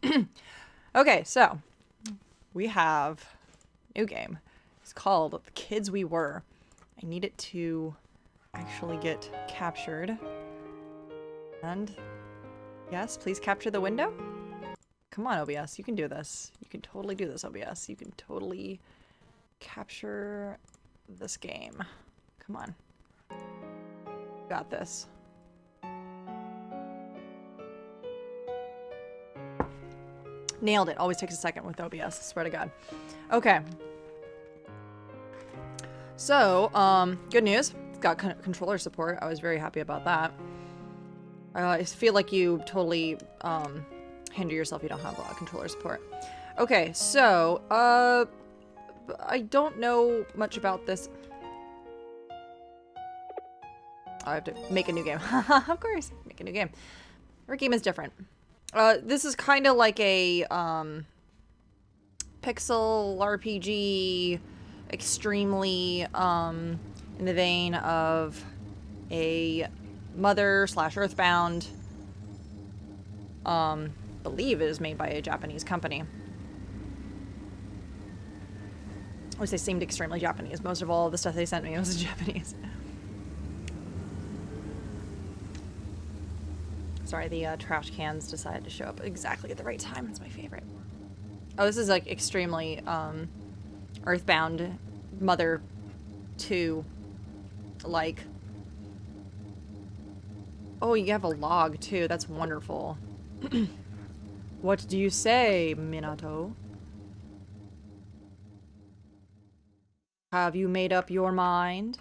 Okay, so we have a new game. It's called The Kids We Were. I need it to actually get captured. And yes, please capture the window. Come on, OBS. You can do this. You can totally do this, OBS. You can totally capture this game. Come on. Got this. Nailed it. Always takes a second with OBS. I swear to God. Okay. So, good news. It's got controller support. I was very happy about that. I feel like you totally hinder yourself if you don't have controller support. Okay, so I don't know much about this. I have to make a new game. Of course, make a new game. Every game is different. This is kind of like a pixel RPG, extremely in the vein of a Mother/Earthbound. Believe it is made by a Japanese company. At least they seemed extremely Japanese. Most of all the stuff they sent me was Japanese. Sorry, the trash cans decided to show up exactly at the right time. It's my favorite. Oh, this is like extremely Earthbound Mother 2 like. Oh, you have a log too. That's wonderful. What do you say, Minato? Have you made up your mind?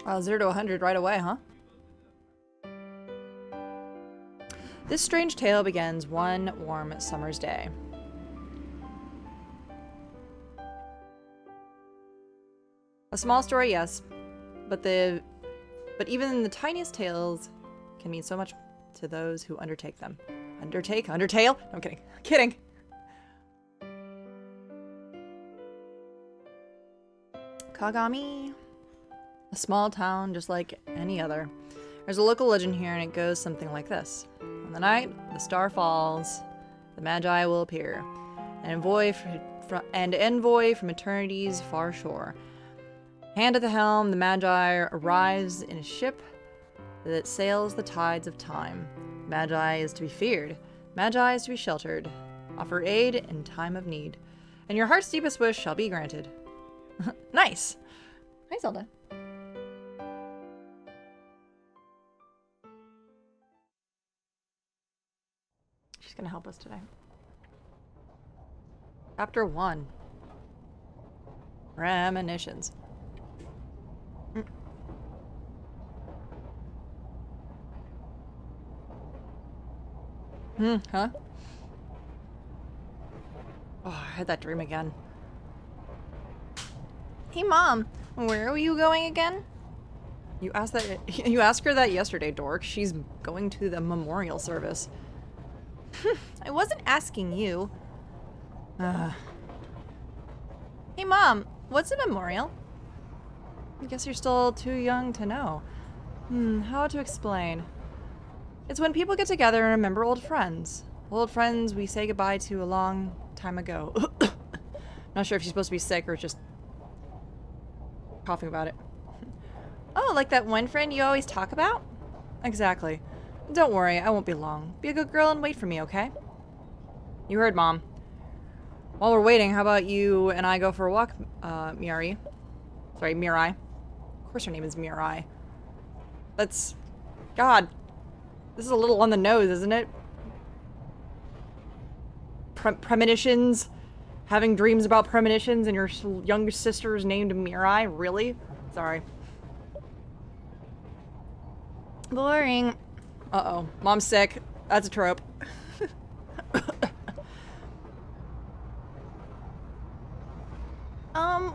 Oh, 0 to 100 right away, huh? This strange tale begins one warm summer's day. A small story, yes, but even the tiniest tales can mean so much to those who undertake them. Undertale? No, I'm kidding. Kidding. Kagami. A small town just like any other. There's a local legend here and it goes something like this. On the night the star falls, the Magi will appear, an envoy from eternity's far shore. Hand at the helm, the Magi arrives in a ship that sails the tides of time. Magi is to be feared. Magi is to be sheltered. Offer aid in time of need. And your heart's deepest wish shall be granted. Nice. Hi, Zelda. She's gonna help us today. Chapter 1. Premonitions. Huh? Oh, I had that dream again. Hey, Mom, where are you going again? You asked her that yesterday, dork. She's going to the memorial service. I wasn't asking you. Hey, Mom, what's a memorial? I guess you're still too young to know. How to explain? It's when people get together and remember old friends. Old friends we say goodbye to a long time ago. Not sure if she's supposed to be sick or just coughing about it. Oh, like that one friend you always talk about? Exactly. Don't worry, I won't be long. Be a good girl and wait for me, okay? You heard, Mom. While we're waiting, how about you and I go for a walk, Mirai? Sorry, Mirai. Of course her name is Mirai. That's... God. This is a little on the nose, isn't it? Premonitions? Having dreams about premonitions and your younger sister is named Mirai? Really? Sorry. Boring. Uh-oh. Mom's sick. That's a trope.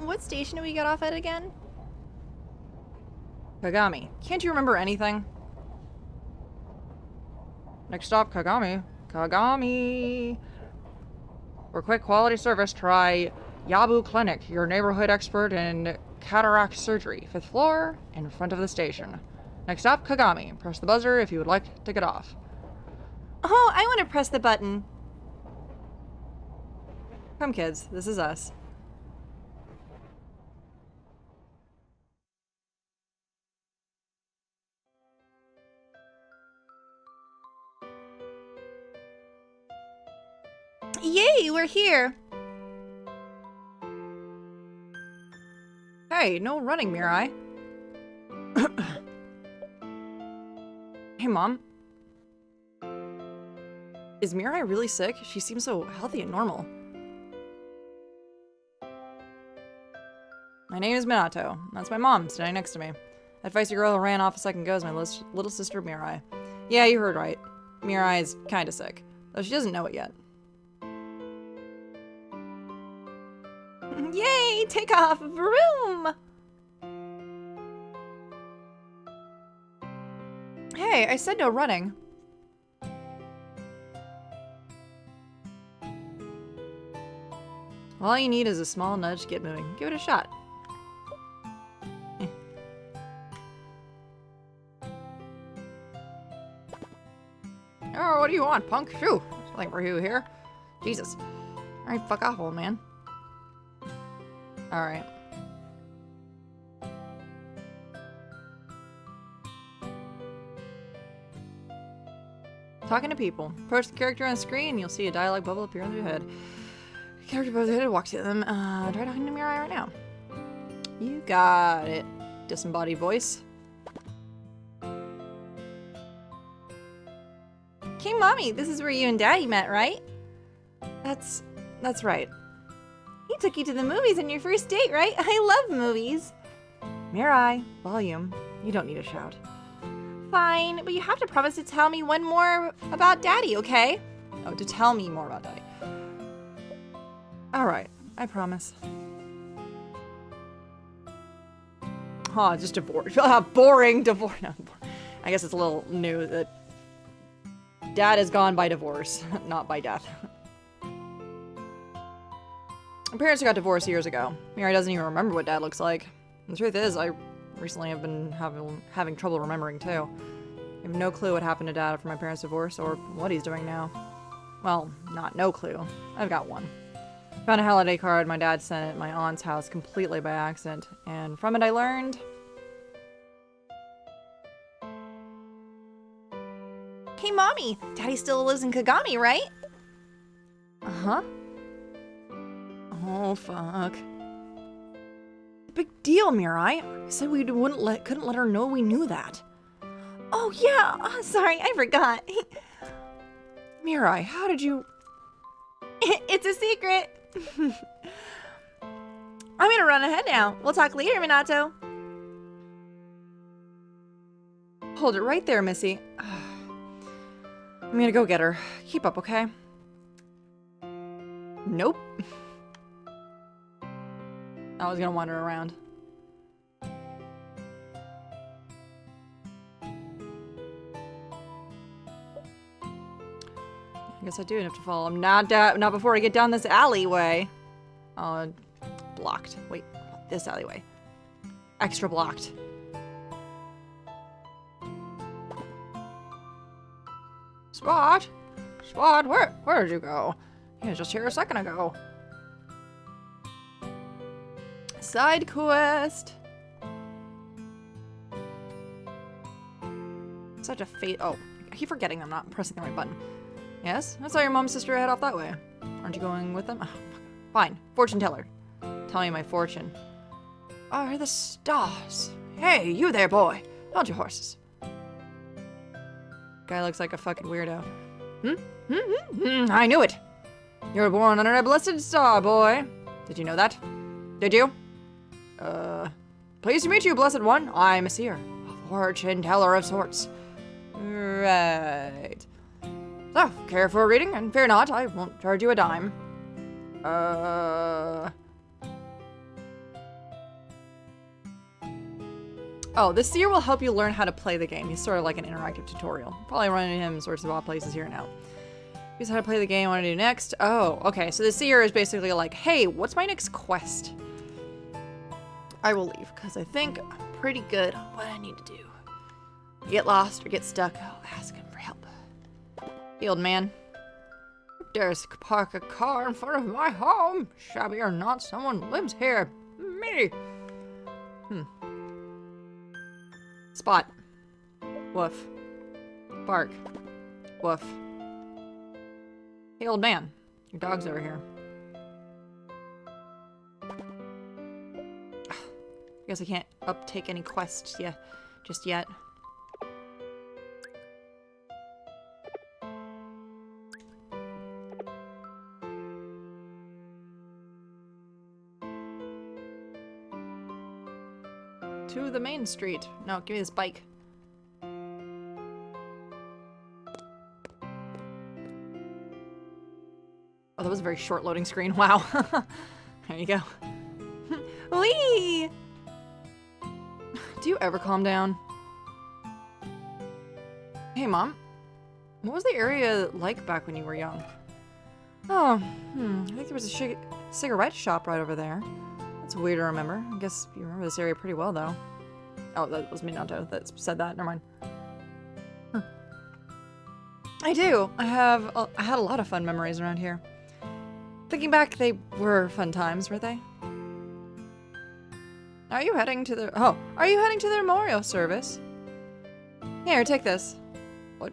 What station do we get off at again? Kagami. Can't you remember anything? Next stop, Kagami. Kagami! For quick quality service, try Yabu Clinic, your neighborhood expert in cataract surgery. 5th floor, in front of the station. Next stop, Kagami. Press the buzzer if you would like to get off. Oh, I want to press the button. Come, kids. This is us. Yay, we're here. Hey, no running, Mirai. Hey, Mom. Is Mirai really sick? She seems so healthy and normal. My name is Minato. That's my mom, standing next to me. That feisty girl who ran off a second ago is my little sister, Mirai. Yeah, you heard right. Mirai is kinda sick, though she doesn't know it yet. Yay! Take off! Vroom! Hey, I said no running. All you need is a small nudge to get moving. Give it a shot. Oh, what do you want, punk? Phew! Nothing for you here. Jesus. Alright, fuck off, old man. Alright. Talking to people. Approach the character on the screen, you'll see a dialogue bubble appear on their head. The character above their head walks to them. Try talking to Mirai right now. You got it. Disembodied voice. Hey, Mommy, this is where you and Daddy met, right? That's right. He took you to the movies on your first date, right? I love movies. Mirai, volume. You don't need to shout. Fine, but you have to promise to tell me one more about Daddy, okay? Oh, to tell me more about Daddy. Alright, I promise. Oh, just divorce. How boring divorce. No, I guess it's a little new that Dad is gone by divorce, not by death. My parents got divorced years ago. Mirai doesn't even remember what Dad looks like. And the truth is, I recently have been having trouble remembering too. I have no clue what happened to Dad after my parents' divorce or what he's doing now. Well, not no clue. I've got one. Found a holiday card my dad sent at my aunt's house completely by accident, and from it I learned... Hey, Mommy! Daddy still lives in Kagami, right? Uh-huh. Oh, fuck. Big deal, Mirai. I said we couldn't let her know we knew that. Oh, yeah. Oh, sorry, I forgot. Mirai, how did you... It's a secret. I'm gonna run ahead now. We'll talk later, Minato. Hold it right there, Missy. I'm gonna go get her. Keep up, okay? Nope. I was gonna wander around. I guess I do have to follow him. Not before I get down this alleyway. Blocked. Wait, this alleyway. Extra blocked. Spot? Spot, where did you go? You were just here a second ago. Side quest. Such a fate. Oh, I keep forgetting I'm not pressing the right button. Yes? I saw your mom and sister head off that way. Aren't you going with them? Oh, fine. Fortune teller. Tell me my fortune. Are the stars. Hey, you there, boy. Hold your horses. Guy looks like a fucking weirdo. I knew it. You were born under a blessed star, boy. Did you know that? Did you? Pleased to meet you, blessed one. I'm a seer. A fortune teller of sorts. Right. So, care for a reading? And fear not, I won't charge you a dime. Oh, this seer will help you learn how to play the game. He's sort of like an interactive tutorial. Probably running into him in sorts of odd places here now. Here's how to play the game, what to do next. Oh, okay, so the seer is basically like, hey, what's my next quest? I will leave, because I think I'm pretty good on what I need to do. Get lost or get stuck, I'll ask him for help. The old man. Who dares park a car in front of my home? Shabby or not, someone lives here. Me. Spot. Woof. Bark. Woof. Hey, old man. Your dog's over here. I guess I can't uptake any quests just yet. To the main street. No, give me this bike. Oh, that was a very short loading screen. Wow. There you go. Whee! Do you ever calm down? Hey, Mom. What was the area like back when you were young? Oh, I think there was a cigarette shop right over there. That's weird to remember. I guess you remember this area pretty well, though. Oh, that was Minato that said that. Never mind. I do. I had a lot of fun memories around here. Thinking back, they were fun times, weren't they? Are you heading to the memorial service? Here, take this. What?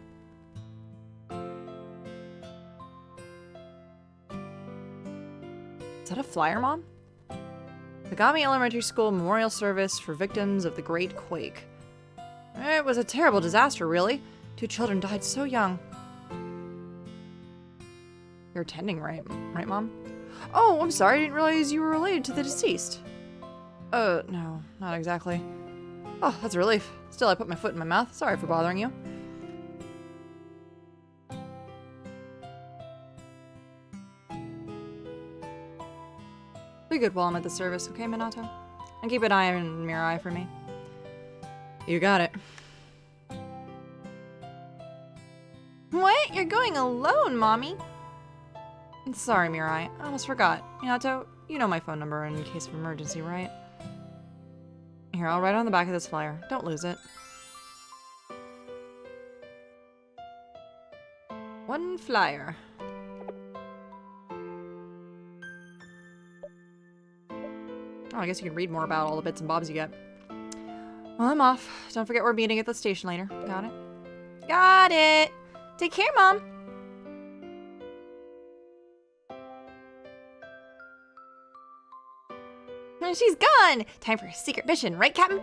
Is that a flyer, Mom? Nagami Elementary School Memorial Service for Victims of the Great Quake. It was a terrible disaster, really. 2 children died so young. You're attending, right, Mom? Oh, I'm sorry. I didn't realize you were related to the deceased. No, not exactly. Oh, that's a relief. Still, I put my foot in my mouth. Sorry for bothering you. Be good while I'm at the service, okay, Minato? And keep an eye on Mirai for me. You got it. What? You're going alone, Mommy? Sorry, Mirai. I almost forgot. Minato, you know my phone number in case of emergency, right? Here, I'll write it on the back of this flyer. Don't lose it. One flyer. Oh, I guess you can read more about all the bits and bobs you get. Well, I'm off. Don't forget we're meeting at the station later. Got it? Got it! Take care, Mom! And she's gone! Time for a secret mission, right, Captain?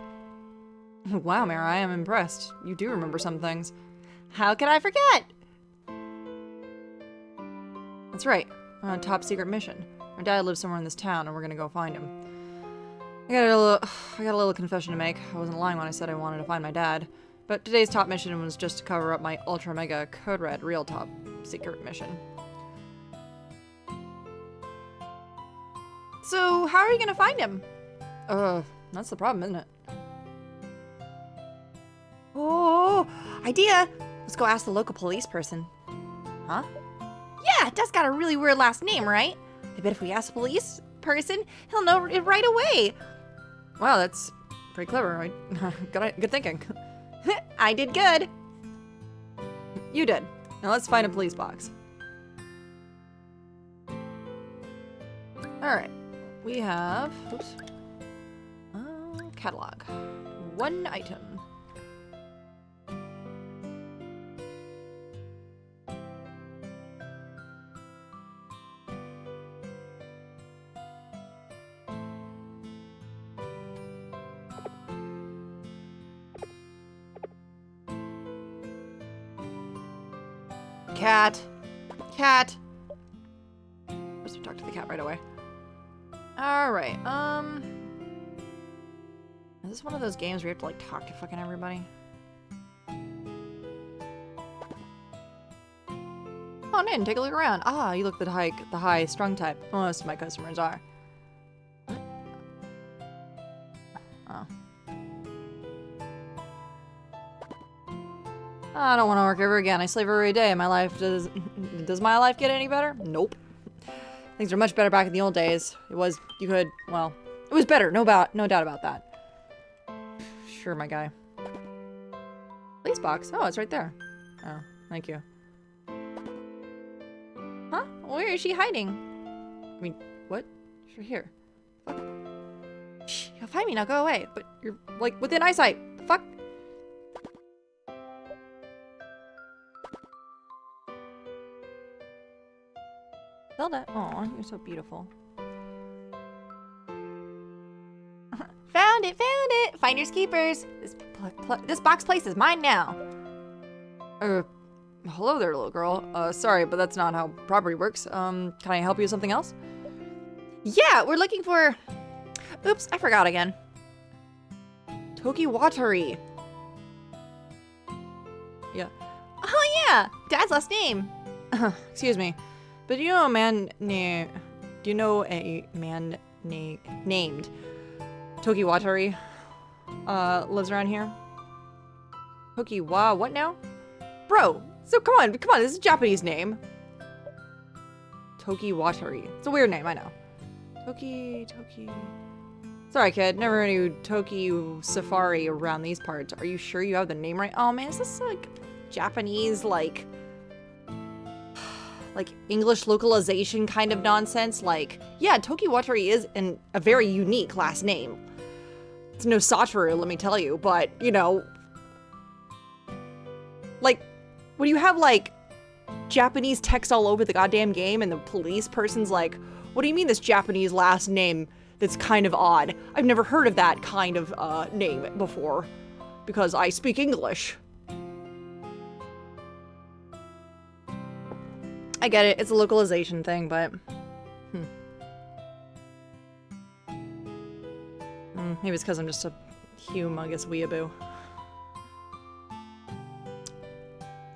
Wow, Mirai, I'm impressed. You do remember some things. How could I forget? That's right. We're on a top secret mission. Our dad lives somewhere in this town, and we're gonna go find him. I got a little confession to make. I wasn't lying when I said I wanted to find my dad. But today's top mission was just to cover up my Ultra Mega Code Red real top secret mission. So, how are you gonna find him? That's the problem, isn't it? Oh, idea! Let's go ask the local police person. Huh? Yeah, Dad's got a really weird last name, right? I bet if we ask the police person, he'll know it right away. Wow, that's pretty clever, right? Good thinking. I did good. You did. Now let's find a police box. Alright. We have... Oops. Catalog. 1 item. Cat. Cat. Let's talk to the cat right away. Alright, is this one of those games where you have to, like, talk to fucking everybody? Oh, Nin, take a look around. Ah, you look the high strung type. Most of my customers are. What? Oh. I don't want to work ever again. I slave every day. My life does my life get any better? Nope. Things are much better back in the old days. You could, well, It was better, no doubt about that. Sure, my guy. Police box. Oh, it's right there. Oh, thank you. Huh? Where is she hiding? I mean, what? She's right here. Fuck. Shh, you'll find me now. Go away. But you're like within eyesight. The fuck? Zelda. Aw, you're so beautiful. Found it! Found it! Finders keepers. This box place is mine now. Hello there, little girl. Sorry, but that's not how property works. Can I help you with something else? Yeah, we're looking for... Oops, I forgot again. Toki Watari. Yeah. Oh, yeah! Dad's last name. Excuse me. But do you know a man named... Do you know a man named Toki Watari? Lives around here? Toki wa... What now? Bro! So come on, this is a Japanese name. Toki Watari. It's a weird name, I know. Toki... Sorry, kid. Never knew Toki Safari around these parts. Are you sure you have the name right? Oh man, is this like Japanese, like English localization kind of nonsense? Like, yeah, Toki Watari is a very unique last name. It's no Satoru, let me tell you, but, you know, like, when you have, like, Japanese text all over the goddamn game and the police person's like, what do you mean this Japanese last name that's kind of odd? I've never heard of that kind of, name before, because I speak English. I get it, it's a localization thing, but... Maybe it's because I'm just a humongous weeaboo.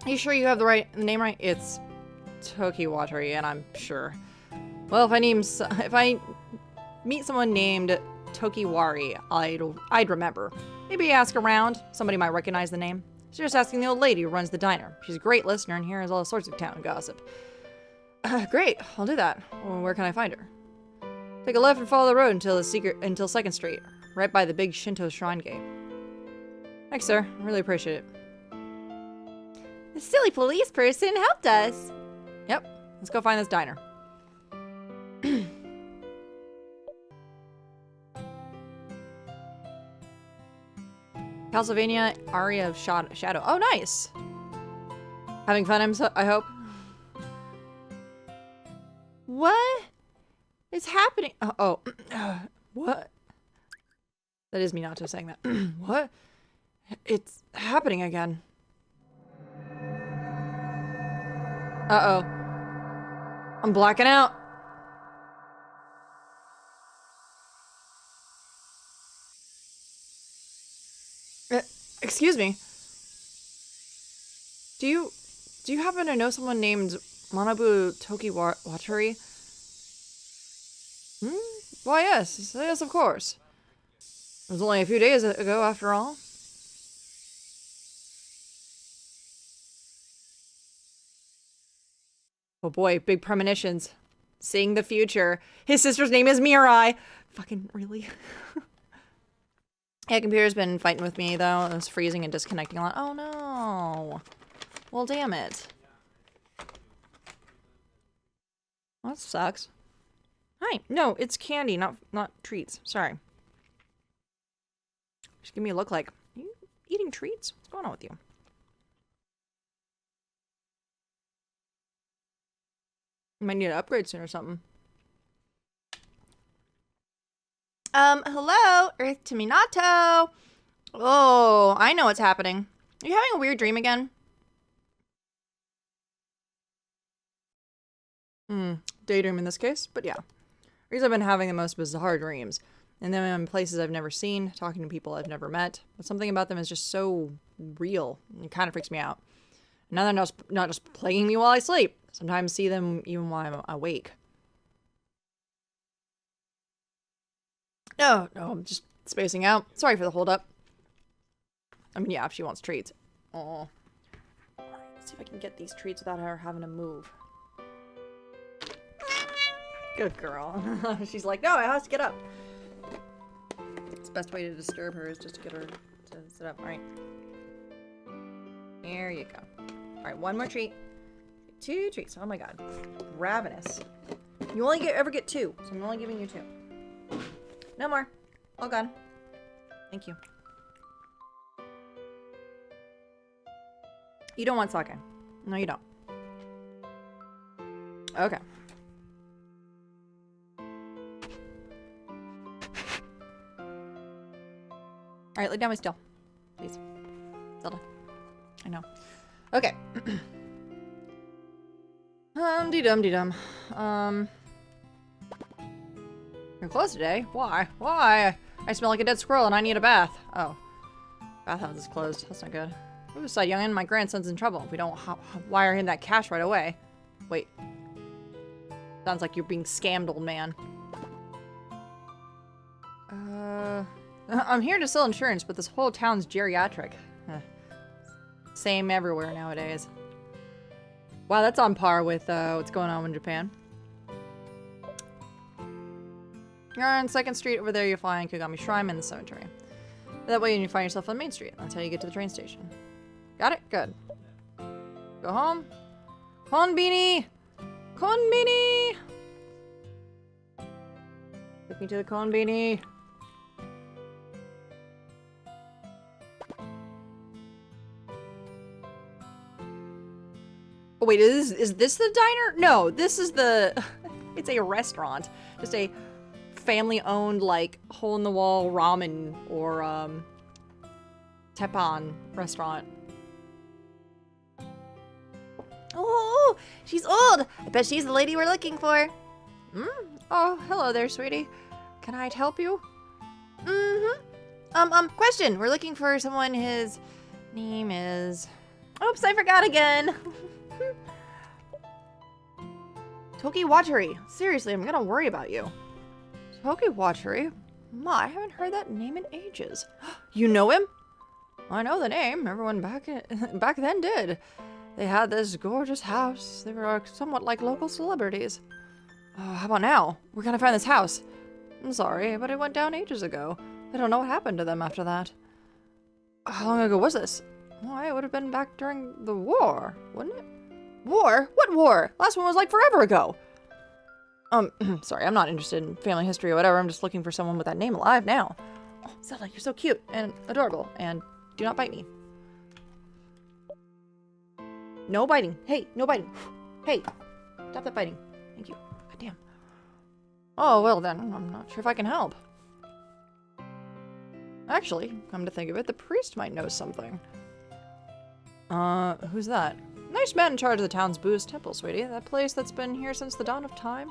Are you sure you have the name right? It's Toki Watari, and I'm sure. Well, if I meet someone named Tokiwari, I'd remember. Maybe ask around. Somebody might recognize the name. Just asking the old lady who runs the diner. She's a great listener and hears all sorts of town gossip. Great, I'll do that. Well, where can I find her? Take a left and follow the road until 2nd Street, right by the big Shinto shrine gate. Thanks, sir. I really appreciate it. The silly police person helped us. Yep, let's go find this diner. Castlevania Aria of Shadow. Oh, nice. Having fun, I hope. What is happening? What? That is Minato saying that. What? It's happening again. Uh-oh. I'm blacking out. Excuse me. Do you happen to know someone named Manabu Toki Watari? Why, yes. Yes, of course. It was only a few days ago, after all. Oh boy, big premonitions. Seeing the future. His sister's name is Mirai. Fucking really? Yeah, computer's been fighting with me, though. It's freezing and disconnecting a lot. Oh, no. Well, damn it. Well, that sucks. Hi. No, it's candy, not treats. Sorry. Just give me a look like, are you eating treats? What's going on with you? You might need an upgrade soon or something. Hello? Earth to Minato! Oh, I know what's happening. Are you having a weird dream again? Daydream in this case, but yeah. Because I've been having the most bizarre dreams. And then I'm in places I've never seen, talking to people I've never met. But something about them is just so real. It kind of freaks me out. Now they're not just plaguing me while I sleep. Sometimes see them even while I'm awake. No, I'm just spacing out. Sorry for the holdup. I mean, yeah, if she wants treats. Oh. Alright, let's see if I can get these treats without her having to move. Good girl. She's like, no, I have to get up. the best way to disturb her is just to get her to sit up. Alright. There you go. Alright, one more treat. 2 treats. Oh my god. Ravenous. You only ever get 2, so I'm only giving you 2. No more. All gone. Thank you. You don't want sake. No, you don't. Okay. Alright, lay down, still. Please. Zelda. I know. Okay. Dee-dum. You're closed today? Why? Why? I smell like a dead squirrel and I need a bath. Oh. Bathhouse is closed. That's not good. Ooh, side youngin', my grandson's in trouble. If we don't wire him that cash right away. Wait. Sounds like you're being scammed, old man. I'm here to sell insurance, but this whole town's geriatric. Same everywhere nowadays. Wow, that's on par with what's going on in Japan. You're on 2nd Street. Over there, you'll find Kugami Shrine and the cemetery. That way, you find yourself on Main Street. That's how you get to the train station. Got it? Good. Go home. Konbini! Konbini! Take me to the Konbini. Oh wait, is this the diner? No, this is the... It's a restaurant. Just a family-owned, like, hole-in-the-wall ramen or, teppan restaurant. Oh, she's old. I bet she's the lady we're looking for. Oh, hello there, sweetie. Can I help you? Question. We're looking for someone. His name is... Oops, I forgot again. Toki Watari. Seriously, I'm gonna worry about you. Toki Watari? I haven't heard that name in ages. You know him? I know the name. Everyone back then did. They had this gorgeous house. They were somewhat like local celebrities. How about now? We're gonna find this house. I'm sorry, but it went down ages ago. I don't know what happened to them after that. How long ago was this? Why, it would have been back during the war, wouldn't it? War? What war? Last one was like forever ago. Sorry, I'm not interested in family history or whatever. I'm just looking for someone with that name alive now. Oh, Zelda, you're so cute and adorable. And do not bite me. No biting. Hey, no biting. Hey, stop that biting. Thank you. God damn. Oh, well then, I'm not sure if I can help. Actually, come to think of it, the priest might know something. Who's that? Nice man in charge of the town's Buddhist temple, sweetie. That place that's been here since the dawn of time.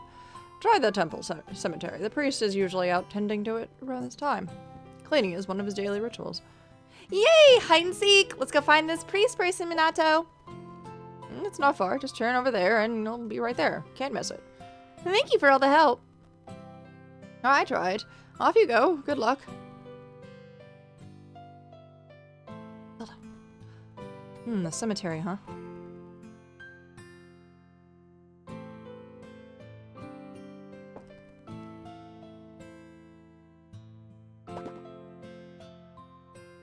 Try the temple cemetery. The priest is usually out tending to it around this time. Cleaning is one of his daily rituals. Yay! Hide and seek! Let's go find this priest person, Minato. It's not far. Just turn over there and you'll be right there. Can't miss it. Thank you for all the help. Oh, I tried. Off you go. Good luck. The cemetery, huh?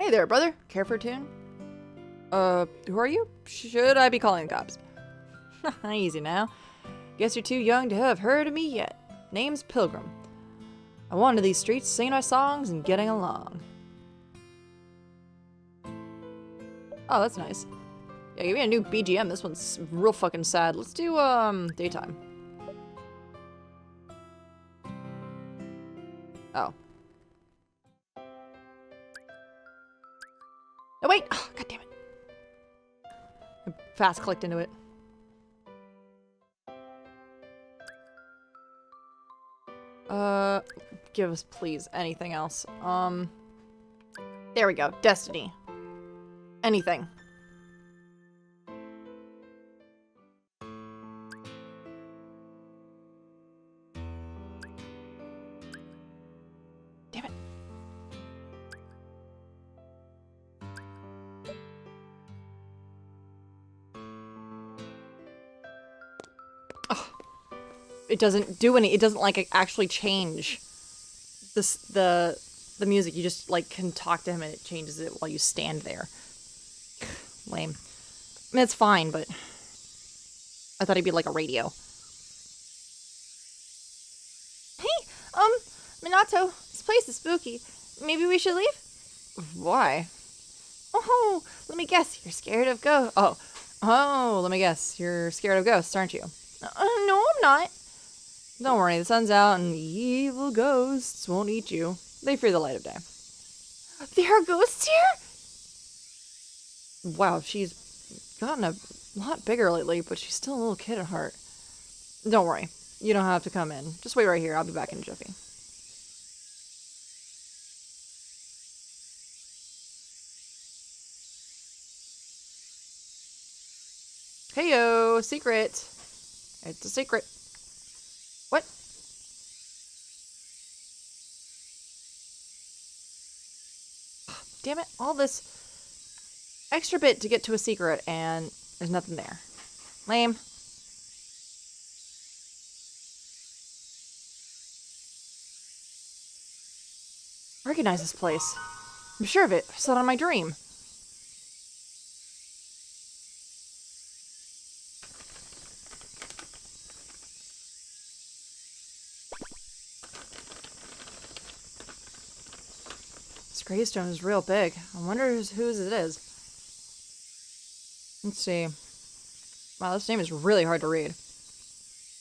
Hey there, brother. Care for a tune? Who are you? Should I be calling the cops? Easy now. Guess you're too young to have heard of me yet. Name's Pilgrim. I wander these streets singing my songs and getting along. Oh, that's nice. Yeah, give me a new BGM. This one's real fucking sad. Let's do, daytime. Oh. Oh, wait! Oh, God damn it. I fast clicked into it. Give us, please, anything else. There we go. Destiny. Anything. Damn it. Oh. It doesn't do any, it doesn't like actually change the the music. You just, like, can talk to him and it changes it while you stand there. Lame. I mean, it's fine, but I thought he'd be like a radio. Hey, Minato, this place is spooky. Maybe we should leave? Why? Oh, let me guess. You're scared of ghosts. Oh, let me guess. You're scared of ghosts, aren't you? No, I'm not. Don't worry, the sun's out and the evil ghosts won't eat you. They fear the light of day. There are ghosts here? Wow, she's gotten a lot bigger lately, but she's still a little kid at heart. Don't worry, you don't have to come in. Just wait right here, I'll be back in a jiffy. Heyo, secret. It's a secret. What? Damn it, all this extra bit to get to a secret and there's nothing there. Lame. I recognize this place. I'm sure of it. I saw it on my dream. This gravestone is real big. I wonder whose it is. Let's see. Wow, this name is really hard to read.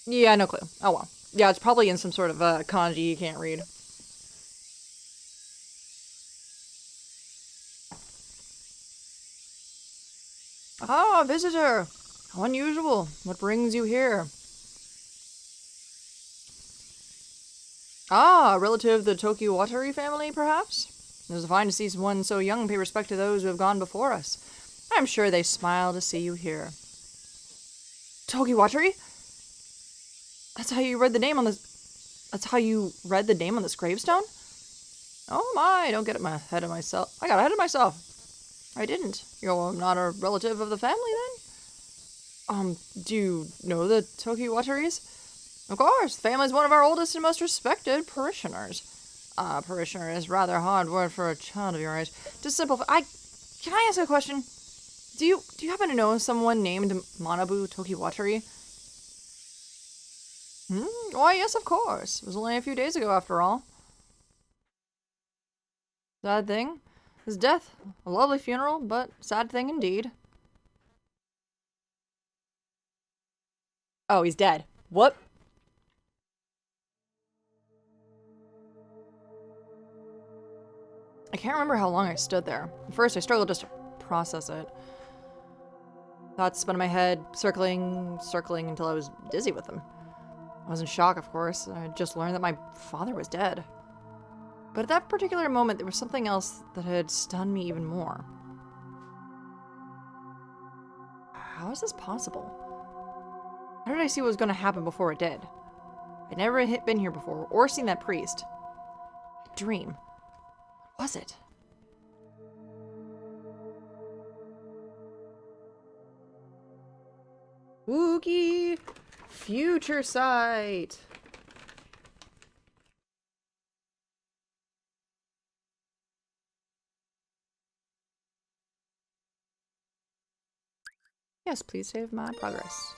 Yeah, no clue. Oh well. Yeah, it's probably in some sort of kanji you can't read. Ah, visitor! How unusual. What brings you here? Ah, a relative of the Tokiwatari family, perhaps? It is fine to see someone so young pay respect to those who have gone before us. I'm sure they smile to see you here. Tokiwatari? That's how you read the name on this... That's how you read the name on this gravestone? Oh my, don't get ahead of myself. I got ahead of myself. I didn't. You're not a relative of the family, then? Do you know the Tokiwataris? Of course, the family is one of our oldest and most respected parishioners. Parishioner is rather a hard word for a child of your age. To simplify, can I ask a question? Do you happen to know someone named Manabu Tokiwatari? Why, yes, of course. It was only a few days ago, after all. Sad thing. His death. A lovely funeral, but sad thing indeed. Oh, he's dead. What? I can't remember how long I stood there. At first, I struggled just to process it. Thoughts spun in my head, circling until I was dizzy with them. I was in shock, of course. I had just learned that my father was dead. But at that particular moment, there was something else that had stunned me even more. How is this possible? How did I see what was going to happen before it did? I'd never been here before, or seen that priest. A dream. What was it? Spooky future sight. Yes, please save my progress.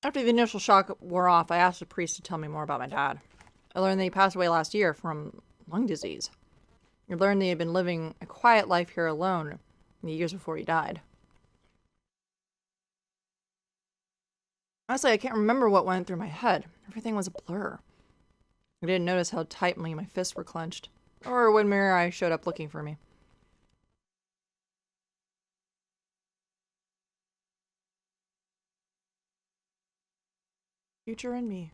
After the initial shock wore off, I asked the priest to tell me more about my dad. I learned that he passed away last year from lung disease. I learned that he had been living a quiet life here alone in the years before he died. Honestly, I can't remember what went through my head. Everything was a blur. I didn't notice how tightly my fists were clenched, or when Mirai showed up looking for me. Future and me.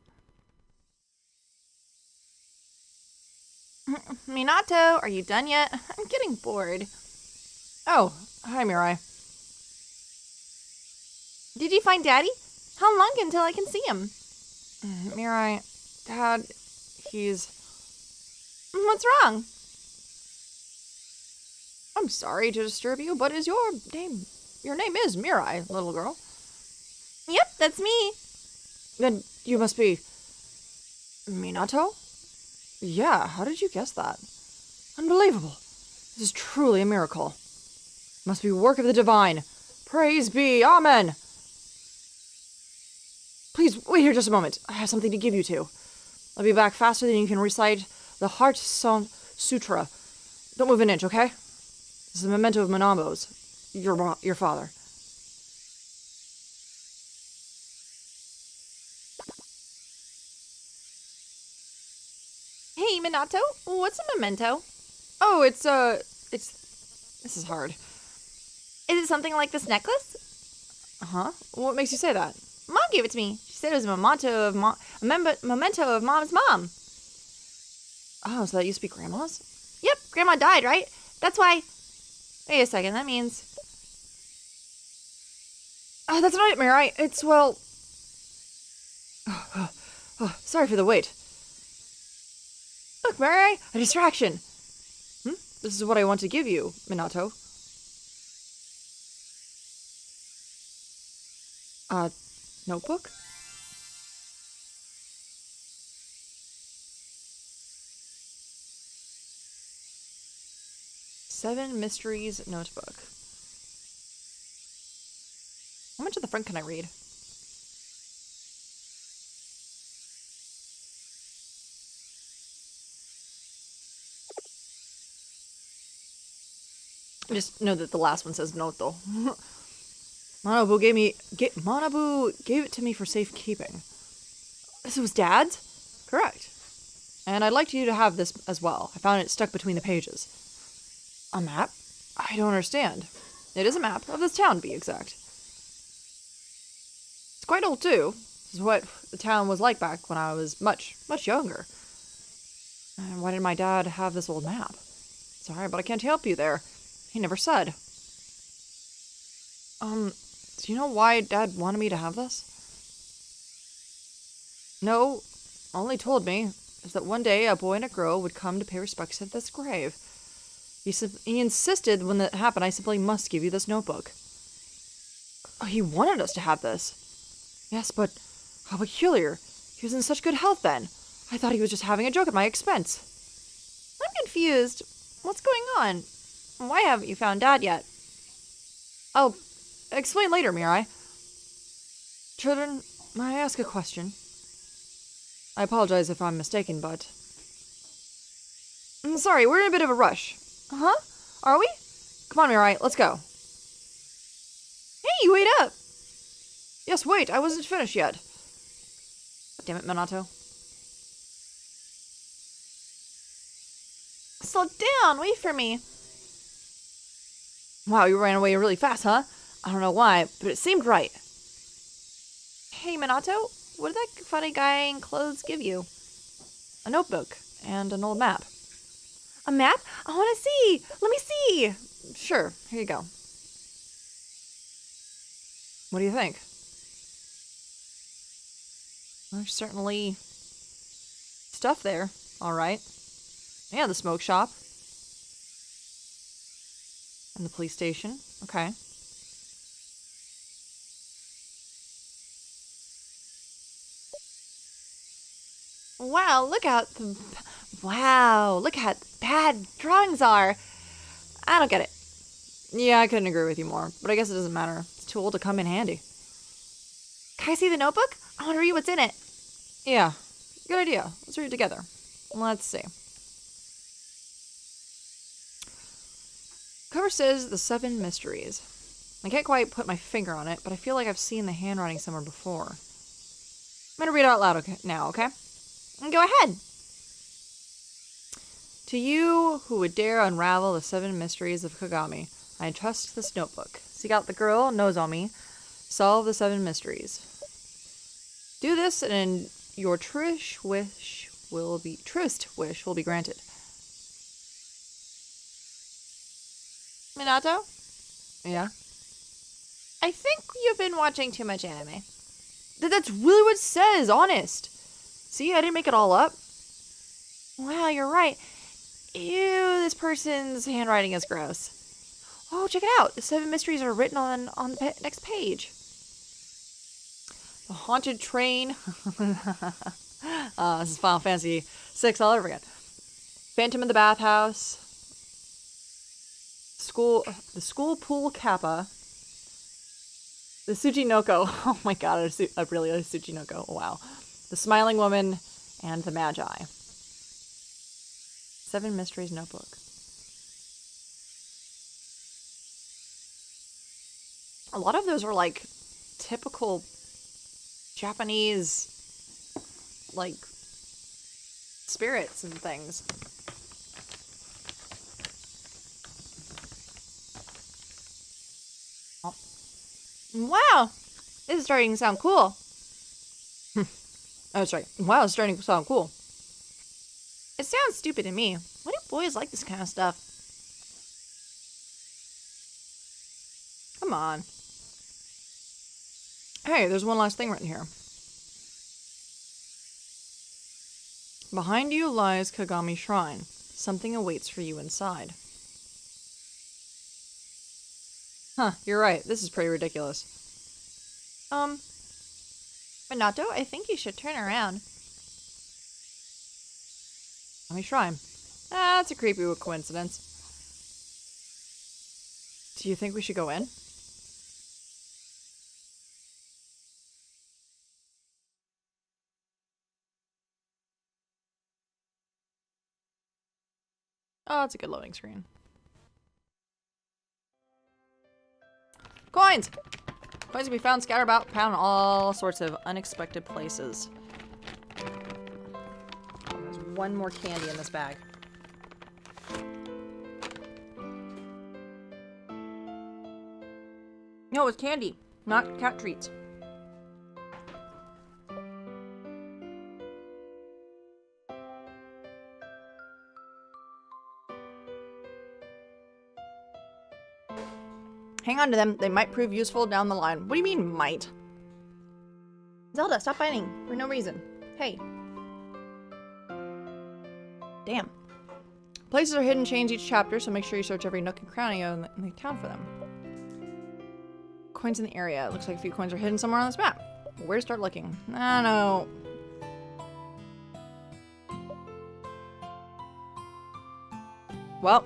Minato, are you done yet? I'm getting bored. Oh, hi Mirai. Did you find Daddy? How long until I can see him? Mirai, Dad, he's... What's wrong? I'm sorry to disturb you, but is your name... Your name is Mirai, little girl. Yep, that's me. Then you must be... Minato? Yeah, how did you guess that? Unbelievable. This is truly a miracle. Must be work of the divine. Praise be, amen. Please, wait here just a moment. I have something to give you two. I'll be back faster than you can recite the Heart Sutra. Don't move an inch, okay? This is a memento of Manabo's. Your father. Hey, Minato, what's a memento? Oh, it's... This is hard. Is it something like this necklace? Huh? What makes you say that? Mom gave it to me. She said it was a memento of Mom's mom. Oh, so that used to be Grandma's? Yep, Grandma died, right? That's why... Wait a second, that means... Oh, that's not it, Mirai. It's, well... sorry for the wait. Look, Mirai, a distraction. This is what I want to give you, Minato. Notebook? Seven Mysteries Notebook. How much of the front can I read? Just know that the last one says note, though. Manabu gave it to me for safekeeping. This was Dad's? Correct. And I'd like you to have this as well. I found it stuck between the pages. A map? I don't understand. It is a map of this town, to be exact. It's quite old, too. This is what the town was like back when I was much, much younger. And why did my dad have this old map? Sorry, but I can't help you there. He never said. Do you know why Dad wanted me to have this? No, all he told me is that one day a boy and a girl would come to pay respects at this grave. He insisted when that happened I simply must give you this notebook. Oh, he wanted us to have this. Yes, but how peculiar. He was in such good health then. I thought he was just having a joke at my expense. I'm confused. What's going on? Why haven't you found Dad yet? I'll explain later, Mirai. Children, may I ask a question? I apologize if I'm mistaken, but... sorry, we're in a bit of a rush. Huh? Are we? Come on, Mirai, let's go. Hey, wait up! Yes, wait, I wasn't finished yet. Damn it, Minato. Slow down, wait for me. Wow, you ran away really fast, huh? I don't know why, but it seemed right. Hey, Minato, what did that funny guy in clothes give you? A notebook and an old map. A map? I want to see! Let me see! Sure, here you go. What do you think? There's certainly stuff there, all right. Yeah, the smoke shop. And the police station. Okay. Wow, look how bad drawings are. I don't get it. Yeah, I couldn't agree with you more, but I guess it doesn't matter. It's too old to come in handy. Can I see the notebook? I want to read what's in it. Yeah, good idea. Let's read it together. Let's see. Cover says The Seven Mysteries. I can't quite put my finger on it, but I feel like I've seen the handwriting somewhere before. I'm going to read it out loud now, okay? Go ahead. To you who would dare unravel the 7 mysteries of Kagami, I entrust this notebook. Seek out the girl, Nozomi. Solve the 7 mysteries. Do this, and your truest wish will be granted. Minato? Yeah? I think you've been watching too much anime. That's really what it says, honest. See, I didn't make it all up. Wow, you're right. Ew, this person's handwriting is gross. Oh, check it out. The 7 mysteries are written on the next page. The haunted train. This is Final Fantasy VI all over again. Phantom in the bathhouse. The school pool kappa. The Tsuchinoko. Oh my god, I really like Tsuchinoko. Oh, wow. The smiling woman and the magi. 7 mysteries notebook. A lot of those are like typical Japanese like spirits and things. Oh. Wow, this is starting to sound cool. Oh, sorry. Wow, it's starting to sound cool. It sounds stupid to me. Why do boys like this kind of stuff? Come on. Hey, there's one last thing written here. Behind you lies Kagami Shrine. Something awaits for you inside. Huh, you're right. This is pretty ridiculous. Minato, I think you should turn around. Kagami Shrine. Ah, that's a creepy coincidence. Do you think we should go in? Oh, it's a good loading screen. Coins! Coins can be found scattered about in all sorts of unexpected places. There's one more candy in this bag. No, it's candy, not cat treats. Hang on to them. They might prove useful down the line. What do you mean, might? Zelda, stop fighting for no reason. Hey. Damn. Places are hidden change each chapter, so make sure you search every nook and cranny in the town for them. Coins in the area. It looks like a few coins are hidden somewhere on this map. Where to start looking? I don't know. Well,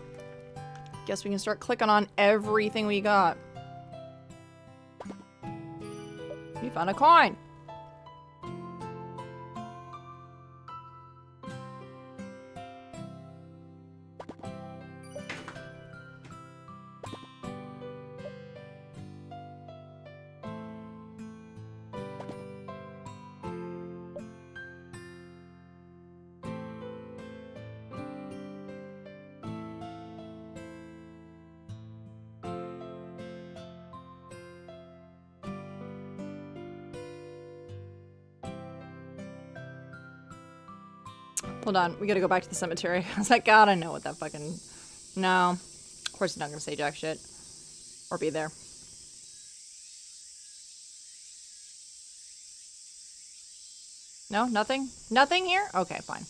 guess we can start clicking on everything we got. We found a coin. Hold on, we gotta go back to the cemetery. I was like, God, I know what that fucking... No. Of course he's not gonna say jack shit. Or be there. No? Nothing? Nothing here? Okay, fine.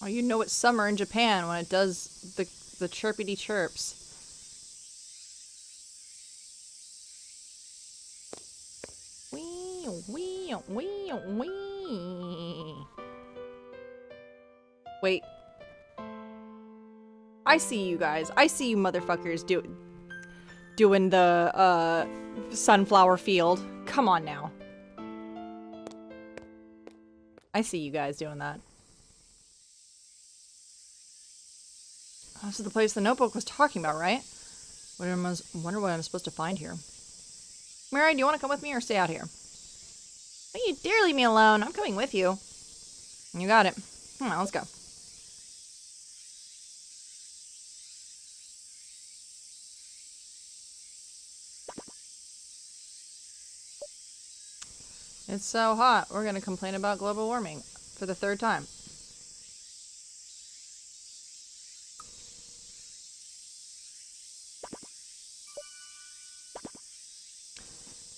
Oh, you know it's summer in Japan when it does the chirpity chirps. Wee, wee, wee, wee. Wait. I see you guys. I see you motherfuckers doing the sunflower field. Come on now. I see you guys doing that. Oh, this is the place the notebook was talking about, right? Wonder what I'm supposed to find here. Mary, do you want to come with me or stay out here? Don't you dare leave me alone. I'm coming with you. You got it. Come on, let's go. It's so hot. We're gonna complain about global warming. for the third time.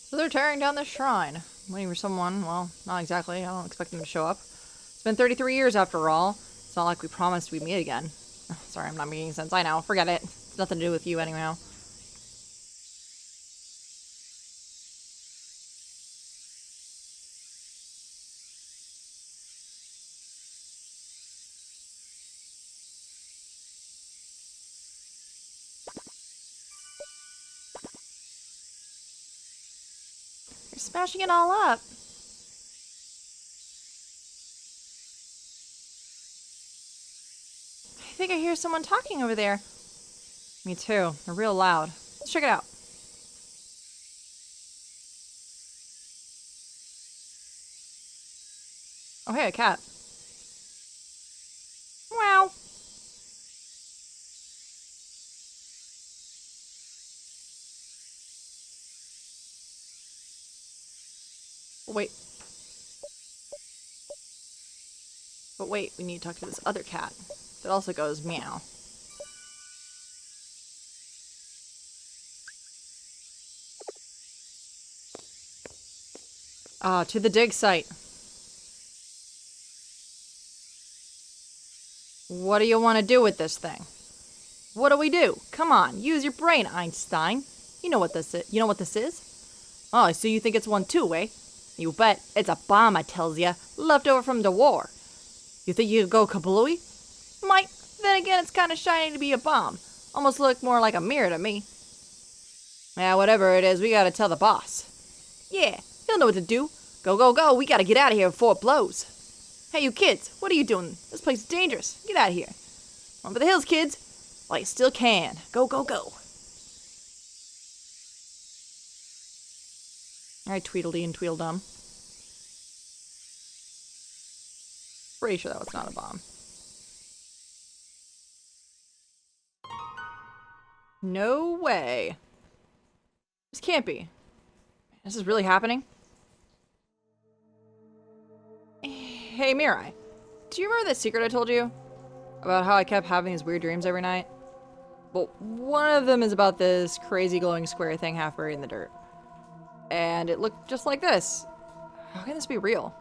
So they're tearing down the shrine. Waiting for someone. Well, not exactly. I don't expect them to show up. It's been 33 years after all. It's not like we promised we'd meet again. Oh, sorry, I'm not making sense. I know. Forget it. It's nothing to do with you anyhow. You're smashing it all up. I think I hear someone talking over there. Me too. They're real loud. Let's check it out. Oh, hey, a cat. Wow. Wait. But wait, we need to talk to this other cat that also goes meow. Ah, to the dig site. What do you want to do with this thing? What do we do? Come on, use your brain, Einstein. You know what this is. You know what this is? Oh, so you think it's one too, eh? You bet. It's a bomb, I tells ya. Left over from the war. You think you could go kablooey? Might. Then again, it's kind of shiny to be a bomb. Almost look more like a mirror to me. Yeah, whatever it is, we gotta tell the boss. Yeah, he'll know what to do. Go, go, go. We gotta get out of here before it blows. Hey, you kids, what are you doing? This place is dangerous. Get out of here. Run for the hills, kids. While you still can. Go, go, go. Alright, Tweedledee and Tweedledum. Pretty sure that was not a bomb. No way. This can't be. This is really happening? Hey, Mirai. Do you remember that secret I told you? About how I kept having these weird dreams every night? Well, one of them is about this crazy glowing square thing half buried in the dirt. And it looked just like this. How can this be real?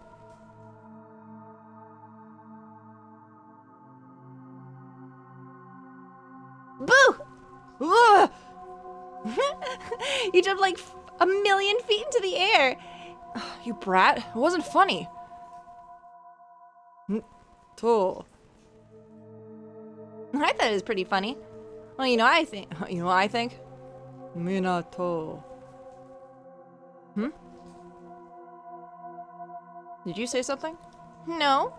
Boo! Ugh! You jumped like a million feet into the air. You brat. It wasn't funny. To. I thought it was pretty funny. Well, you know what I think. You know what I think? Minato. Hmm? Did you say something? No.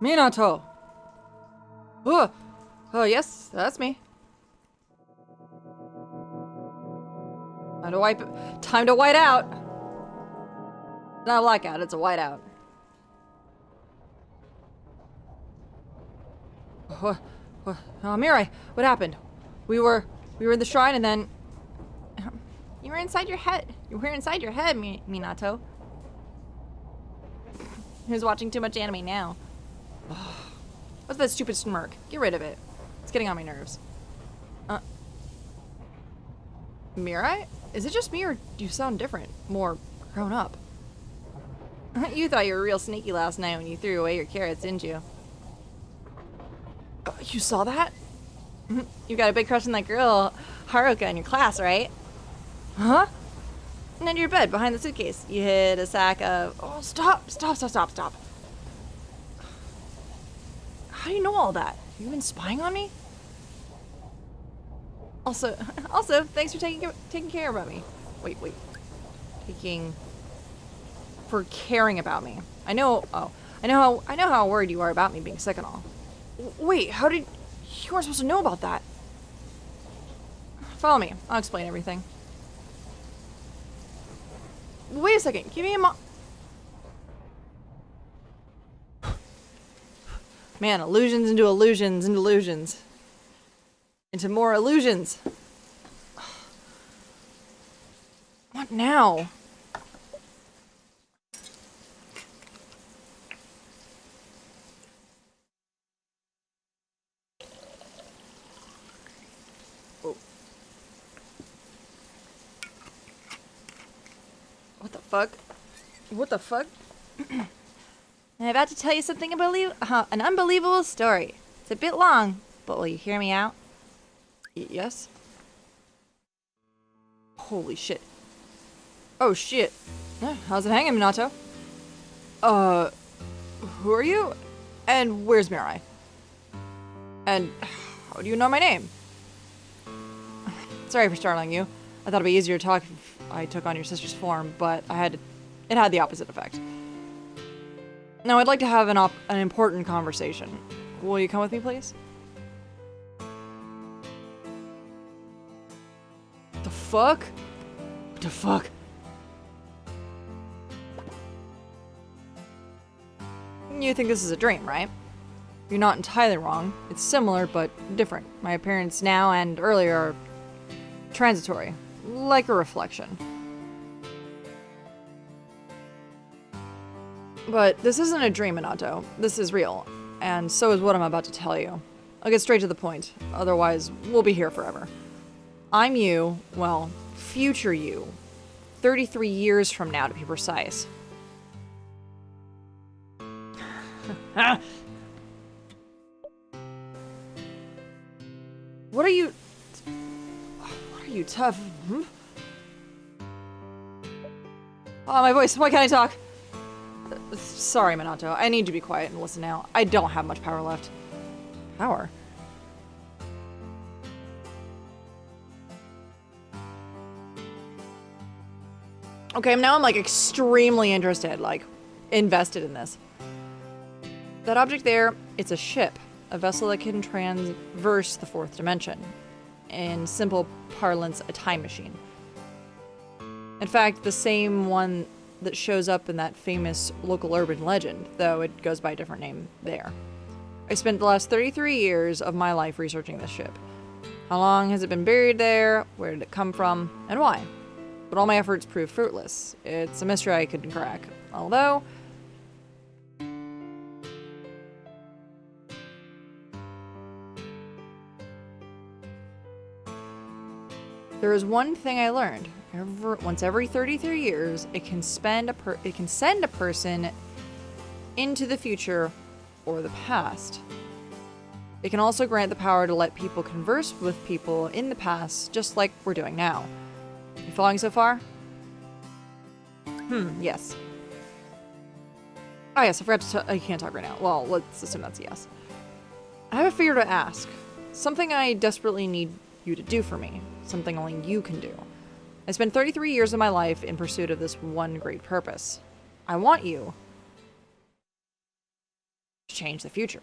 Minato! Oh, yes, that's me. Time to white out! Not a blackout, it's a whiteout. Oh, Mirai, what happened? We were in the shrine and then... You were inside your head. You were inside your head, Minato. Who's watching too much anime now? What's that stupid smirk? Get rid of it. It's getting on my nerves. Mirai? Is it just me or do you sound different? More grown up? You thought you were real sneaky last night when you threw away your carrots, didn't you? You saw that? You got a big crush on that girl, Haruka, in your class, right? Huh? And under your bed, behind the suitcase, you hid a sack of... Oh, stop. How do you know all that? You been spying on me? Also, thanks for taking care about me. Wait. For caring about me. I know how worried you are about me being sick and all. Wait, how did... You weren't supposed to know about that. Follow me. I'll explain everything. Wait a second. Give me a Man, illusions into illusions into illusions. Into more illusions. What now? fuck? What the fuck? I'm about to tell you something an unbelievable story. It's a bit long, but will you hear me out? Yes? Holy shit. Oh shit. How's it hanging, Minato? Who are you? And where's Mirai? And how do you know my name? Sorry for startling you. I thought it'd be easier to talk if I took on your sister's form, but it had the opposite effect. Now I'd like to have an important conversation. Will you come with me, please? What the fuck? What the fuck? You think this is a dream, right? You're not entirely wrong. It's similar, but different. My appearance now and earlier are transitory, like a reflection. But this isn't a dream, Minato. This is real, and so is what I'm about to tell you. I'll get straight to the point, otherwise we'll be here forever. I'm you, well, future you, 33 years from now to be precise. What are you tough? Hmm? Oh, my voice, why can't I talk? Sorry, Minato, I need to be quiet and listen now. I don't have much power left. Power? Okay, now I'm like extremely interested, like invested in this. That object there, it's a ship, a vessel that can traverse the fourth dimension. In simple parlance, a time machine. In fact, the same one that shows up in that famous local urban legend, though it goes by a different name there. I spent the last 33 years of my life researching this ship. How long has it been buried there? Where did it come from? And why? But all my efforts proved fruitless. It's a mystery I couldn't crack. Although, there is one thing I learned. Once every 33 years, it can send a person into the future or the past. It can also grant the power to let people converse with people in the past, just like we're doing now. You following so far? Yes. Oh yes, I forgot to I can't talk right now. Well, let's assume that's a yes. I have a favor to ask. Something I desperately need you to do for me. Something only you can do. I spent 33 years of my life in pursuit of this one great purpose. I want you to change the future.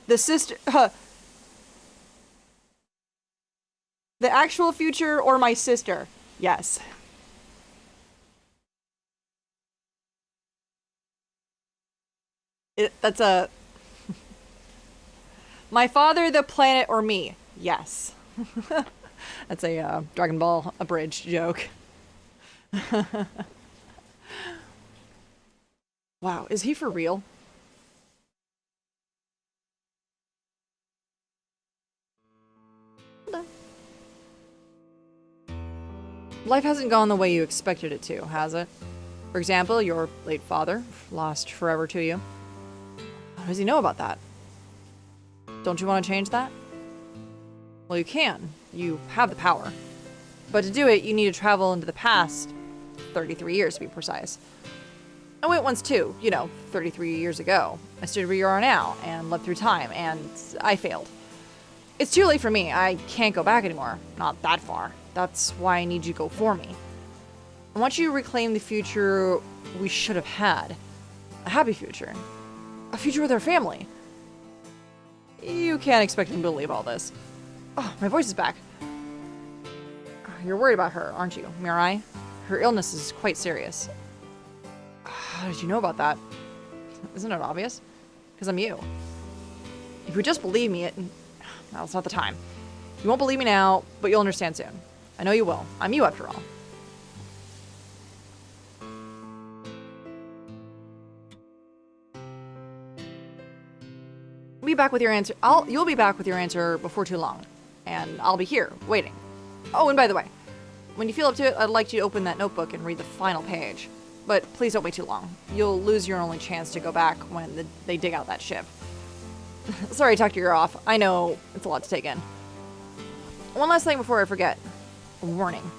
The sister... the actual future or my sister? Yes. That's a... My father, the planet, or me? Yes. That's a Dragon Ball abridged joke. Wow, is he for real? Life hasn't gone the way you expected it to, has it? For example, your late father, lost forever to you. How does he know about that? Don't you want to change that? Well, you can. You have the power. But to do it, you need to travel into the past, 33 years to be precise. I went once too, 33 years ago. I stood where you are now, and lived through time, and I failed. It's too late for me. I can't go back anymore. Not that far. That's why I need you to go for me. I want you to reclaim the future we should have had. A happy future. A future with our family. You can't expect him to believe all this. Oh, my voice is back. You're worried about her, aren't you, Mirai? Her illness is quite serious. How did you know about that? Isn't it obvious? Because I'm you. If you would just believe me, well, it's not the time. You won't believe me now, but you'll understand soon. I know you will. I'm you after all. Be back with your answer. You'll be back with your answer before too long. and I'll be here, waiting. Oh, and by the way, when you feel up to it, I'd like you to open that notebook and read the final page. But please don't wait too long. You'll lose your only chance to go back when they dig out that ship. Sorry I talked your ear off. I know it's a lot to take in. One last thing before I forget. A warning.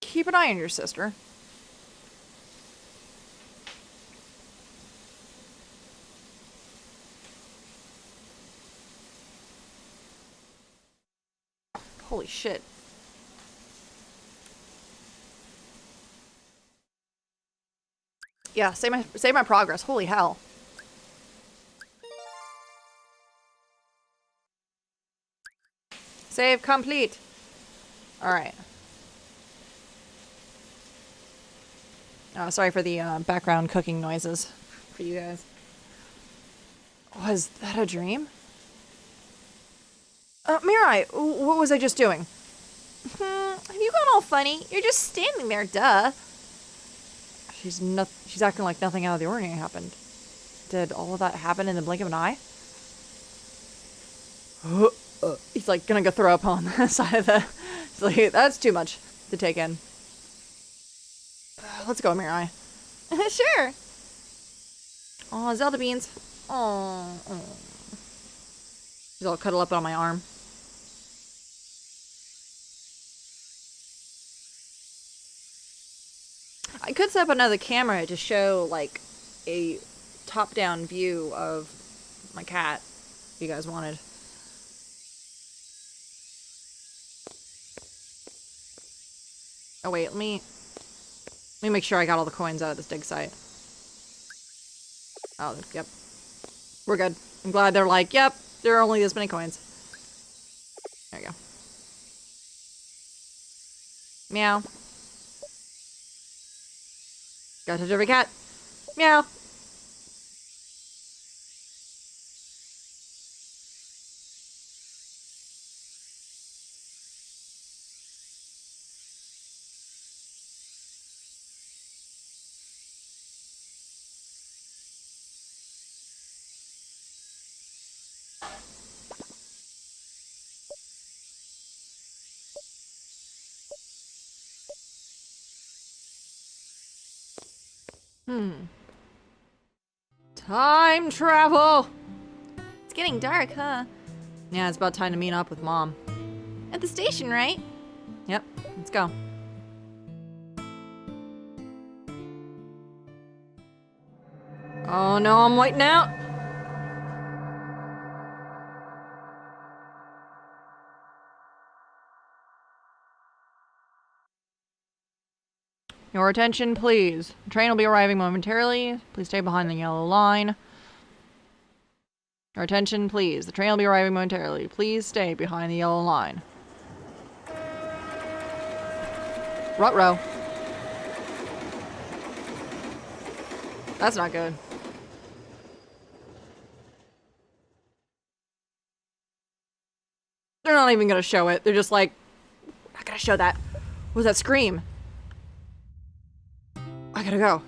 Keep an eye on your sister. Holy shit. Yeah, save my progress. Holy hell. Save complete. Alright. Oh, sorry for the background cooking noises for you guys. Was that a dream? Mirai, what was I just doing? Have you gone all funny? You're just standing there, duh. She's acting like nothing out of the ordinary happened. Did all of that happen in the blink of an eye? He's like gonna go throw up on the side of the... He's like, that's too much to take in. Let's go, Mirai. Sure. Aw, Zelda beans. Oh. He's all cuddled up on my arm. I could set up another camera to show, like, a top-down view of my cat, if you guys wanted. Oh, wait, let me make sure I got all the coins out of this dig site. Oh, yep. We're good. I'm glad they're like, yep, there are only this many coins. There you go. Meow. Gotta touch every cat. Meow. Time travel! It's getting dark, huh? Yeah, it's about time to meet up with Mom. At the station, right? Yep, let's go. Oh no, I'm whiting out! Your attention, please. The train will be arriving momentarily. Please stay behind the yellow line. Your attention, please. The train will be arriving momentarily. Please stay behind the yellow line. Ruh-roh. That's not good. They're not even gonna show it. They're just like, I gotta show that. What was that scream? I gotta go.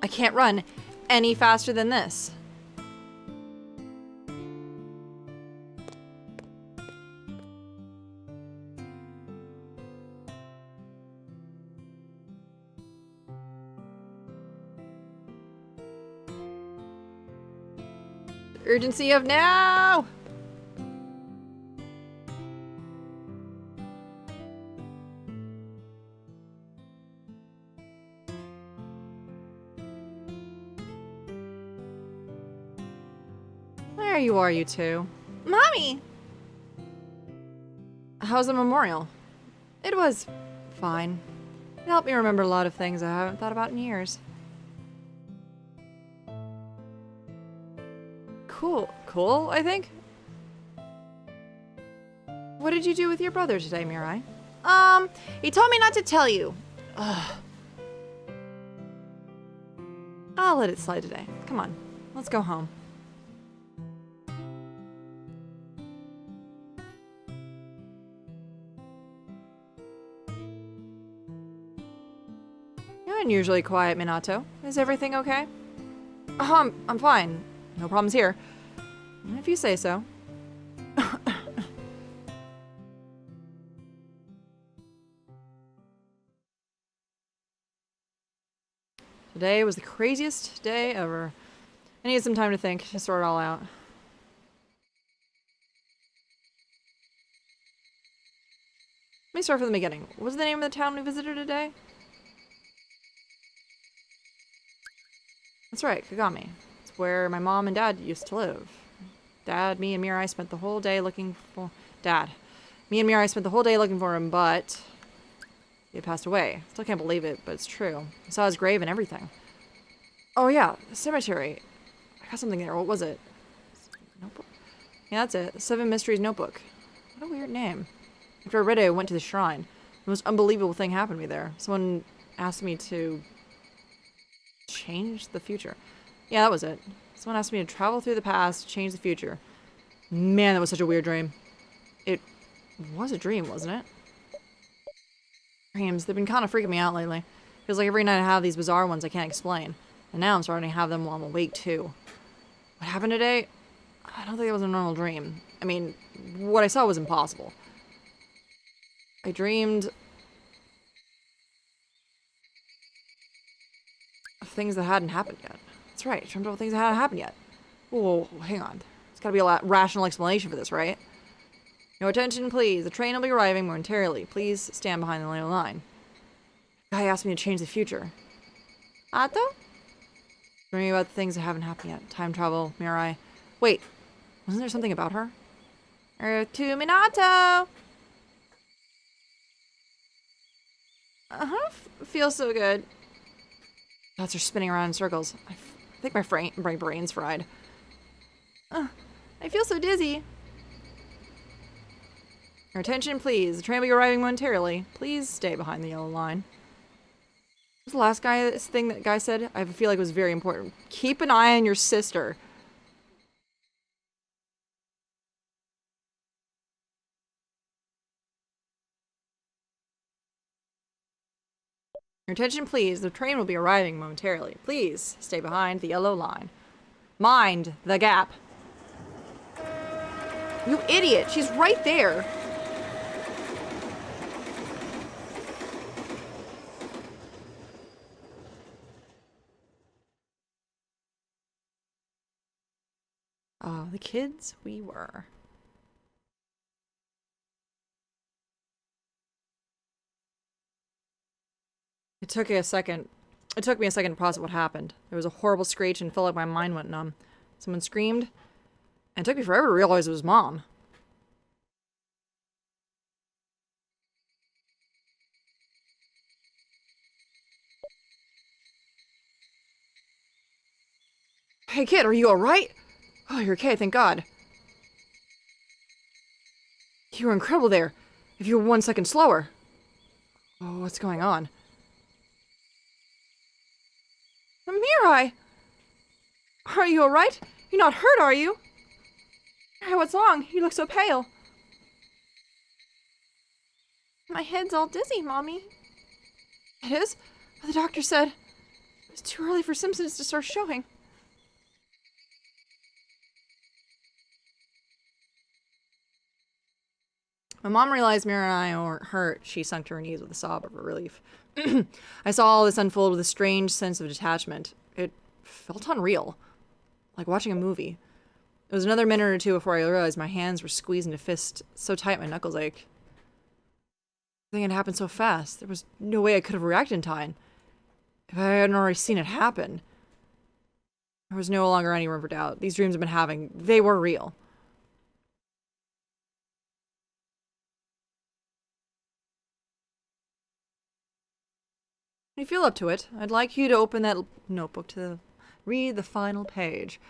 I can't run any faster than this. Urgency of now! There you are, you two. Mommy! How's the memorial? It was fine. It helped me remember a lot of things I haven't thought about in years. Cool, I think. What did you do with your brother today, Mirai? He told me not to tell you. Ugh. I'll let it slide today. Come on, let's go home. Unusually quiet, Minato. Is everything okay? I'm fine. No problems here. If you say so. Today was the craziest day ever. I needed some time to think, to sort it all out. Let me start from the beginning. What was the name of the town we visited today? That's right, Kagami. It's where my mom and dad used to live. Me and Mirai spent the whole day looking for... Me and Mirai spent the whole day looking for him, but... he had passed away. Still can't believe it, but it's true. I saw his grave and everything. Oh yeah, the cemetery. I got something there. What was it? Notebook? Yeah, that's it. Seven Mysteries Notebook. What a weird name. After I read it, I went to the shrine. The most unbelievable thing happened to me there. Someone asked me to... change the future. Yeah, that was it. Someone asked me to travel through the past, change the future. Man, that was such a weird dream. It was a dream, wasn't it? Dreams, they've been kind of freaking me out lately. Feels like every night I have these bizarre ones I can't explain. And now I'm starting to have them while I'm awake, too. What happened today? I don't think it was a normal dream. I mean, what I saw was impossible. I dreamed of things that hadn't happened yet. That's right, I dreamed about things that hadn't happened yet. Whoa, hang on. There's gotta be a rational explanation for this, right? No attention, please. The train will be arriving momentarily. Please stand behind the yellow line. The guy asked me to change the future. Ato? Dreaming about the things that haven't happened yet. Time travel, Mirai. Wait, wasn't there something about her? To Minato! Feels so good. Thoughts are spinning around in circles. I think my brain's fried. I feel so dizzy. Your attention, please. The train will be arriving momentarily. Please stay behind the yellow line. What was the last thing that guy said? I feel like it was very important. Keep an eye on your sister. Your attention, please. The train will be arriving momentarily. Please stay behind the yellow line. Mind the gap. You idiot! She's right there! Oh, the kids we were. It took me a second to process what happened. There was a horrible screech and felt like my mind went numb. Someone screamed, and it took me forever to realize it was Mom. Hey kid, are you alright? Oh, you're okay, thank God. You were incredible there. If you were 1 second slower. Oh, what's going on? Mirai! Are you alright? You're not hurt, are you? Hey, what's wrong? You look so pale. My head's all dizzy, Mommy. It is? But the doctor said it was too early for symptoms to start showing. When Mom realized Mira and I weren't hurt, she sunk to her knees with a sob of relief. I saw all this unfold with a strange sense of detachment. It felt unreal, like watching a movie. It was another minute or two before I realized my hands were squeezed into fists so tight my knuckles ached. The thing had happened so fast. There was no way I could have reacted in time. If I hadn't already seen it happen. There was no longer any room for doubt. These dreams I've been having, they were real. When you feel up to it, I'd like you to open that notebook to read the final page.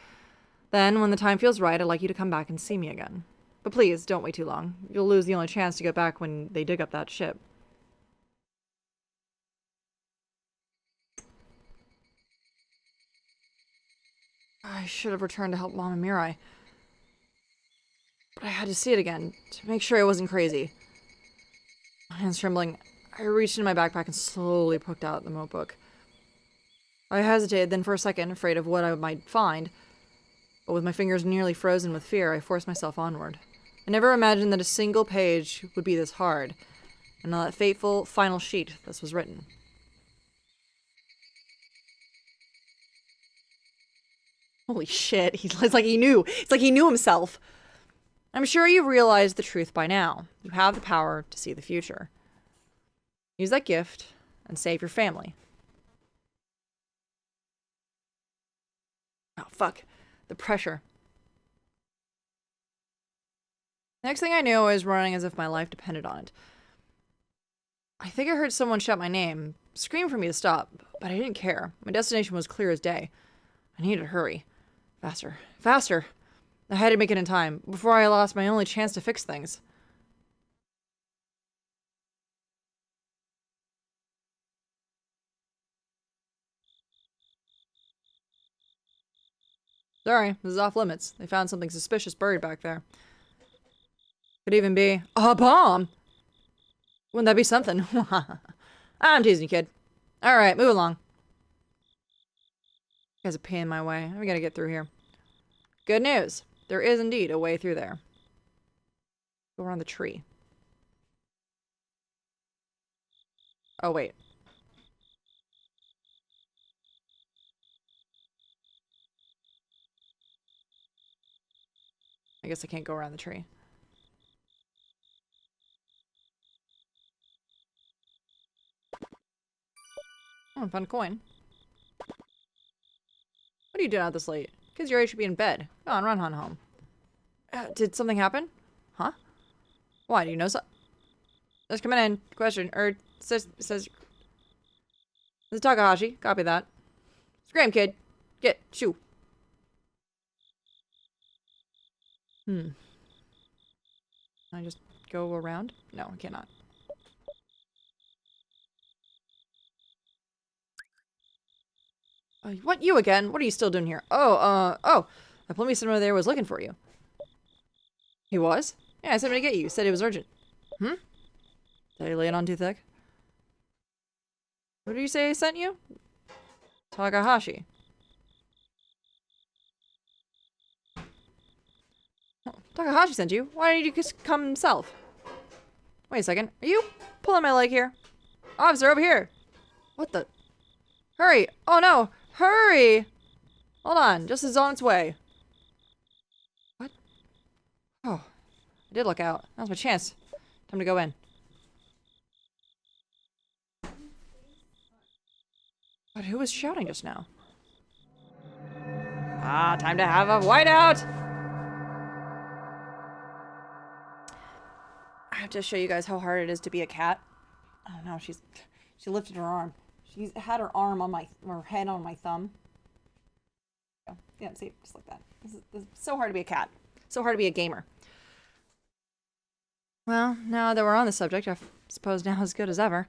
Then, when the time feels right, I'd like you to come back and see me again. But please, don't wait too long. You'll lose the only chance to get back when they dig up that ship. I should have returned to help Mom and Mirai. But I had to see it again, to make sure I wasn't crazy. My hands trembling, I reached into my backpack and slowly poked out the notebook. I hesitated then for a second, afraid of what I might find. But with my fingers nearly frozen with fear, I forced myself onward. I never imagined that a single page would be this hard. And on that fateful final sheet, this was written. Holy shit, it's like he knew. It's like he knew himself. I'm sure you've realized the truth by now. You have the power to see the future. Use that gift and save your family. Oh, fuck. The pressure. Next thing I knew, I was running as if my life depended on it. I think I heard someone shout my name, scream for me to stop, but I didn't care. My destination was clear as day. I needed to hurry. Faster. Faster! I had to make it in time, before I lost my only chance to fix things. Sorry, this is off limits. They found something suspicious buried back there. Could even be a bomb! Wouldn't that be something? I'm teasing you, kid. Alright, move along. You guys are a pain in my way. We gotta get through here. Good news. There is indeed a way through there. Go around the tree. Oh, wait. I guess I can't go around the tree. Oh, I found a coin. What are you doing out this late? Kids your age should be in bed. Go on, run home. Did something happen? Huh? Why? Do you know so? Just coming in. Question. Says. This is Takahashi. Copy that. Scram, kid. Get. Shoo. Can I just go around? No, I cannot. What, you again? What are you still doing here? Oh. That policeman over there was looking for you. He was? Yeah, I sent him to get you. Said it was urgent. Did I lay it on too thick? What did you say he sent you? Takahashi. Oh, Takahashi sent you? Why didn't you just come himself? Wait a second. Are you pulling my leg here? Officer, over here! What the? Hurry! Oh no! Hurry! Hold on. Justice is on its way. What? Oh. I did look out. Now's my chance. Time to go in. But who was shouting just now? Ah, time to have a whiteout! I have to show you guys how hard it is to be a cat. Oh no, she lifted her arm. She had her arm on her head on my thumb. Yeah, see, just like that. This is so hard to be a cat. So hard to be a gamer. Well, now that we're on the subject, I suppose now is as good as ever.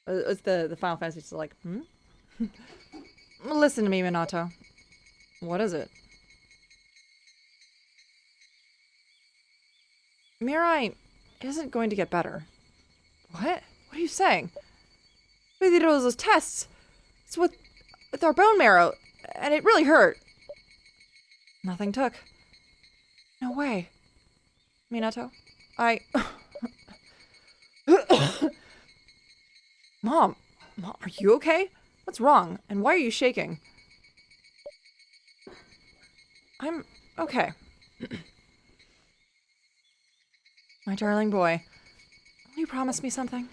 It's the Final Fantasy just like, Listen to me, Minato. What is it? Mirai isn't going to get better. What? What are you saying? We did all those tests. It's with our bone marrow, and it really hurt. Nothing took. No way. Minato, Mom, are you okay? What's wrong? And why are you shaking? I'm okay. My darling boy, will you promise me something?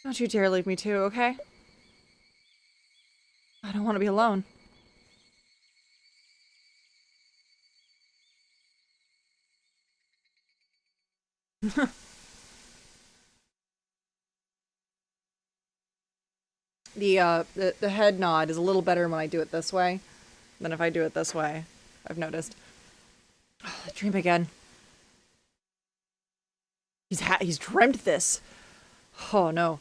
Don't you dare leave me too, okay? I don't want to be alone. The head nod is a little better when I do it this way than if I do it this way, I've noticed. Oh, the dream again. He's dreamt this. Oh no.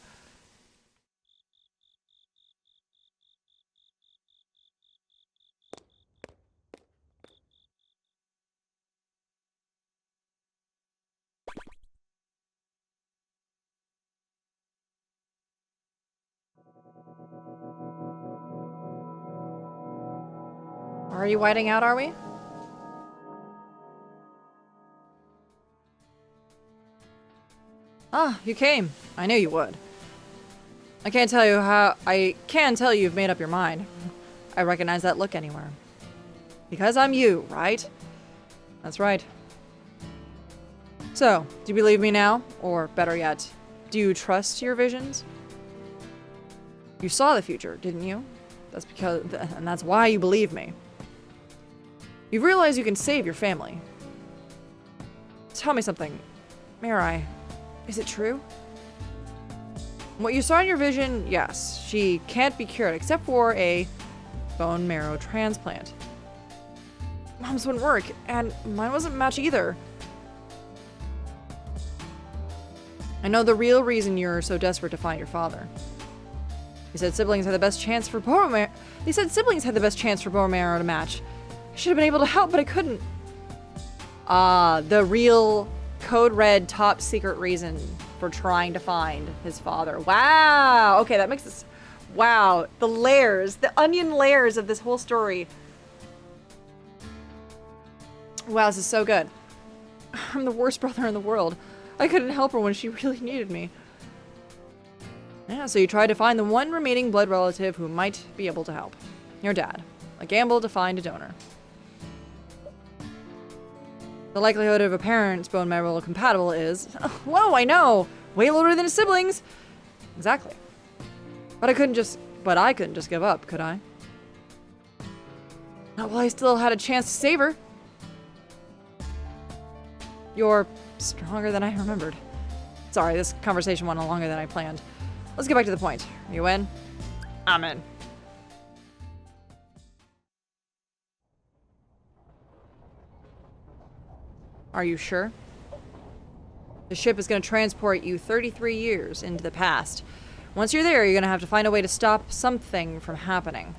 Are you whiting out, are we? Ah, you came. I knew you would. I can tell you've made up your mind. I recognize that look anywhere. Because I'm you, right? That's right. So, do you believe me now? Or better yet, do you trust your visions? You saw the future, didn't you? And that's why you believe me. You've realized you can save your family. Tell me something. Mirai, is it true? What you saw in your vision, yes, she can't be cured except for a bone marrow transplant. Mom's wouldn't work, and mine wasn't match either. I know the real reason you're so desperate to find your father. He said siblings had the best chance for bone marrow. They said siblings had the best chance for bone marrow to match. I should have been able to help, but I couldn't. The real code red top secret reason for trying to find his father. Wow. Okay, that makes this. Wow. The layers, the onion layers of this whole story. Wow, this is so good. I'm the worst brother in the world. I couldn't help her when she really needed me. Yeah, so you tried to find the one remaining blood relative who might be able to help. Your dad. A gamble to find a donor. The likelihood of a parent's bone marrow compatible is, whoa, I know, way lower than his siblings. Exactly. But I couldn't just give up, could I? Not while I still had a chance to save her. You're stronger than I remembered. Sorry, this conversation went on longer than I planned. Let's get back to the point. Are you in? I'm in. Are you sure? The ship is going to transport you 33 years into the past. Once you're there, you're going to have to find a way to stop something from happening.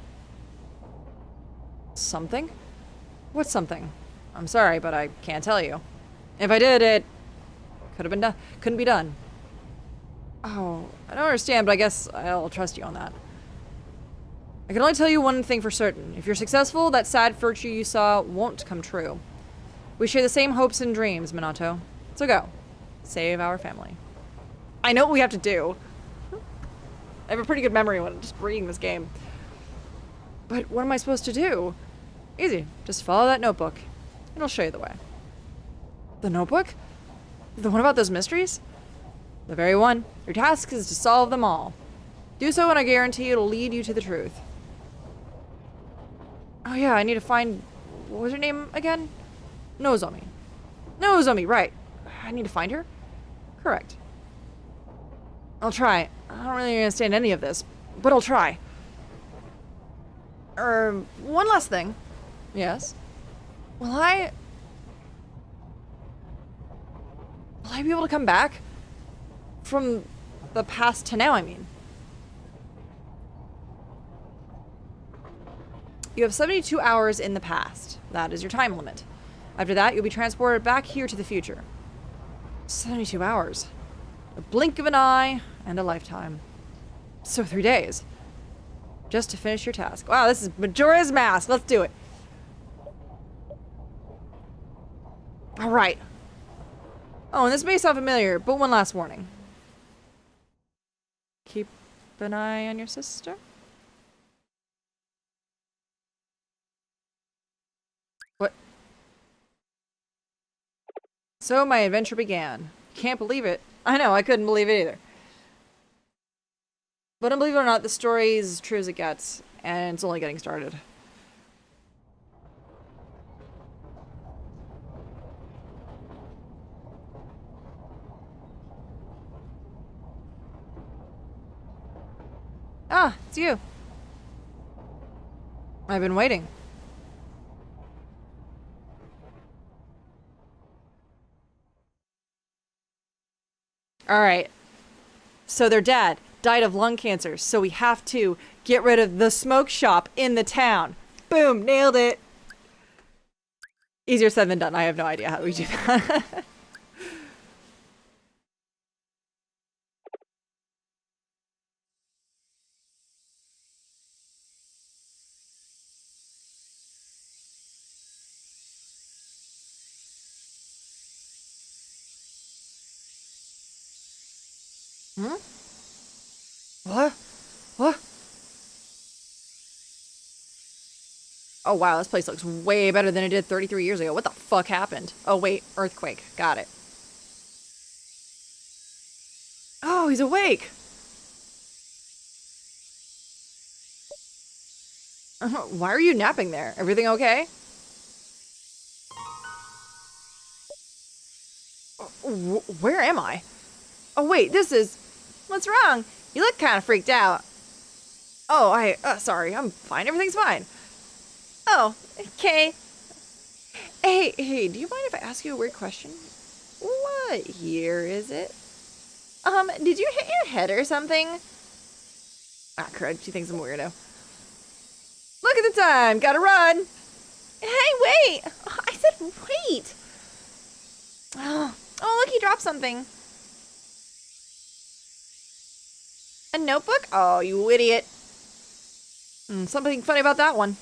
Something? What's something? I'm sorry, but I can't tell you. If I did, it could have been done. Couldn't be done. Oh, I don't understand, but I guess I'll trust you on that. I can only tell you one thing for certain. If you're successful, that sad virtue you saw won't come true. We share the same hopes and dreams, Minato. So go. Save our family. I know what we have to do. I have a pretty good memory when just reading this game. But what am I supposed to do? Easy. Just follow that notebook. It'll show you the way. The notebook? The one about those mysteries? The very one. Your task is to solve them all. Do so and I guarantee it'll lead you to the truth. Oh yeah, I need to find... What was her name again? Nozomi. Nozomi, right. I need to find her? Correct. I'll try. I don't really understand any of this, but I'll try. One last thing. Yes? Will I be able to come back? From the past to now, I mean. You have 72 hours in the past. That is your time limit. After that, you'll be transported back here to the future. 72 hours. A blink of an eye and a lifetime. So 3 days. Just to finish your task. Wow, this is Majora's Mask. Let's do it. Alright. Oh, and this may sound familiar, but one last warning. Keep an eye on your sister? What? So my adventure began. Can't believe it. I know, I couldn't believe it either. But believe it or not, the story is as true as it gets, and it's only getting started. Ah, it's you. I've been waiting. Alright. So their dad died of lung cancer, so we have to get rid of the smoke shop in the town. Boom, nailed it. Easier said than done. I have no idea how we do that. Hmm? What? What? Oh wow, this place looks way better than it did 33 years ago. What the fuck happened? Oh wait, earthquake. Got it. Oh, he's awake! Why are you napping there? Everything okay? Where am I? Oh wait, this is... What's wrong? You look kind of freaked out. Oh, sorry, I'm fine. Everything's fine. Oh, okay. Hey, do you mind if I ask you a weird question? What year is it? Did you hit your head or something? Ah, crud, she thinks I'm a weirdo. Look at the time, gotta run! Hey, wait! I said wait! Oh, look, he dropped something. A notebook? Oh, you idiot. Something funny about that one.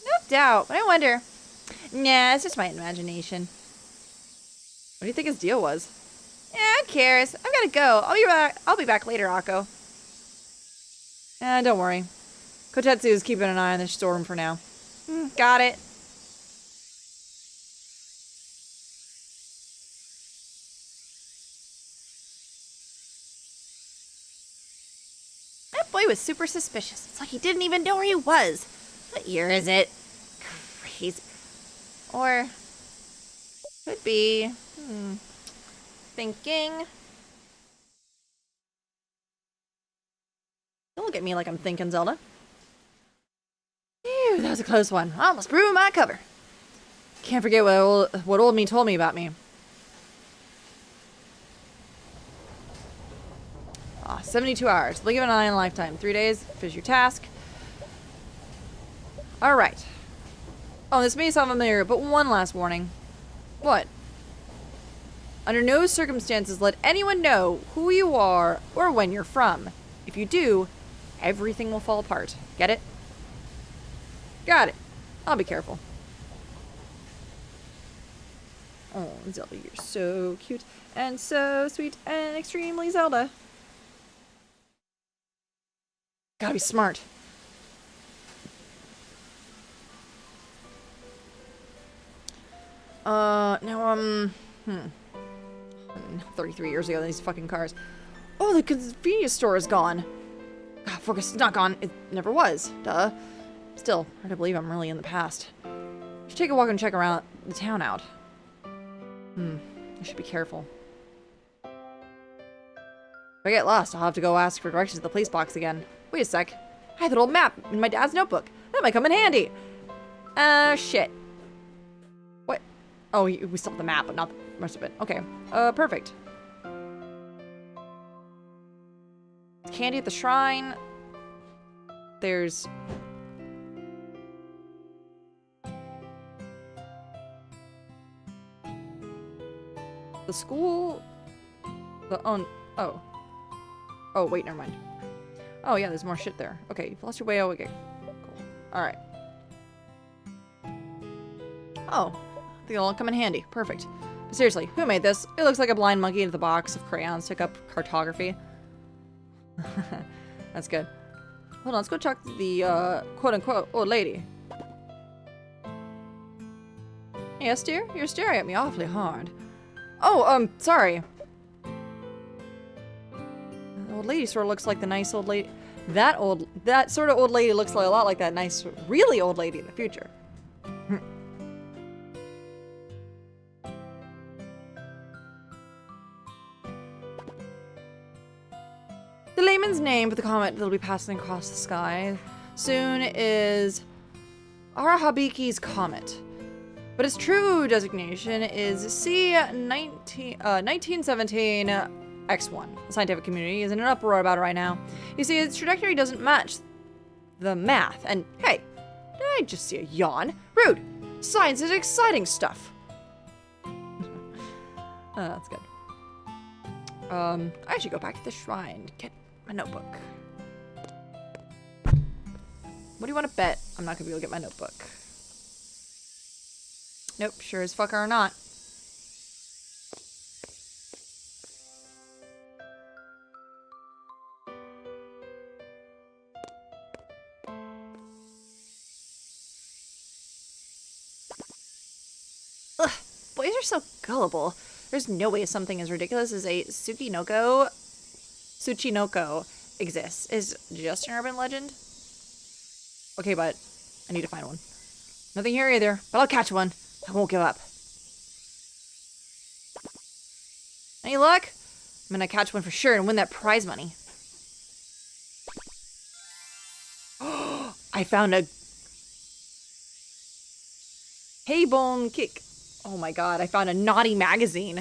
No doubt, but I wonder. Nah, it's just my imagination. What do you think his deal was? Yeah, who cares? I've gotta go. I'll be back later, Akko. Don't worry. Kotetsu is keeping an eye on the storeroom for now. Got it. That boy was super suspicious. It's like he didn't even know where he was. What year is it? Crazy. Or could be. Thinking. Don't look at me like I'm thinking, Zelda. Phew, that was a close one. I almost ruined my cover. Can't forget what old me told me about me. 72 hours. Live an eye in a lifetime. 3 days. Finish your task. Alright. Oh, this may sound familiar, but one last warning. What? Under no circumstances let anyone know who you are or when you're from. If you do, everything will fall apart. Get it? Got it. I'll be careful. Oh, Zelda, you're so cute and so sweet and extremely Zelda. Gotta be smart. Now, 33 years ago, these fucking cars. Oh, the convenience store is gone. God, focus is not gone. It never was. Duh. Still, hard to believe I'm really in the past. I should take a walk and check around the town out. I should be careful. If I get lost, I'll have to go ask for directions at the police box again. Wait a sec. I have that old map in my dad's notebook. That might come in handy. Shit. What? Oh, we still have the map, but not the rest of it. Okay. Perfect. Candy at the shrine. There's... the school... Oh, wait, never mind. Oh, yeah, there's more shit there. Okay, you've lost your way. Oh, okay. Cool. Alright. Oh, I think it'll all come in handy. Perfect. But seriously, who made this? It looks like a blind monkey in the box of crayons took up cartography. That's good. Hold on, let's go check the, quote-unquote old lady. Yes, dear? You're staring at me awfully hard. Oh, sorry. The old lady sort of looks like the nice old lady. That sort of old lady looks a lot like that nice, really old lady in the future. The layman's name for the comet that'll be passing across the sky soon is Arahabiki's Comet. But its true designation is C1917 X1. The scientific community is in an uproar about it right now. You see, its trajectory doesn't match the math. And hey, did I just see a yawn? Rude. Science is exciting stuff. That's good. I should go back to the shrine. Get my notebook. What do you want to bet? I'm not gonna be able to get my notebook. Nope, sure as fuck are not. Boys are so gullible. There's no way something as ridiculous as a Tsuchinoko exists. Is just an urban legend? Okay, but I need to find one. Nothing here either, but I'll catch one. I won't give up. Any luck? I'm gonna catch one for sure and win that prize money. I found a Haybone Kick. Oh my god, I found a naughty magazine.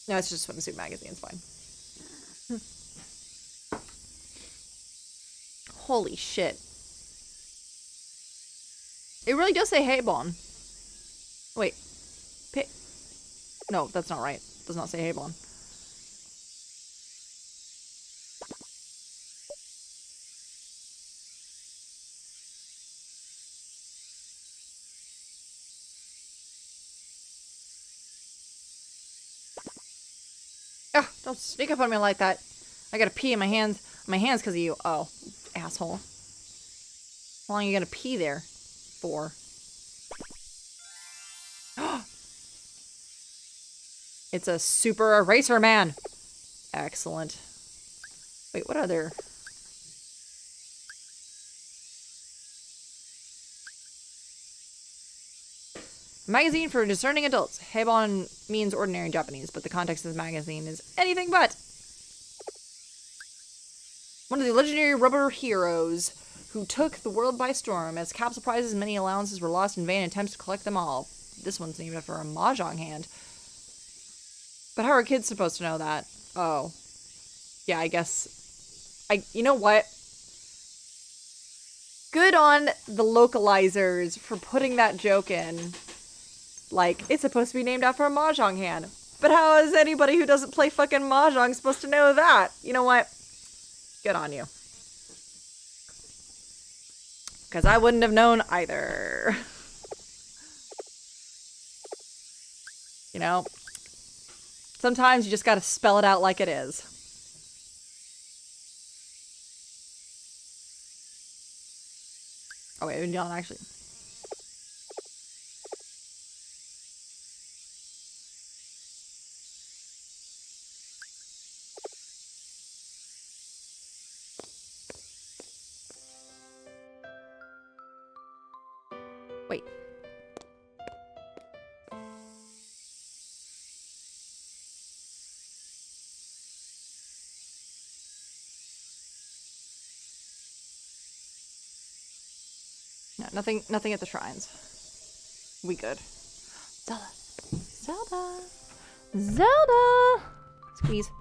No, it's just a swimsuit magazine, it's fine. Holy shit. It really does say Haybone. Wait. No, that's not right. It does not say Haybone. Ugh, don't sneak up on me like that. I gotta pee in my hands because of you. Oh, asshole. How long are you gonna pee there for? It's a super eraser man. Excellent. Wait, what other? A magazine for discerning adults. Haybon means ordinary in Japanese, but the context of the magazine is anything but. One of the legendary rubber heroes who took the world by storm. As capsule prizes, many allowances were lost in vain attempts to collect them all. This one's named after a mahjong hand. But how are kids supposed to know that? Oh. Yeah, I guess. You know what? Good on the localizers for putting that joke in. Like, it's supposed to be named after a mahjong hand. But how is anybody who doesn't play fucking mahjong supposed to know that? You know what? Good on you. Because I wouldn't have known either. You know? Sometimes you just gotta spell it out like it is. Oh wait, we don't actually. Wait. No, nothing at the shrines. We good. Zelda. Zelda. Zelda. Squeeze.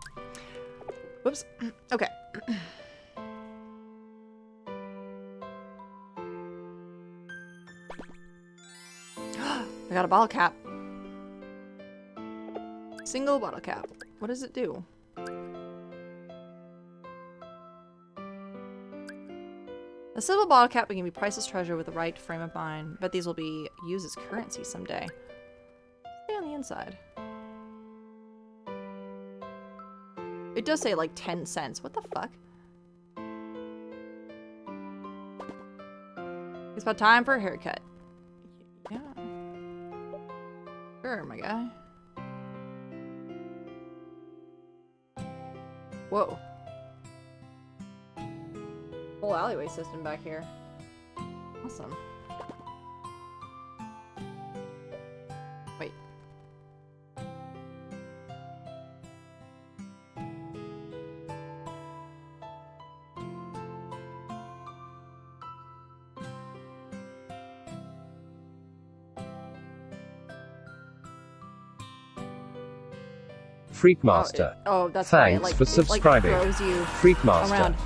Whoops. Okay. I got a bottle cap. Single bottle cap. What does it do? A silver bottle cap can be priceless treasure with the right frame of mind. Bet these will be used as currency someday. Stay on the inside. It does say like 10 cents. What the fuck? It's about time for a haircut. Yeah. Sure, my guy. Whoa. Whole alleyway system back here. Awesome. Wait. Freakmaster. Oh, that's right. Thanks for subscribing. It, like, throws you Freakmaster. around.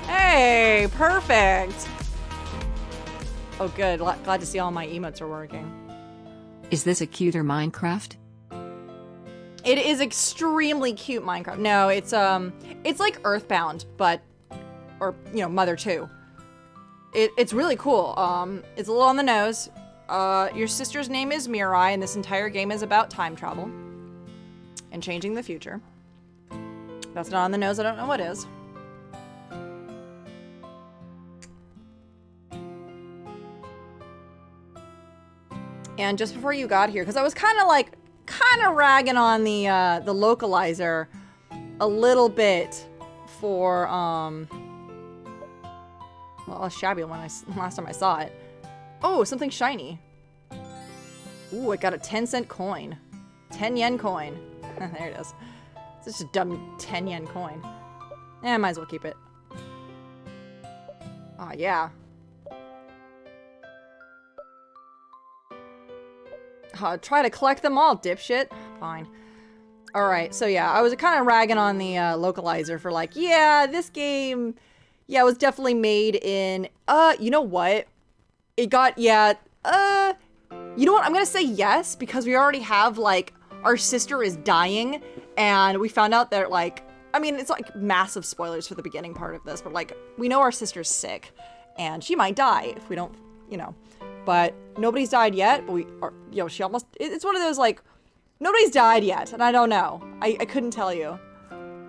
Hey, perfect. Oh, good. Glad to see all my emotes are working. Is this a cuter Minecraft? It is extremely cute Minecraft. No, it's like Earthbound, but, or, you know, Mother 2. It's really cool. It's a little on the nose. Your sister's name is Mirai, and this entire game is about time travel and changing the future. That's not on the nose. I don't know what is. And just before you got here, because I was kind of ragging on the localizer a little bit for well, a shabby when last time I saw it. Oh, something shiny. Ooh, I got a 10-cent coin. 10 yen coin. There it is. It's just a dumb 10 yen coin. Eh, might as well keep it. Oh, yeah. Try to collect them all, dipshit. Fine. Alright, so yeah, I was kind of ragging on the localizer for like, yeah, this game, yeah, it was definitely made in, you know what? It got, yeah, you know what? I'm gonna say yes, because we already have, like, our sister is dying, and we found out that, like, I mean, it's like massive spoilers for the beginning part of this, but like, we know our sister's sick, and she might die if we don't, you know. But nobody's died yet, but we are, you know, she almost, it's one of those, like, nobody's died yet, and I don't know. I couldn't tell you.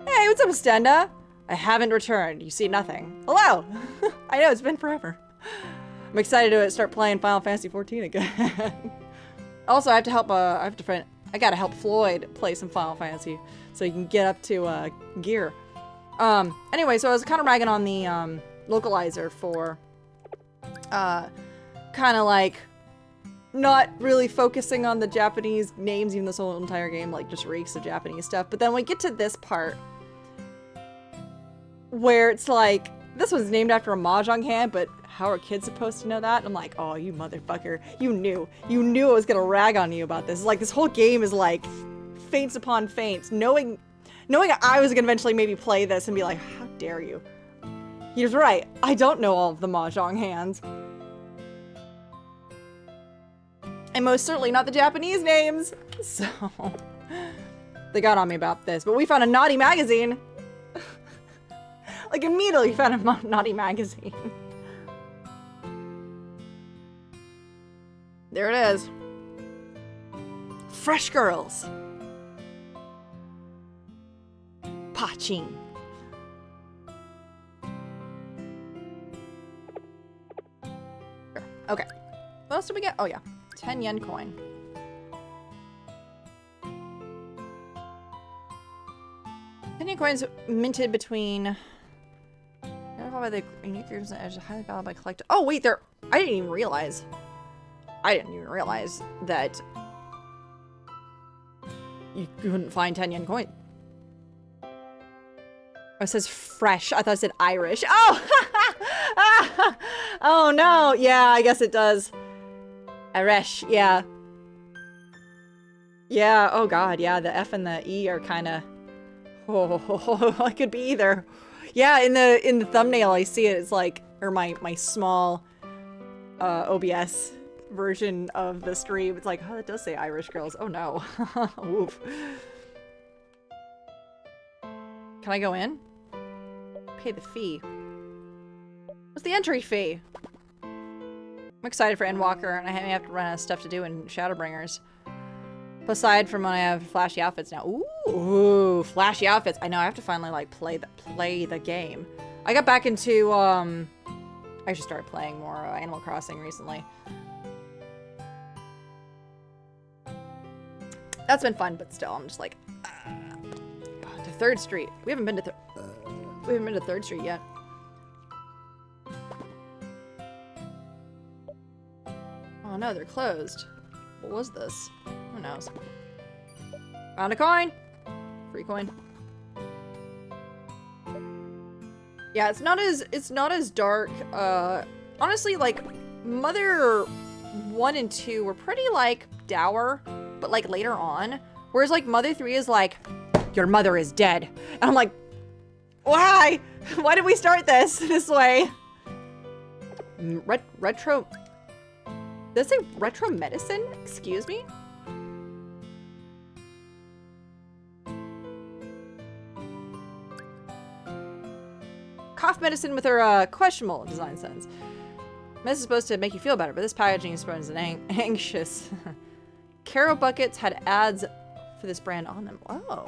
Hey, what's up, Stenda? I haven't returned. You see nothing. Hello! I know, it's been forever. I'm excited to start playing Final Fantasy XIV again. Also, I have to help, I gotta help Floyd play some Final Fantasy so he can get up to, gear. Anyway, so I was kind of ragging on the, localizer for, kind of like not really focusing on the Japanese names, even this whole entire game like just reeks of Japanese stuff. But then we get to this part where it's like, this was named after a mahjong hand, but how are kids supposed to know that? And I'm like, oh, you motherfucker, you knew I was gonna rag on you about this. It's like this whole game is like feints upon feints, knowing I was gonna eventually maybe play this and be like, how dare you? He was right, I don't know all of the mahjong hands. And most certainly not the Japanese names. So, they got on me about this. But we found a naughty magazine. Like, immediately found a naughty magazine. There it is. Fresh Girls. Pachin. Okay. What else did we get? Oh, yeah. 10 yen coin. 10 yen coins minted between. By the unique features and edge, highly valued by collectors. Oh wait, I didn't even realize that you couldn't find 10 yen coin. Oh, it says fresh. I thought it said Irish. Oh! Oh no. Yeah, I guess it does. Irish, yeah. Yeah, oh god, yeah, the F and the E are kind of... Oh, it could be either. Yeah, in the thumbnail I see it, it's like, or my small OBS version of the stream, it's like, oh, it does say Irish Girls. Oh no. Oof. Can I go in? Pay the fee. What's the entry fee? I'm excited for Endwalker, and I have to run out of stuff to do in Shadowbringers. Aside from when I have flashy outfits now. Ooh, flashy outfits. I know, I have to finally, like, play the game. I got back into, I actually started playing more Animal Crossing recently. That's been fun, but still, I'm just like, God, to 3rd Street. We haven't been to 3rd Street yet. Oh no, they're closed. What was this? Who knows? Found a coin! Free coin. Yeah, it's not as dark. Honestly, like, Mother 1 and 2 were pretty, like, dour, but, like, later on. Whereas, like, Mother 3 is like, your mother is dead. And I'm like, why? Why did we start this way? Retro... Does it say retro medicine? Excuse me? Cough medicine with her questionable design sense. This is supposed to make you feel better, but this packaging is supposed to be anxious. Caro buckets had ads for this brand on them. Oh.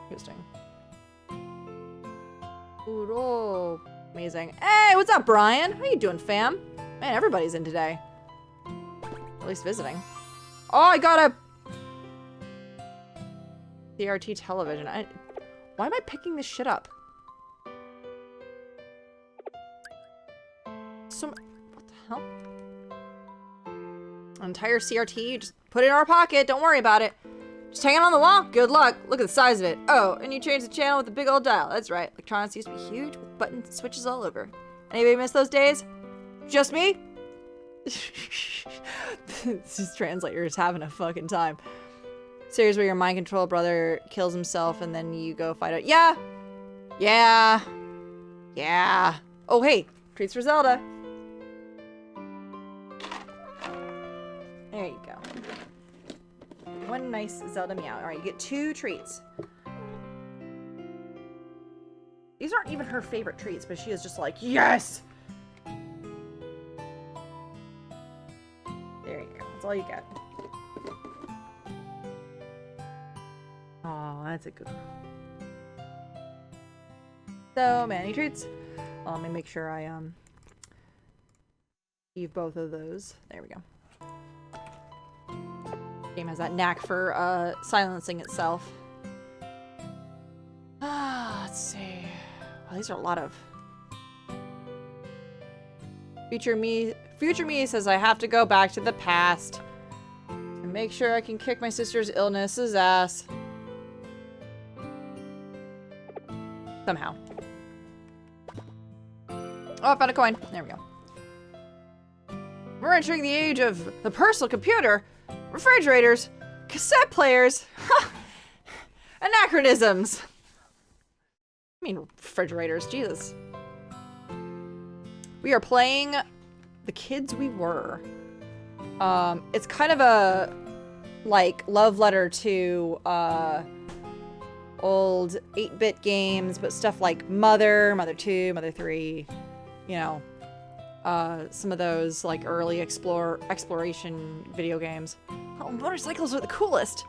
Interesting. Uro. Amazing. Hey, what's up, Brian? How you doing, fam? Man, everybody's in today. At least visiting. Oh, I got a CRT television. Why am I picking this shit up? What the hell? An entire CRT, just put it in our pocket. Don't worry about it. Just hang it on the wall. Good luck. Look at the size of it. Oh, and you change the channel with a big old dial. That's right. Electronics used to be huge with buttons and switches all over. Anybody miss those days? Just me? These translators having a fucking time. Series where your mind control brother kills himself and then you go fight it. Yeah. Yeah. Yeah. Oh, hey. Treats for Zelda. There you go. One nice Zelda meow. Alright, you get 2 treats. These aren't even her favorite treats, but she is just like, yes! There you go. That's all you get. Oh, that's a good one. So many treats. Let me make sure I leave both of those. There we go. Game has that knack for silencing itself. Let's see. Wow, these are a lot of. Future me says I have to go back to the past to make sure I can kick my sister's illness's ass. Somehow. Oh, I found a coin. There we go. We're entering the age of the personal computer, refrigerators, cassette players, anachronisms. I mean, refrigerators, Jesus. We are playing The Kids We Were. It's kind of a, like, love letter to, old 8-bit games, but stuff like Mother, Mother 2, Mother 3, you know, some of those, like, early exploration video games. Oh, motorcycles are the coolest!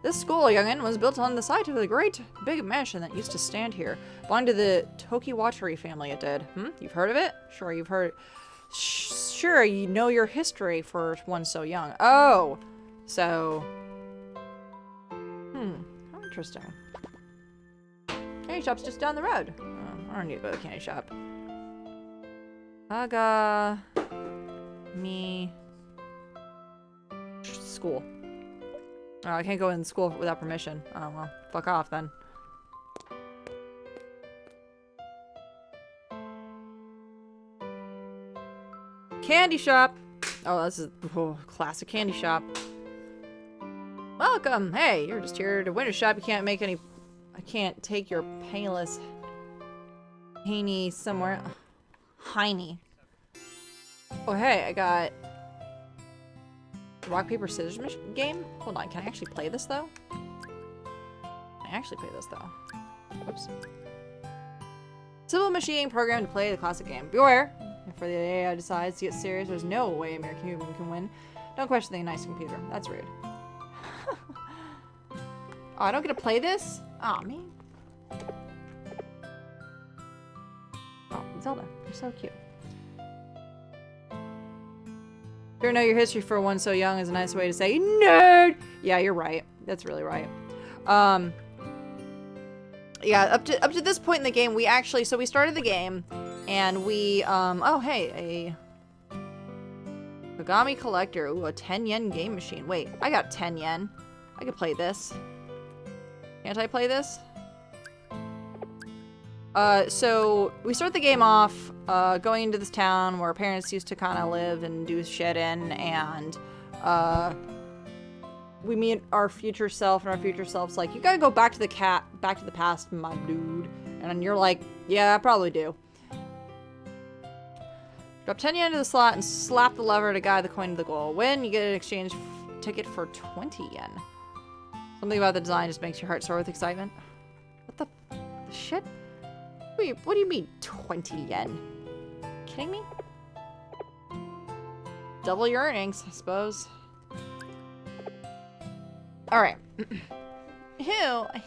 This school, youngin', was built on the site of the great big mansion that used to stand here. Belonged to the Tokiwatari family, it did. You've heard of it? Sure, you've heard. Sure, you know your history for one so young. Oh! So... how interesting. Candy shop's just down the road. I don't need to go to the candy shop. Aga... Me... School. Oh, I can't go in school without permission. Oh, well, fuck off then. Candy shop! Oh, this is classic candy shop. Welcome! Hey, you're just here to window shop. You can't make any... I can't take your painless... Heiny somewhere. Heiny. Oh, hey, I got... Rock, paper, scissors game? Hold on, can I actually play this, though? Can I actually play this, though? Whoops. Simple machine programmed to play the classic game. Beware! If the AI decides to get serious, there's no way American human can win. Don't question the nice computer. That's rude. Oh, I don't get to play this? Aw, me. Oh, Zelda. You're so cute. Sure, know your history for one so young is a nice way to say nerd. Yeah, you're right. That's really right. Yeah, up to this point in the game, we actually, so we started the game, and we, oh hey, a Kagami Collector. Ooh, a 10 yen game machine. Wait, I got 10 yen. I could play this. Can't I play this? So we start the game off, going into this town where parents used to kind of live and do shit in, and, we meet our future self, and our future self's like, you gotta go back to the past, my dude. And you're like, yeah, I probably do. Drop 10 yen into the slot and slap the lever to guide the coin to the goal. Win, you get an exchange ticket for 20 yen. Something about the design just makes your heart soar with excitement. What the shit? Wait, what do you mean 20 yen? Kidding me? Double your earnings, I suppose. Alright. Ew, I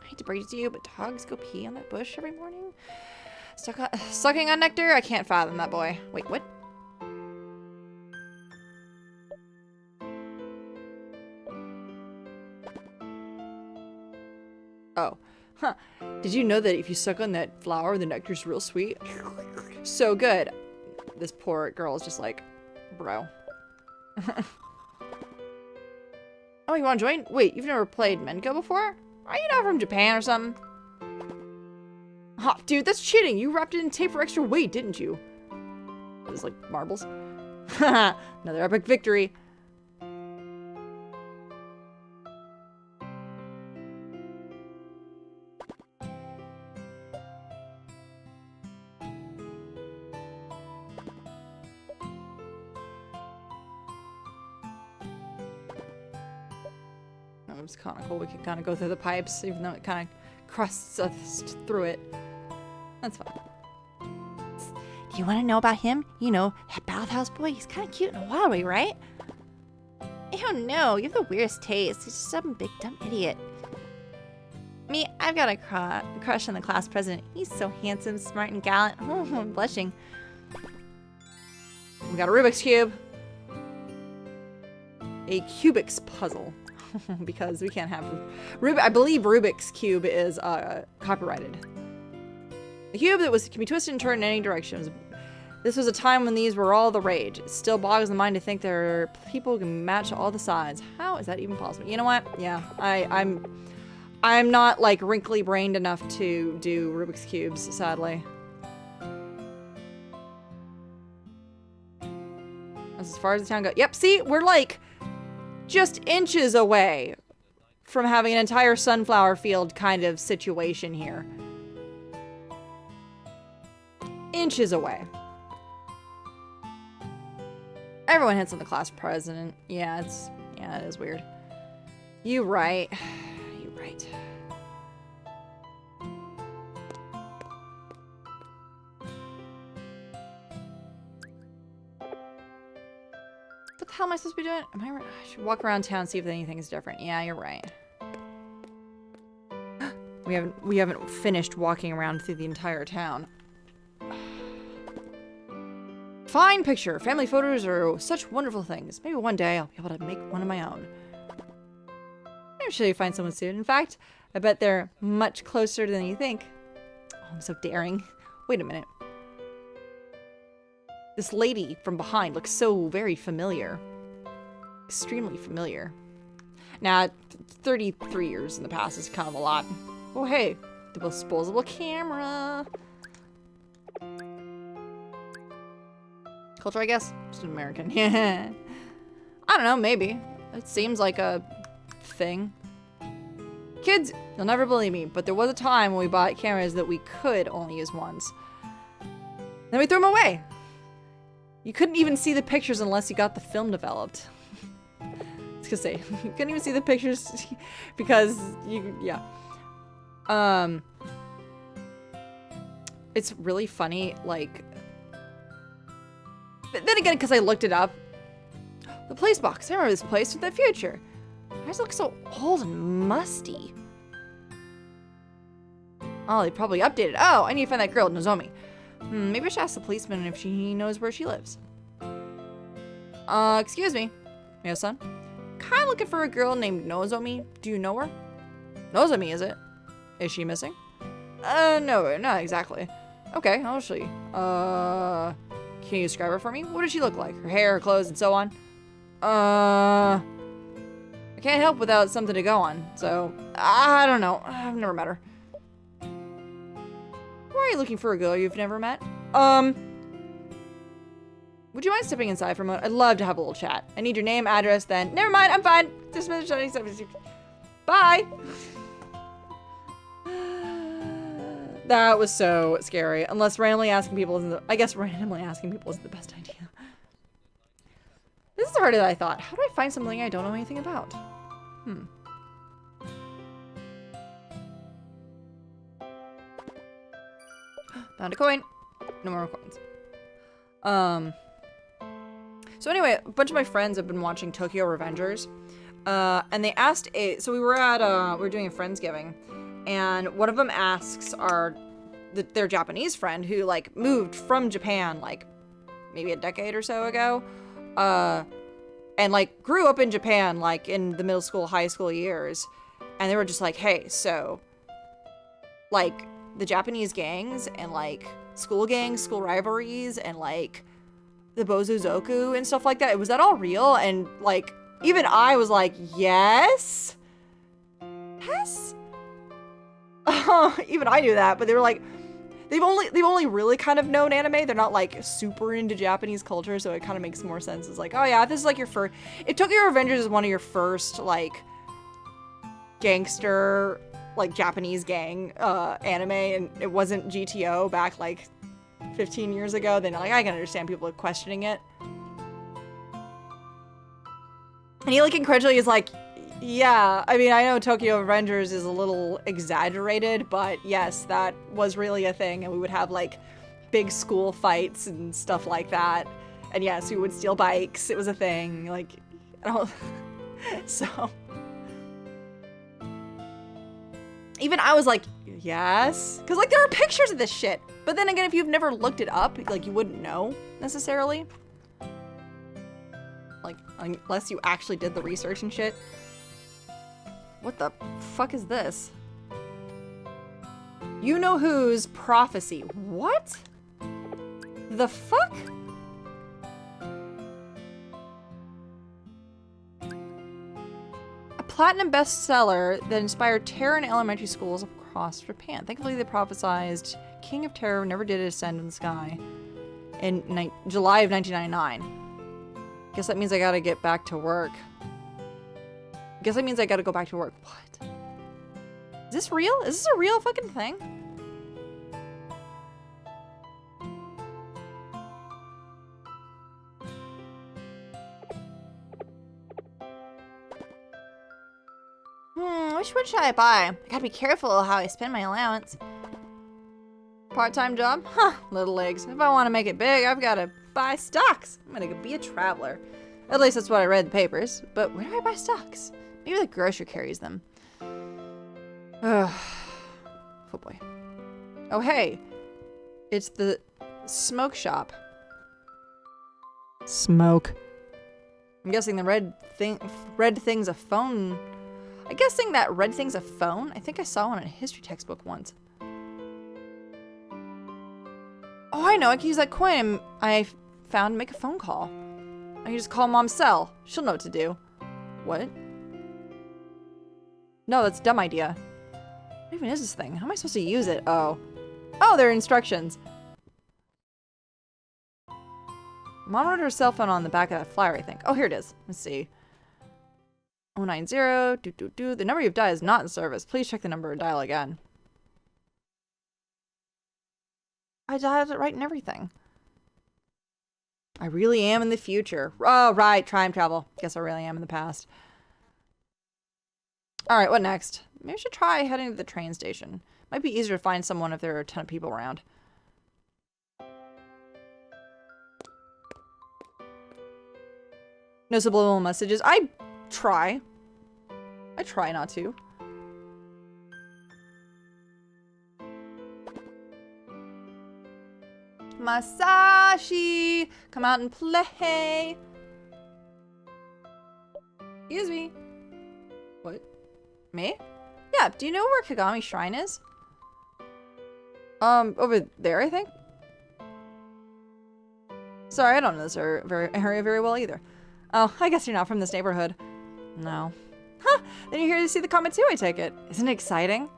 I hate to break it to you, but dogs go pee on that bush every morning? Sucking on nectar? I can't fathom that, boy. Wait, what? Oh. Huh. Did you know that if you suck on that flower, the nectar's real sweet? So good. This poor girl is just like, bro. Oh, you want to join? Wait, you've never played Menko before? Are you not from Japan or something? Ha, dude, that's cheating. You wrapped it in tape for extra weight, didn't you? It's like marbles. Another epic victory. It's kind of cool. We can kind of go through the pipes, even though it kind of crusts us through it. That's fine. Do you want to know about him? You know, that bathhouse boy? He's kind of cute in a wild way, right? Ew, no. You have the weirdest taste. He's just some big dumb idiot. Me, I've got a crush on the class president. He's so handsome, smart, and gallant. Oh, I'm blushing. We got a Rubik's Cube. A Cubix puzzle. Because we can't have I believe Rubik's Cube is copyrighted. A cube that can be twisted and turned in any direction. This was a time when these were all the rage. It still boggles the mind to think there are people who can match all the sides. How is that even possible? You know what? Yeah, I'm not like wrinkly brained enough to do Rubik's Cubes, sadly. That's as far as the town goes. Yep, see, we're like just inches away from having an entire sunflower field kind of situation here. Inches away. Everyone hits on the class president. Yeah, it is weird. You right. You right. What the hell am I supposed to be doing? Am I right? I should walk around town, see if anything is different. Yeah, you're right. We haven't finished walking around through the entire town. Fine picture. Family photos are such wonderful things. Maybe one day I'll be able to make one of my own. I'm sure you'll find someone soon. In fact, I bet they're much closer than you think. Oh, I'm so daring. Wait a minute. This lady from behind looks so very familiar. Extremely familiar. Now, 33 years in the past is kind of a lot. Oh, hey, the disposable camera. Culture, I guess. Just an American. I don't know, maybe. It seems like a thing. Kids, you'll never believe me, but there was a time when we bought cameras that we could only use once. Then we threw them away. You couldn't even see the pictures unless you got the film developed. I was gonna say, you couldn't even see the pictures because yeah. It's really funny, like, but then again, because I looked it up. The place box, I remember this place from the future. Why does it look so old and musty? Oh, they probably updated. Oh, I need to find that girl, Nozomi. Maybe I should ask the policeman if he knows where she lives. Excuse me. Yes, son? Kinda looking for a girl named Nozomi. Do you know her? Nozomi, is it? Is she missing? No, not exactly. Okay, I'll show you. Can you describe her for me? What does she look like? Her hair, her clothes, and so on? I can't help without something to go on, so I don't know. I've never met her. Why are you looking for a girl you've never met? Would you mind stepping inside for a moment? I'd love to have a little chat. I need your name, address, then. Never mind, I'm fine. Bye. That was so scary. Unless randomly asking people isn't the, I guess randomly asking people isn't the best idea. This is harder than I thought. How do I find something I don't know anything about? Found a coin. No more coins. So anyway, a bunch of my friends have been watching Tokyo Revengers. And they asked so we were doing a Friendsgiving. And one of them asks their Japanese friend who like moved from Japan like maybe a decade or so ago, and like grew up in Japan like in the middle school, high school years, and they were just like, hey, so like the Japanese gangs and like school gangs, school rivalries, and like the Bozuzoku and stuff like that, was that all real? And like even I was like, yes. Even I knew that, but they were like, they've only really kind of known anime. They're not like super into Japanese culture, so it kind of makes more sense. It's like, oh yeah, this is like your first. If Tokyo Revengers is one of your first like gangster like Japanese gang anime, and it wasn't GTO back like 15 years ago, then like I can understand people questioning it. And he like incredibly is like, yeah, I mean, I know Tokyo Revengers is a little exaggerated, but yes, that was really a thing, and we would have like big school fights and stuff like that. And yes, we would steal bikes. It was a thing. Like, I don't. So even I was like, yes, because like there are pictures of this shit. But then again, if you've never looked it up, like you wouldn't know necessarily. Like unless you actually did the research and shit. What the fuck is this? You Know Who's Prophecy. What? The fuck? A platinum bestseller that inspired terror in elementary schools across Japan. Thankfully, the prophesized King of Terror never did ascend in the sky in July of 1999. Guess that means I gotta get back to work. Guess that means I gotta go back to work. What? Is this real? Is this a real fucking thing? Which one should I buy? I gotta be careful how I spend my allowance. Part-time job? Huh, little legs. If I want to make it big, I've gotta buy stocks. I'm gonna be a traveler. At least that's what I read in the papers. But where do I buy stocks? Maybe the grocer carries them. Oh boy. Oh hey, it's the smoke shop. Smoke. I'm guessing the red thing's a phone. I'm guessing that red thing's a phone. I think I saw one in a history textbook once. Oh, I know. I can use that coin I found to make a phone call. I can just call Mom's cell. She'll know what to do. What? No, that's a dumb idea. What even is this thing? How am I supposed to use it? Oh. Oh, there are instructions. Mom wrote her cell phone on the back of that flyer, I think. Oh, here it is. Let's see. 090, The number you've dialed is not in service. Please check the number and dial again. I dialed it right and everything. I really am in the future. Oh, right. Time travel. Guess I really am in the past. Alright, what next? Maybe I should try heading to the train station. Might be easier to find someone if there are a ton of people around. No subliminal messages. I try not to. Masashi! Come out and play! Excuse me. What? Me? Yeah, do you know where Kagami Shrine is? Over there, I think? Sorry, I don't know this area very well either. Oh, I guess you're not from this neighborhood. No. Huh, then you're here to see the comet too, I take it. Isn't it exciting?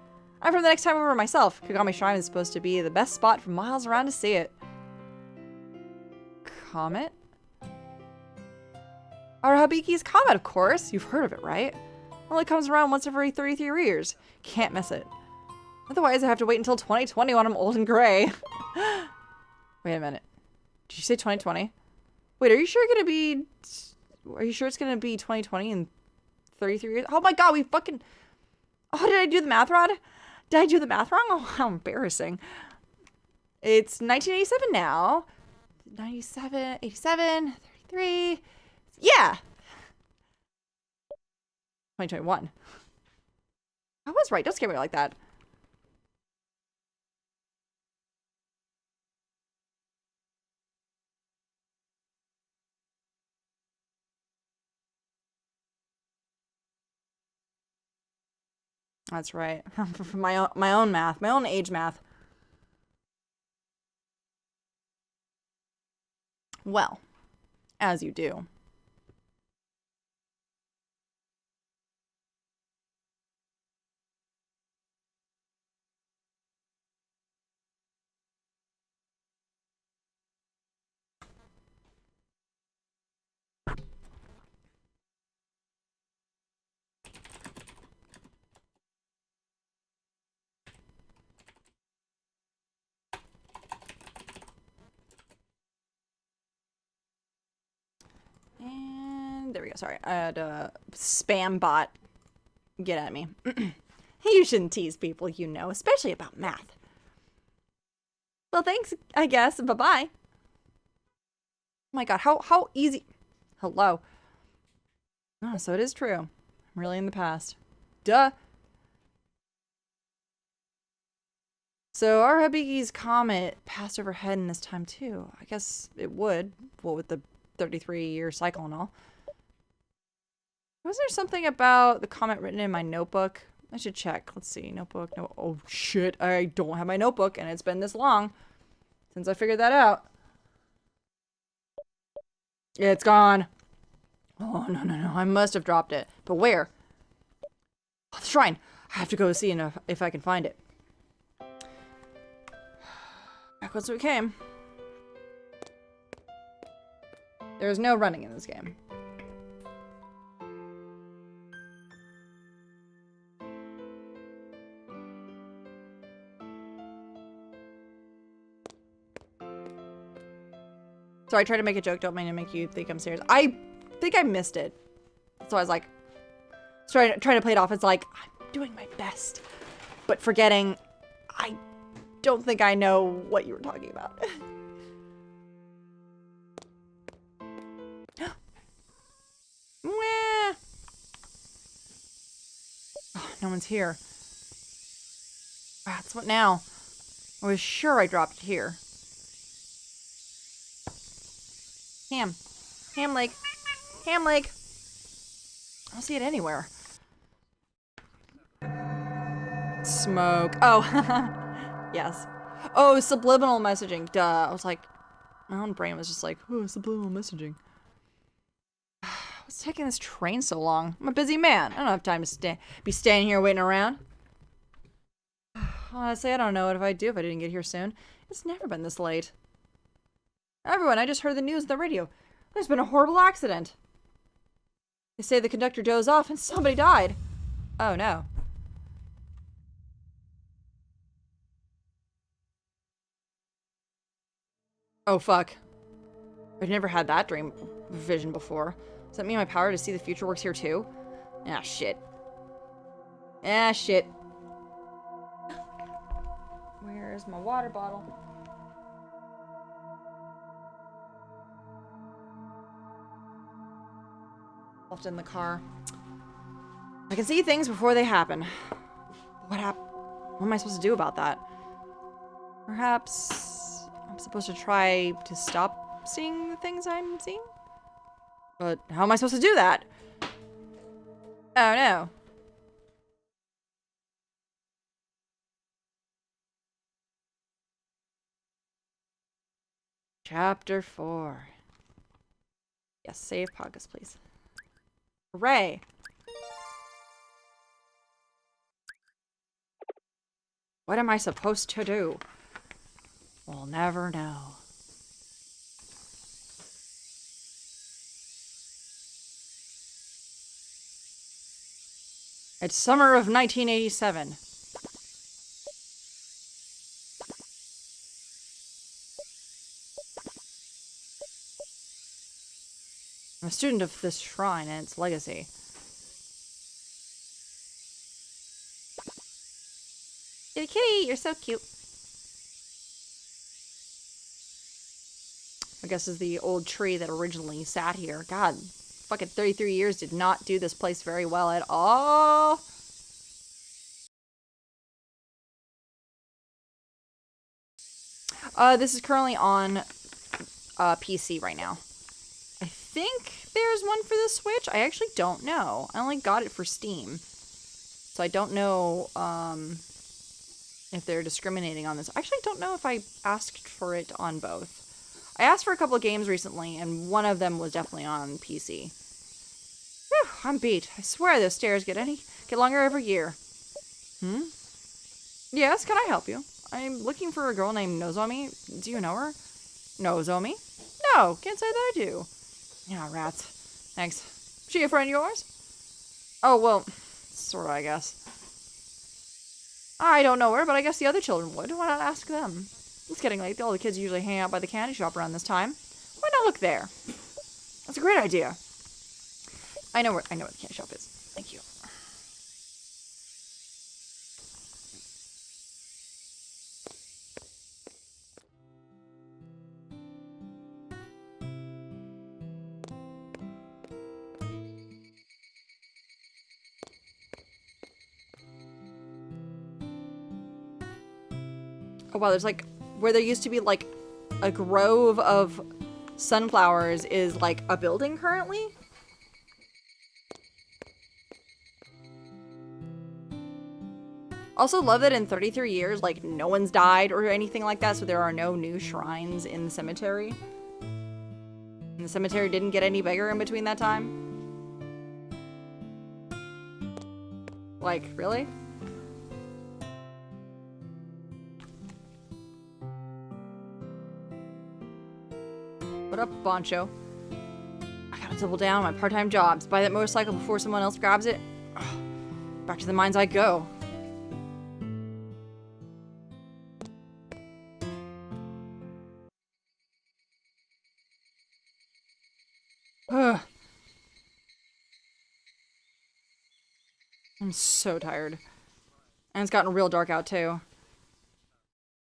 I'm from the next time over myself. Kagami Shrine is supposed to be the best spot for miles around to see it. Comet? Arahabiki's comet, of course. You've heard of it, right? Only comes around once every 33 years. Can't miss it. Otherwise, I have to wait until 2020 when I'm old and gray. Wait a minute. Did you say 2020? Wait, are you sure it's gonna be 2020 in 33 years? Oh my god, we fucking... Oh, did I do the math wrong? Did I do the math wrong? Oh, how embarrassing. It's 1987 now. 97, 87, 33. Yeah! 2021. I was right. Don't scare me like that. That's right. my own math. My own age math. Well, as you do. And there we go. Sorry, I had a spam bot get at me. You shouldn't tease people you know, especially about math. Well, thanks, I guess. Bye-bye. Oh my god, how easy. Hello. Oh, so it is true. I'm really in the past. Duh. So our Hibbiki's comet passed overhead in this time too. I guess it would. Well, with the 33-year cycle and all. Was there something about the comet written in my notebook? I should check. Let's see. Notebook. No. Oh, shit. I don't have my notebook, and it's been this long since I figured that out. It's gone. Oh, no. I must have dropped it. But where? Oh, the shrine. I have to go see if I can find it. Back once we came. There's no running in this game. So I tried to make a joke, don't mean to make you think I'm serious. I think I missed it. So I was like, trying to play it off as like, I'm doing my best. But forgetting, I don't think I know what you were talking about. Oh, no one's here. Rats, what now? I was sure I dropped it here. Ham leg. Ham leg. I don't see it anywhere. Smoke. Oh, yes. Oh, subliminal messaging. Duh. I was like, my own brain was just like, oh, subliminal messaging. What's taking this train so long? I'm a busy man. I don't have time to be standing here waiting around. Honestly, I don't know what I'd do if I didn't get here soon. It's never been this late. Everyone, I just heard the news on the radio. There's been a horrible accident. They say the conductor dozed off and somebody died. Oh no. Oh fuck. I've never had that dream vision before. Does that mean my power to see the future works here too? Ah, shit. Ah, shit. Where's my water bottle? Left in the car. I can see things before they happen. What am I supposed to do about that? Perhaps I'm supposed to try to stop seeing the things I'm seeing? But how am I supposed to do that? Oh no. Chapter 4. Yes, save podcast, please. Hooray! What am I supposed to do? We'll never know. It's summer of 1987. I'm a student of this shrine and its legacy. Kitty kitty, you're so cute. I guess is the old tree that originally sat here. God, fucking 33 years did not do this place very well at all. This is currently on PC right now. I think there's one for the Switch. I actually don't know. I only got it for Steam. So I don't know if they're discriminating on this. I actually don't know if I asked for it on both. I asked for a couple of games recently, and one of them was definitely on PC. Whew, I'm beat. I swear those stairs get longer every year. Yes, can I help you? I'm looking for a girl named Nozomi. Do you know her? Nozomi? No, can't say that I do. Yeah, rats. Thanks. She a friend of yours? Oh, well, sort of, I guess. I don't know her, but I guess the other children would. Why not ask them? It's getting late. All the kids usually hang out by the candy shop around this time. Why not look there? That's a great idea. I know where the candy shop is. Thank you. Oh wow, there's like, where there used to be like a grove of sunflowers is like a building currently? Also love that in 33 years, like no one's died or anything like that, so there are no new shrines in the cemetery. And the cemetery didn't get any bigger in between that time. Like, really? What up, Boncho? I gotta double down on my part-time jobs. Buy that motorcycle before someone else grabs it. Ugh. Back to the mines I go. Ugh. I'm so tired. And it's gotten real dark out, too.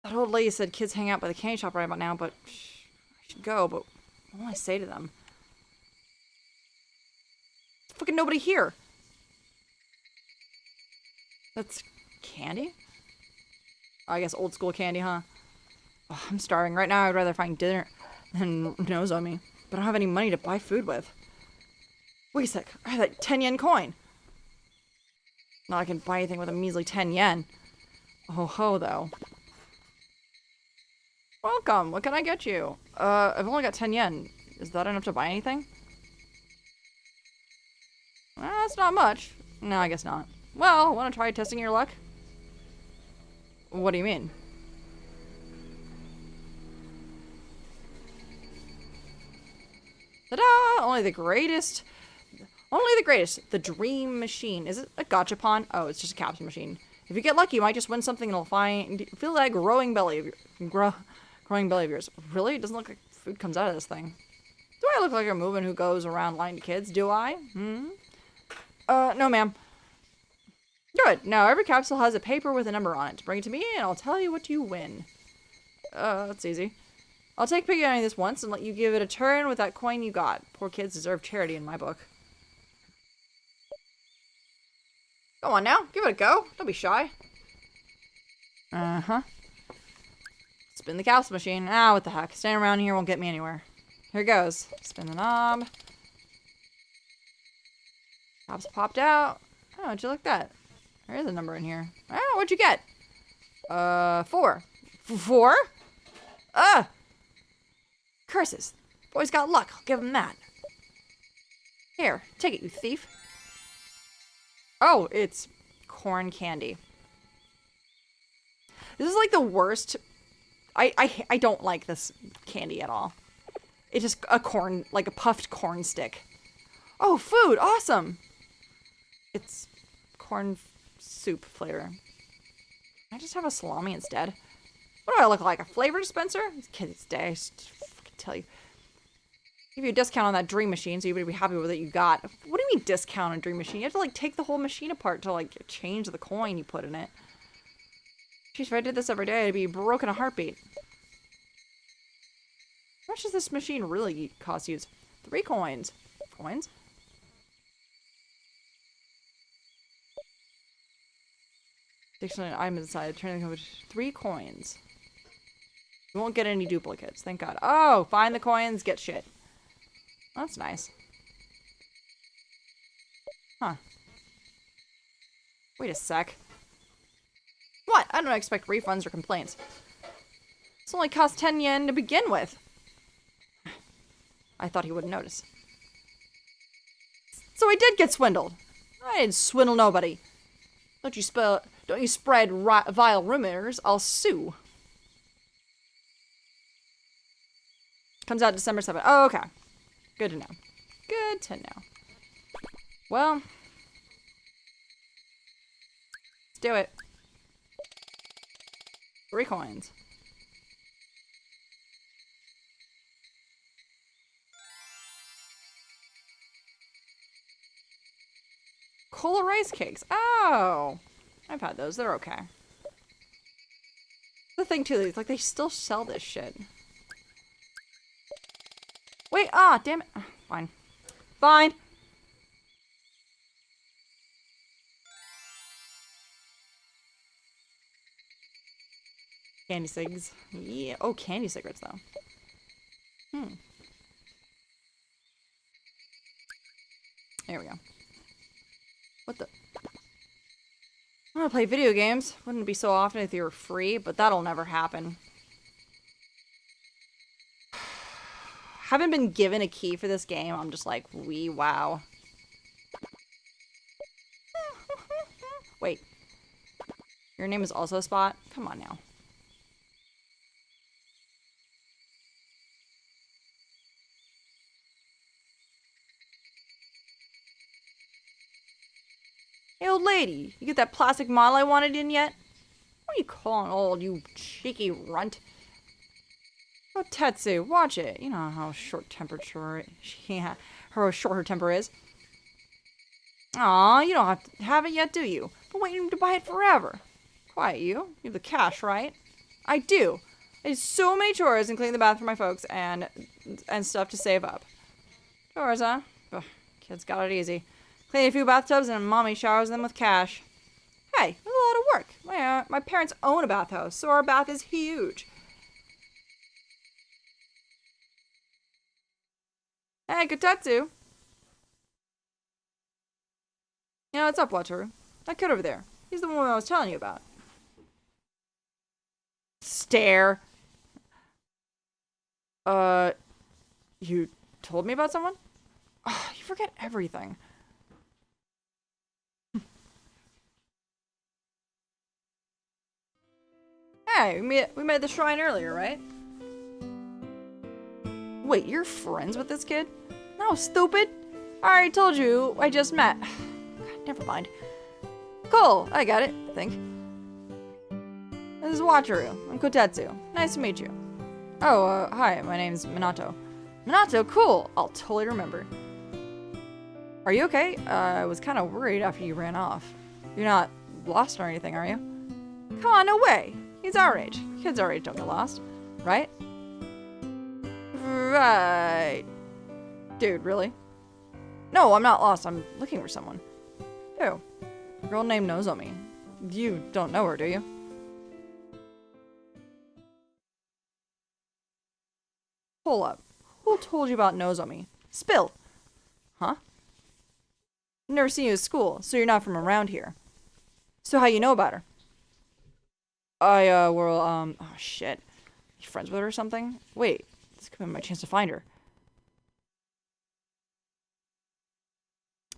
That old lady said kids hang out by the candy shop right about now, but I should go, but what will I say to them? There's fucking nobody here. That's candy? Oh, I guess old school candy, huh? Oh, I'm starving. Right now, I'd rather find dinner than Nozomi. But I don't have any money to buy food with. Wait a sec. I have that 10 yen coin. Not I can buy anything with a measly 10 yen. Oh ho, though. Welcome. What can I get you? I've only got 10 yen. Is that enough to buy anything? That's not much. No, I guess not. Well, want to try testing your luck? What do you mean? Ta-da! Only the greatest. Only the greatest. The Dream Machine. Is it a gachapon? Oh, it's just a capsule machine. If you get lucky, you might just win something and it'll feel that growing belly of yours. Really? It doesn't look like food comes out of this thing. Do I look like a movement who goes around lying to kids? Do I? No, ma'am. Good. Now, every capsule has a paper with a number on it. Bring it to me and I'll tell you what you win. That's easy. I'll take pity on you this once and let you give it a turn with that coin you got. Poor kids deserve charity in my book. Go on now. Give it a go. Don't be shy. Uh-huh. Spin the capsule machine. Ah, what the heck. Standing around here won't get me anywhere. Here goes. Spin the knob. Capsule popped out. Oh, would you like that? There is a number in here. Oh, what'd you get? 4. 4? Curses. Boy's got luck. I'll give him that. Here, take it, you thief. Oh, it's corn candy. This is like the worst. I don't like this candy at all. It's just a corn, like a puffed corn stick. Oh, food. Awesome. It's corn soup flavor. Can I just have a salami instead? What do I look like? A flavor dispenser? These kids today, I just fucking tell you. Give you a discount on that Dream Machine, so you would be happy with what you got. What do you mean discount on Dream Machine? You have to like take the whole machine apart to like change the coin you put in it. Jeez, if I did this every day, I'd be broke in a heartbeat. How much does this machine really cost you? 3 coins. Coins? Dictionary item inside. Turning over 3 coins. You won't get any duplicates, thank God. Oh, find the coins, get shit. That's nice. Huh. Wait a sec. What? I don't expect refunds or complaints. This only cost 10 yen to begin with. I thought he wouldn't notice. So he did get swindled. I didn't swindle nobody. Don't you spread vile rumors, I'll sue. Comes out December 7th. Oh, okay. Good to know. Good to know. Well, let's do it. 3 coins. Cola rice cakes. Oh, I've had those. They're okay. The thing too, it's like they still sell this shit. Wait, damn it. Fine. Fine. Candy cigs. Yeah. Oh, candy cigarettes though. There we go. What the? I want to play video games. Wouldn't be so often if they were free, but that'll never happen. Haven't been given a key for this game. I'm just like, wee wow. Wait. Your name is also Spot? Come on now. Hey, old lady, you get that plastic model I wanted in yet? What are you calling old, you cheeky runt? Oh, Tetsu, watch it. You know how short-tempered her temper is. Aw, you don't have it yet, do you? Been waiting to buy it forever. Quiet, you. You have the cash, right? I do. I did so many chores and cleaned the bath for my folks and stuff to save up. Chores, huh? Ugh, kids got it easy. Clean a few bathtubs and mommy showers them with cash. Hey, that's a lot of work. My parents own a bathhouse, so our bath is huge. Hey, Kotetsu. Yeah, what's up, Wataru? That kid over there. He's the one I was telling you about. Stare. You told me about someone? Oh, you forget everything. Hey, we met at the shrine earlier, right? Wait, you're friends with this kid? No, stupid. I already told you I just met. God, never mind. Cool, I got it, I think. This is Wataru. I'm Kotetsu. Nice to meet you. Oh, hi, my name's Minato. Minato, cool. I'll totally remember. Are you okay? I was kind of worried after you ran off. You're not lost or anything, are you? Come on, no way. He's our age. Kids our age don't get lost, right? Right. Dude, really? No, I'm not lost. I'm looking for someone. Who? A girl named Nozomi. You don't know her, do you? Hold up. Who told you about Nozomi? Spill. Huh? Never seen you at school, so you're not from around here. So how you know about her? Oh shit. You friends with her or something? Wait, this could be my chance to find her.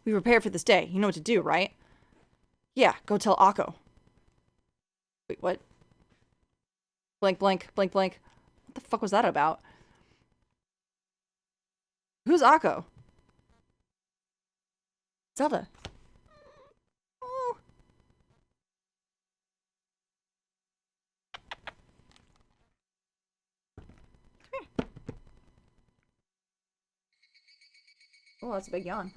We prepared for this day. You know what to do, right? Yeah, go tell Akko. Wait, what? Blank, blank, blank, blank. What the fuck was that about? Who's Akko? Zelda. Oh. Come here. Oh, that's a big yawn.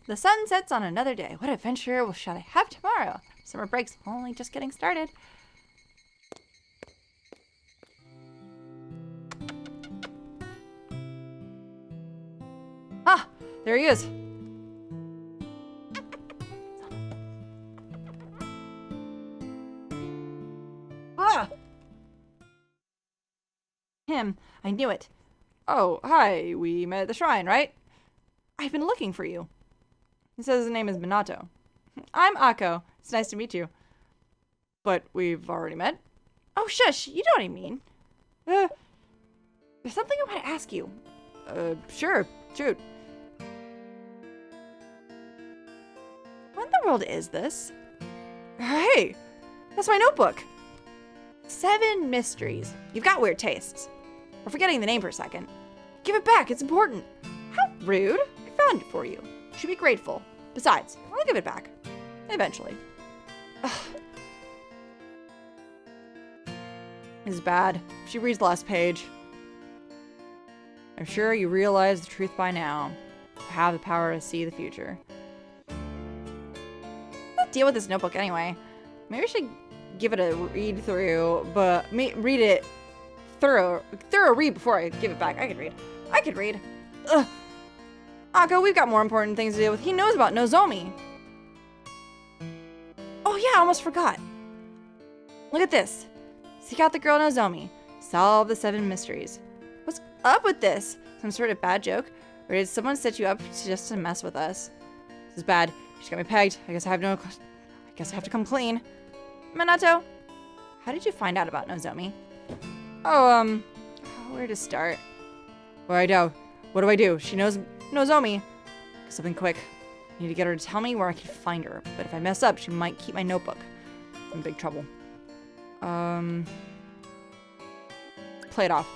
The sun sets on another day. What adventure shall I have tomorrow? Summer break's only just getting started. Ah, there he is. Ah! Him. I knew it. Oh, hi. We met at the shrine, right? I've been looking for you. He says his name is Minato. I'm Akko. It's nice to meet you. But we've already met? Oh, shush. You know what I mean. There's something I want to ask you. Sure. Shoot. What in the world is this? Hey! That's my notebook! 7 mysteries. You've got weird tastes. We're forgetting the name for a second. Give it back, it's important. How rude. I found it for you. You should be grateful. Besides, I'll give it back. Eventually. Ugh. This is bad. She reads the last page. I'm sure you realize the truth by now. I have the power to see the future. Let's deal with this notebook anyway. Maybe I should give it a read through, but read it thorough read before I give it back. I could read. Ugh. Akko, we've got more important things to deal with. He knows about Nozomi. Oh yeah, I almost forgot. Look at this. Seek out the girl Nozomi. Solve the 7 mysteries. What's up with this? Some sort of bad joke? Or did someone set you up just to mess with us? This is bad. She's got me pegged. I guess I have to come clean. Minato, how did you find out about Nozomi? Oh, where to start? What do I do? She knows Nozomi. Something quick. I need to get her to tell me where I can find her. But if I mess up, she might keep my notebook. I'm in big trouble. Play it off.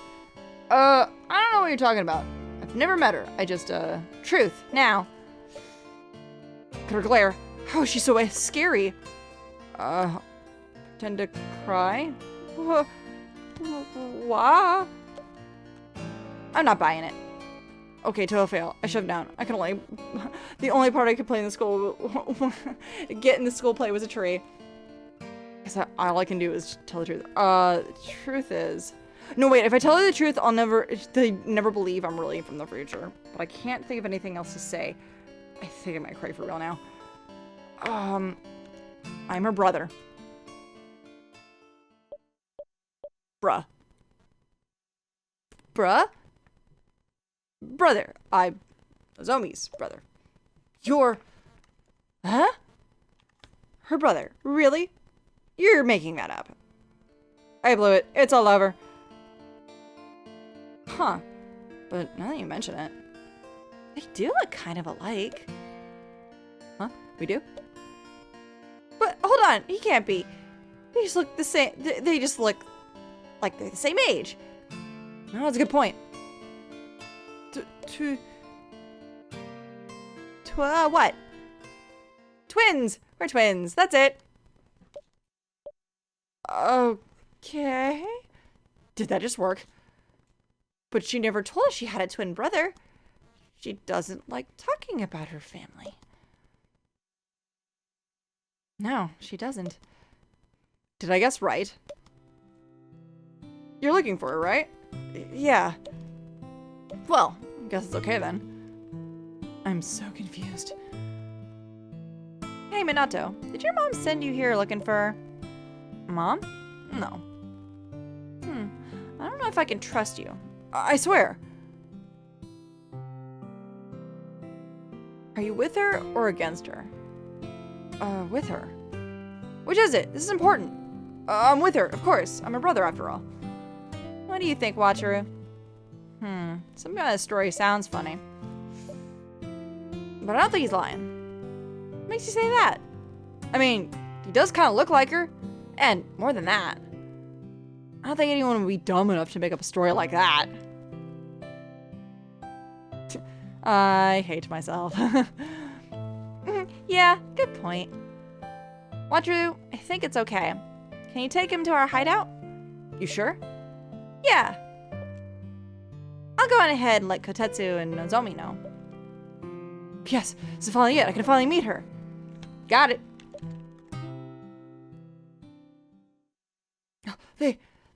I don't know what you're talking about. I've never met her. I just, truth. Now. Look at her glare. Oh, she's so scary. Pretend to cry? Why? I'm not buying it. Okay, total fail. I shoved down. The only part I could play in the school, get in the school play was a tree. Because all I can do is tell the truth. Truth is... No, wait, if I tell her the truth, they never believe I'm really from the future. But I can't think of anything else to say. I think I might cry for real now. I'm her brother. Bruh. Brother. I'm Nozomi's brother. You're... Huh? Her brother. Really? You're making that up. I blew it. It's all over. Huh. But now that you mention it, they do look kind of alike. Huh? We do? But hold on, he can't be. They just look the same. They just look like they're the same age. No, that's a good point. What? Twins. We're twins. That's it. Okay. Did that just work? But she never told us she had a twin brother. She doesn't like talking about her family. No, she doesn't. Did I guess right? You're looking for her, right? Yeah. Well, I guess it's okay then. I'm so confused. Hey, Minato, did your mom send you here looking for... Mom? No. I don't know if I can trust you. I swear. Are you with her or against her? With her. Which is it? This is important. I'm with her, of course. I'm her brother after all. What do you think, Wataru? Some kind of story sounds funny. But I don't think he's lying. What makes you say that? I mean, he does kind of look like her. And more than that, I don't think anyone would be dumb enough to make up a story like that. I hate myself. Yeah, good point. Wataru, I think it's okay. Can you take him to our hideout? You sure? Yeah. I'll go on ahead and let Kotetsu and Nozomi know. Yes, this is finally it. I can finally meet her. Got it.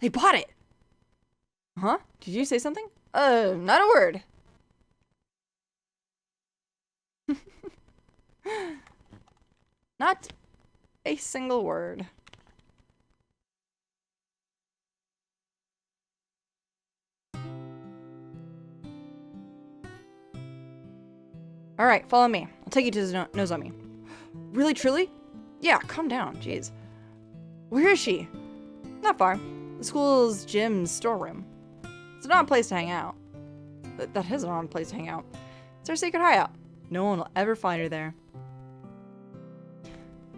They bought it. Huh? Did you say something? Not a word. Not a single word. All right, follow me. I'll take you to Nozomi. Really, truly? Yeah, calm down, jeez. Where is she? Not far. The school's gym's storeroom. It's not a place to hang out. That is not a place to hang out. It's our secret hideout. No one will ever find her there.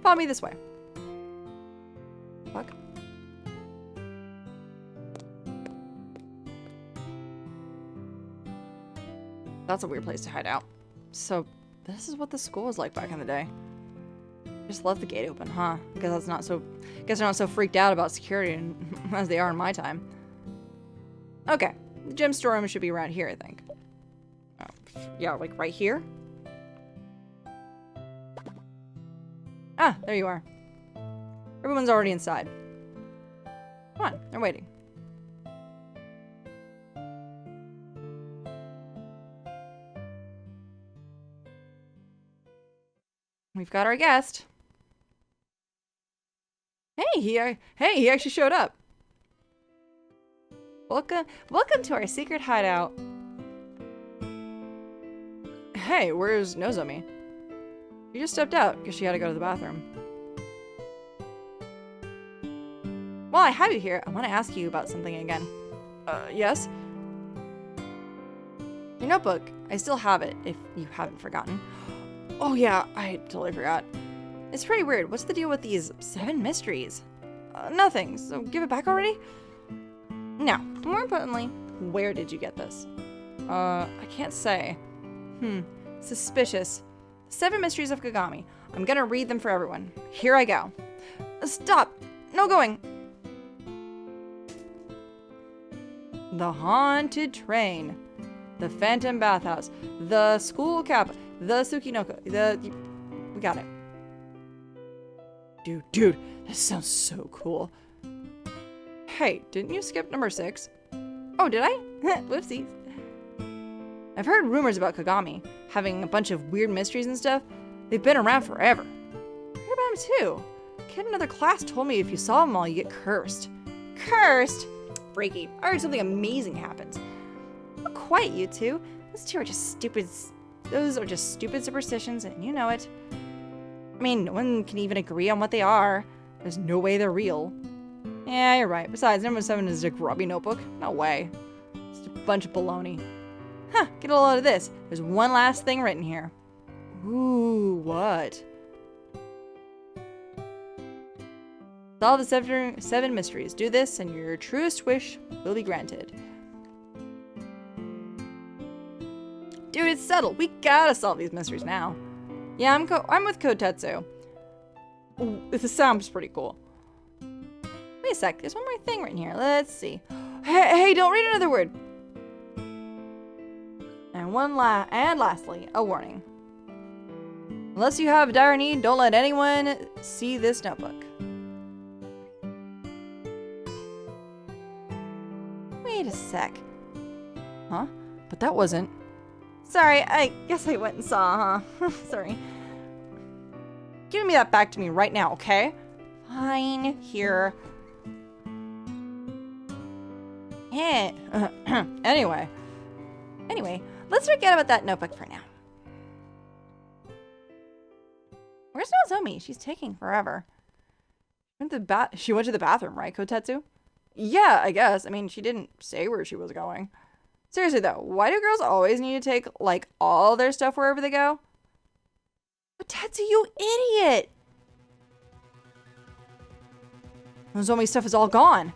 Follow me this way. Fuck. That's a weird place to hide out. So, this is what the school was like back in the day. Just left the gate open, huh? Guess they're not so freaked out about security as they are in my time. Okay, the gym storeroom should be around here, I think. Oh, yeah, like right here? Ah, there you are. Everyone's already inside. Come on, they're waiting. We've got our guest. Hey, he actually showed up. Welcome to our secret hideout. Hey, where's Nozomi? She just stepped out because she had to go to the bathroom. While I have you here, I want to ask you about something again. Yes? Your notebook. I still have it, if you haven't forgotten. Oh yeah, I totally forgot. It's pretty weird. What's the deal with these 7 mysteries? Nothing, so give it back already? Now, more importantly, where did you get this? I can't say. Suspicious. 7 mysteries of Kagami. I'm gonna read them for everyone. Here I go. Stop! No going! The Haunted Train. The Phantom Bathhouse. The School Kappa. The Tsukinoko. We got it. Dude, this sounds so cool. Hey, didn't you skip number 6? Oh, did I? Whoopsies. I've heard rumors about Kagami having a bunch of weird mysteries and stuff. They've been around forever. I heard about him too. A kid in another class told me if you saw them all, you get cursed. Cursed? Freaky. I heard something amazing happens. Not quite, you two. Those are just stupid superstitions, and you know it. I mean, no one can even agree on what they are. There's no way they're real. Yeah, you're right. Besides, number 7 is a grubby notebook. No way. It's a bunch of baloney. Huh, get a load of this. There's one last thing written here. Ooh, what? Solve the 7 mysteries. Do this, and your truest wish will be granted. Dude, it's settled. We gotta solve these mysteries now. Yeah, I'm with Kotetsu. Ooh, this sounds pretty cool. Wait a sec. There's one more thing written here. Let's see. Hey, don't read another word. And lastly, a warning. Unless you have dire need, don't let anyone see this notebook. Wait a sec. Huh? But that wasn't... Sorry, I guess I went and saw, huh? Sorry. Give me that back to me right now, okay? Fine, here. Yeah. Anyway, let's forget about that notebook for now. Where's Nozomi? She's taking forever. She went to the bathroom, right, Kotetsu? Yeah, I guess. I mean, she didn't say where she was going. Seriously though, why do girls always need to take, like, all their stuff wherever they go? Kotetsu, you idiot! Nozomi's stuff is all gone.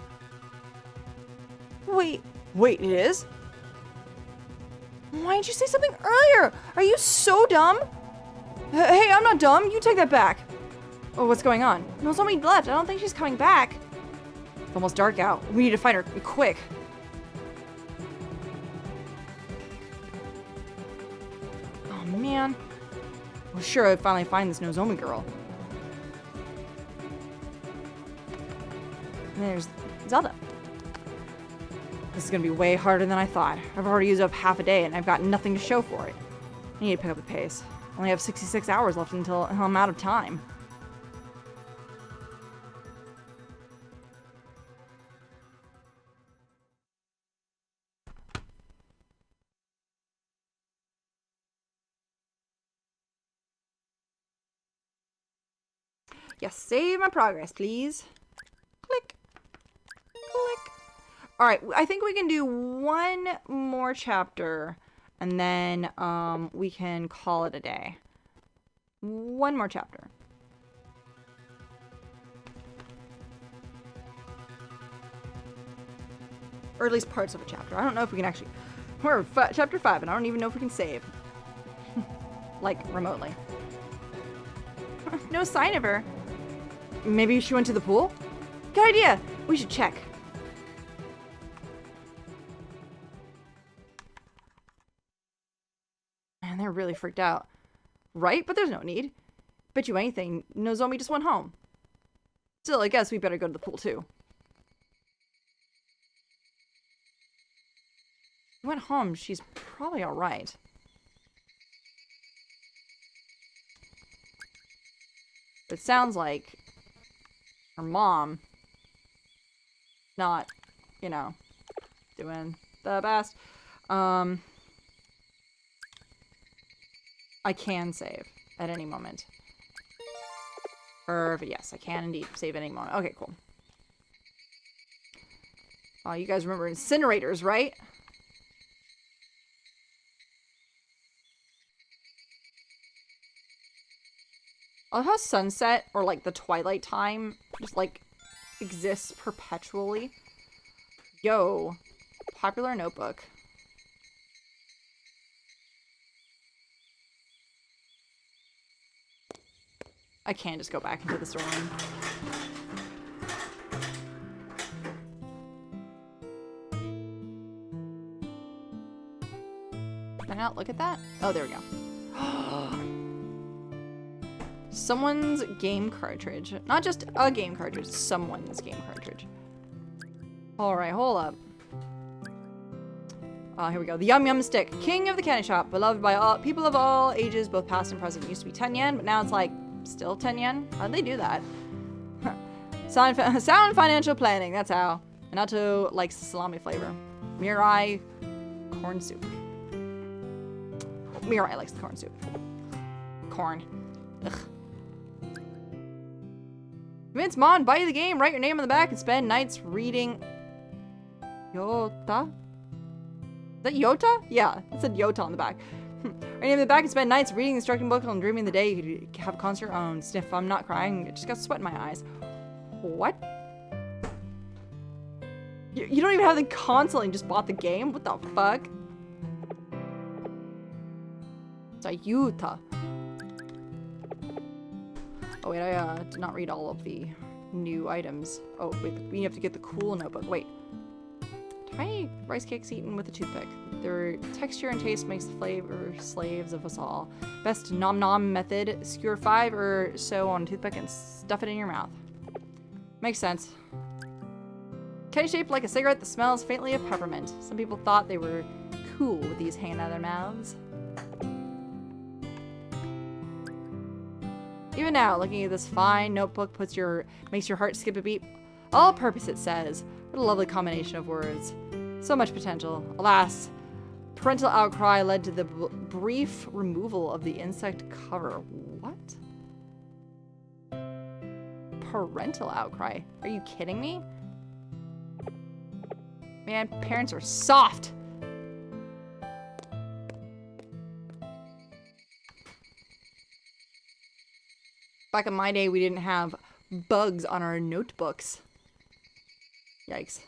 Wait, it is? Why didn't you say something earlier? Are you so dumb? Hey, I'm not dumb. You take that back. Oh, what's going on? Nozomi left. I don't think she's coming back. It's almost dark out. We need to find her quick. Oh, man. I was sure I'd finally find this Nozomi girl. And there's Zelda. This is gonna be way harder than I thought. I've already used up half a day and I've got nothing to show for it. I need to pick up the pace. I only have 66 hours left until I'm out of time. Yes, save my progress, please. Click. Click. Alright, I think we can do one more chapter, and then we can call it a day. One more chapter. Or at least parts of a chapter. I don't know if we can actually... We're chapter 5, and I don't even know if we can save. Like, remotely. No sign of her. Maybe she went to the pool? Good idea! We should check. Man, they're really freaked out. Right? But there's no need. Bet you anything, Nozomi just went home. Still, I guess we better go to the pool, too. She went home. She's probably alright. It sounds like her mom not, you know, doing the best. I can save at any moment. Perfect. Yes, I can indeed save at any moment. Okay, cool. Oh, you guys remember incinerators, right? I love how sunset, or like the twilight time, just like exists perpetually. Yo, popular notebook. I can just go back into the storeroom. Can I not look at that? Oh, there we go. Someone's game cartridge. Not just a game cartridge, someone's game cartridge. Alright, hold up. Here we go. The Yum Yum Stick. King of the candy shop. Beloved by all people of all ages, both past and present. It used to be 10 yen, but now it's like, still 10 yen? How'd they do that? Sound financial planning, that's how. Minato likes the salami flavor. Mirai, corn soup. Mirai likes the corn soup. Corn. Ugh. Convince Mon, buy the game, write your name on the back, and spend nights reading... Yota? Is that Yota? Yeah, it said Yota on the back. Write your name on the back and spend nights reading the instructing book and dreaming the day you could have a concert your own. Sniff, I'm not crying. I just got sweat in my eyes. What? You don't even have the console and just bought the game? What the fuck? Sayuta. Oh wait, I did not read all of the new items. Oh wait, we have to get the cool notebook. Wait. Tiny rice cakes eaten with a toothpick. Their texture and taste makes the flavor slaves of us all. Best nom nom method, skewer 5 or so on a toothpick and stuff it in your mouth. Makes sense. Candy shaped like a cigarette that smells faintly of peppermint. Some people thought they were cool with these hanging out of their mouths. Even now, looking at this fine notebook makes your heart skip a beat. All purpose, it says. What a lovely combination of words. So much potential. Alas, parental outcry led to the brief removal of the insect cover. What? Parental outcry? Are you kidding me? Man, parents are soft. Back in my day, we didn't have bugs on our notebooks. Yikes.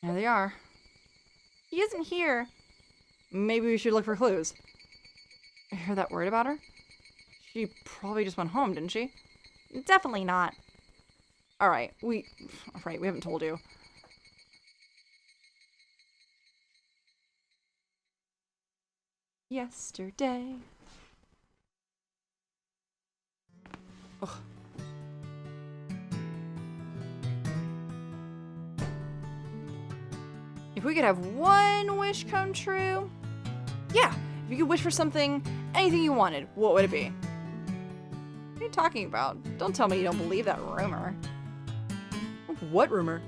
There they are. He isn't here. Maybe we should look for clues. I heard that word about her? She probably just went home, didn't she? Definitely not. Alright, we haven't told you. Yesterday. Ugh. If we could have one wish come true. Yeah, if you could wish for something, anything you wanted, what would it be? What are you talking about? Don't tell me you don't believe that rumor. What rumor?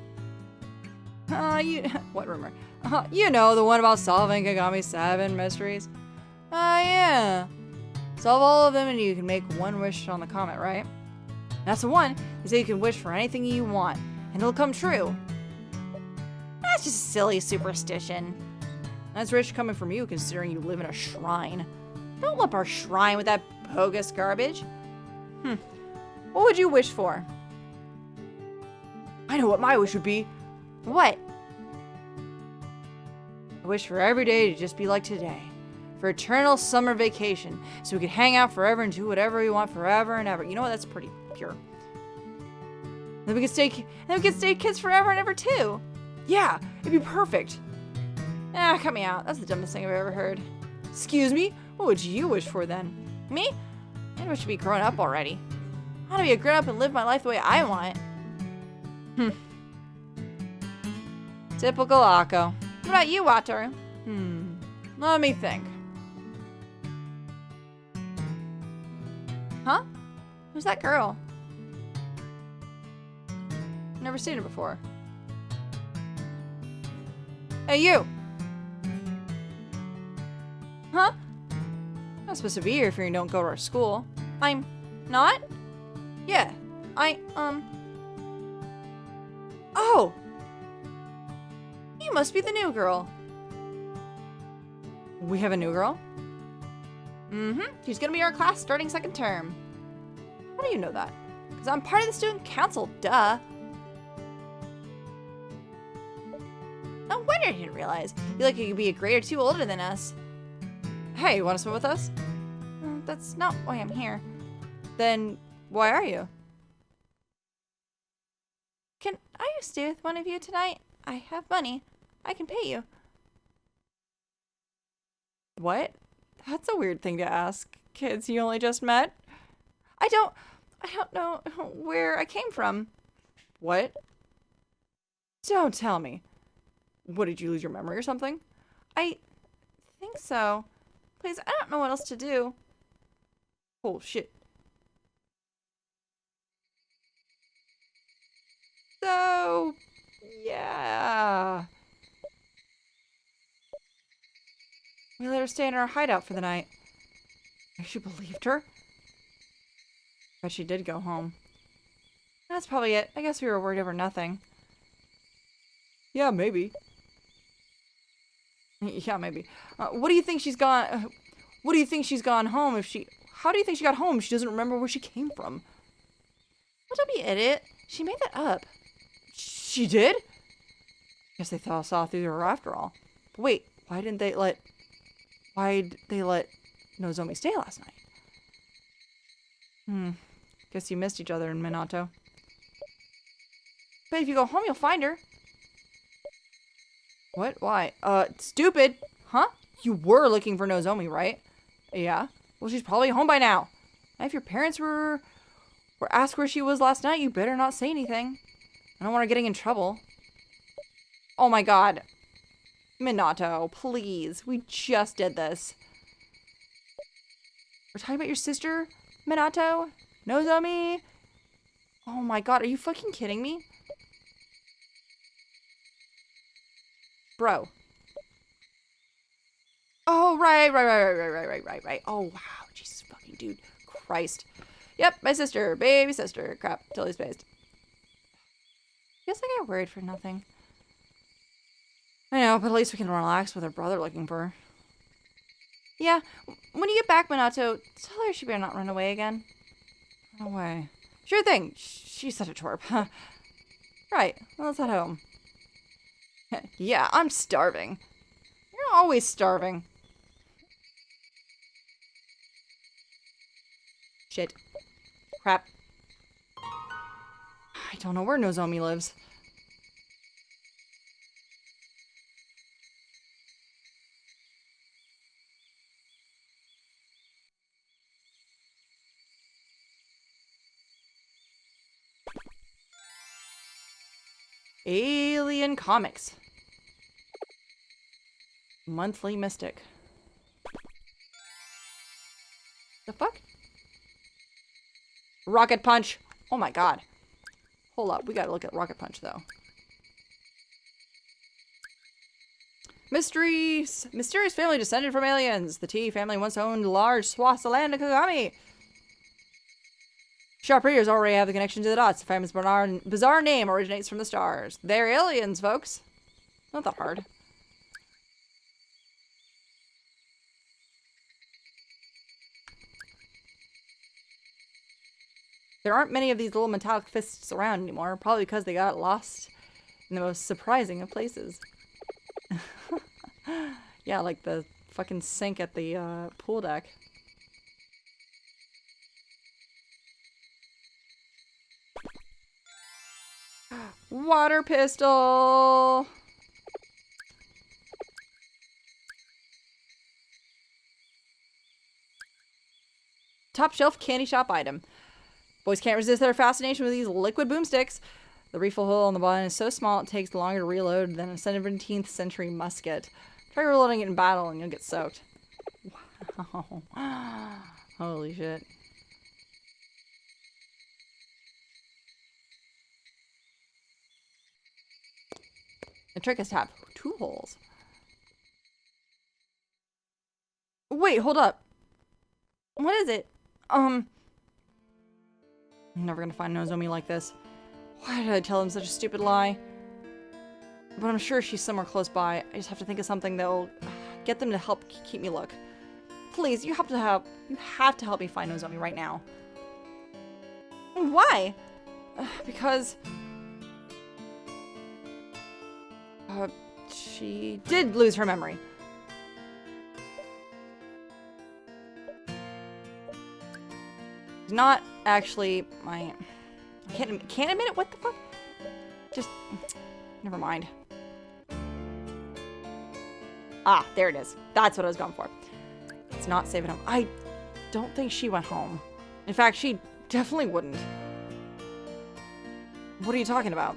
What rumor? You know, the one about solving Kagami 7 mysteries. Yeah. Solve all of them and you can make one wish on the comet, right? That's the one. You say you can wish for anything you want, and it'll come true. That's just a silly superstition. That's rich coming from you, considering you live in a shrine. Don't lump our shrine with that bogus garbage. What would you wish for? I know what my wish would be. What? I wish for every day to just be like today. For eternal summer vacation. So we could hang out forever and do whatever we want forever and ever. You know what? That's pretty pure. Then we could stay kids forever and ever too. Yeah, it'd be perfect. Cut me out. That's the dumbest thing I've ever heard. Excuse me? What would you wish for then? Me? I wish to be grown up already. I want to be a grown up and live my life the way I want. Typical Akko. What about you, Wataru? Let me think. Huh? Who's that girl? Never seen her before. Hey, you! Huh? I'm not supposed to be here if you don't go to our school. I'm not? Yeah. Oh! You must be the new girl. We have a new girl? She's gonna be our class starting second term. How do you know that? Because I'm part of the student council, duh. No wonder you didn't realize. You like you could be a grade or two older than us. Hey, you want to swim with us? That's not why I'm here. Then why are you? Can I stay with one of you tonight? I have money. I can pay you. What? That's a weird thing to ask kids you only just met. I don't know where I came from. What? Don't tell me. What, did you lose your memory or something? I think so. Please, I don't know what else to do. Oh, shit. So, yeah. We let her stay in our hideout for the night. I actually believed her. But she did go home. That's probably it. I guess we were worried over nothing. Yeah, maybe. Yeah, maybe. What do you think she's gone? What do you think she's gone home if she? How do you think she got home? She doesn't remember where she came from. Well, don't be an idiot. She made that up. She did? Guess they saw through her after all. But wait, why'd they let Nozomi stay last night? Guess you missed each other in Minato. But if you go home, you'll find her. What? Why? Stupid. Huh? You were looking for Nozomi, right? Yeah. Well, she's probably home by now. And if your parents were asked where she was last night, you better not say anything. I don't want her getting in trouble. Oh my god. Minato, please. We just did this. We're talking about your sister, Minato? Nozomi? Oh my god, are you fucking kidding me? Bro. Oh, right. Oh, wow. Jesus fucking dude. Christ. Yep, my sister. Baby sister. Crap. Totally spaced. Guess I got worried for nothing. I know, but at least we can relax with her brother looking for her. Yeah, when you get back, Minato, tell her she better not run away again. Run away. Sure thing. She's such a twerp. Right. Well, let's head home. Yeah, I'm starving. You're always starving. Shit. Crap. I don't know where Nozomi lives. Alien Comics. Monthly Mystic. The fuck? Rocket Punch. Oh my god. Hold up. We gotta look at Rocket Punch, though. Mysteries! Mysterious family descended from aliens. The T family once owned large swaths of land in Kagami. Sharp readers already have the connection to the dots. The family's bizarre name originates from the stars. They're aliens, folks. Not that hard. There aren't many of these little metallic fists around anymore, probably because they got lost in the most surprising of places. Yeah, like the fucking sink at the pool deck. Water pistol! Top shelf candy shop item. Boys can't resist their fascination with these liquid boomsticks. The refill hole on the bottom is so small it takes longer to reload than a 17th century musket. Try reloading it in battle and you'll get soaked. Wow. Holy shit. The trick is to have 2 holes. Wait, hold up. What is it? I'm never gonna find Nozomi like this. Why did I tell him such a stupid lie? But I'm sure she's somewhere close by. I just have to think of something that'll get them to help keep me look. Please, you have to help me find Nozomi right now. Why? Because she did lose her memory. It's not actually my... I can't admit it? What the fuck? Just... Never mind. Ah, there it is. That's what I was going for. It's not saving home. I don't think she went home. In fact, she definitely wouldn't. What are you talking about?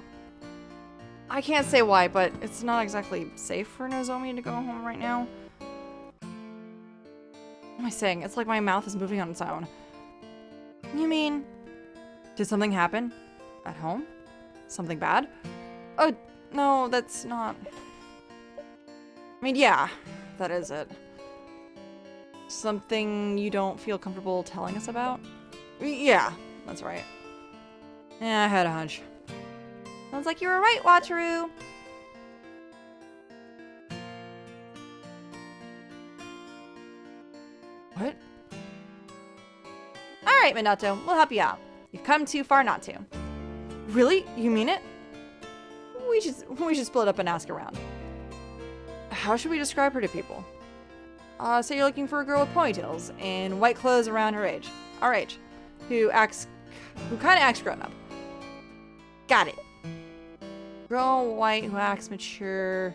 I can't say why, but it's not exactly safe for Nozomi to go home right now. What am I saying? It's like my mouth is moving on its own. You mean... Did something happen? At home? Something bad? Oh, no, that's not... I mean, yeah, that is it. Something you don't feel comfortable telling us about? Yeah, that's right. Yeah, I had a hunch. Sounds like you were right, Wataru. What? Alright, Minato, we'll help you out. You've come too far not to. Really? You mean it? We should split up and ask around. How should we describe her to people? Say you're looking for a girl with ponytails and white clothes around our age, who kind of acts grown up. Got it. Girl white who acts mature.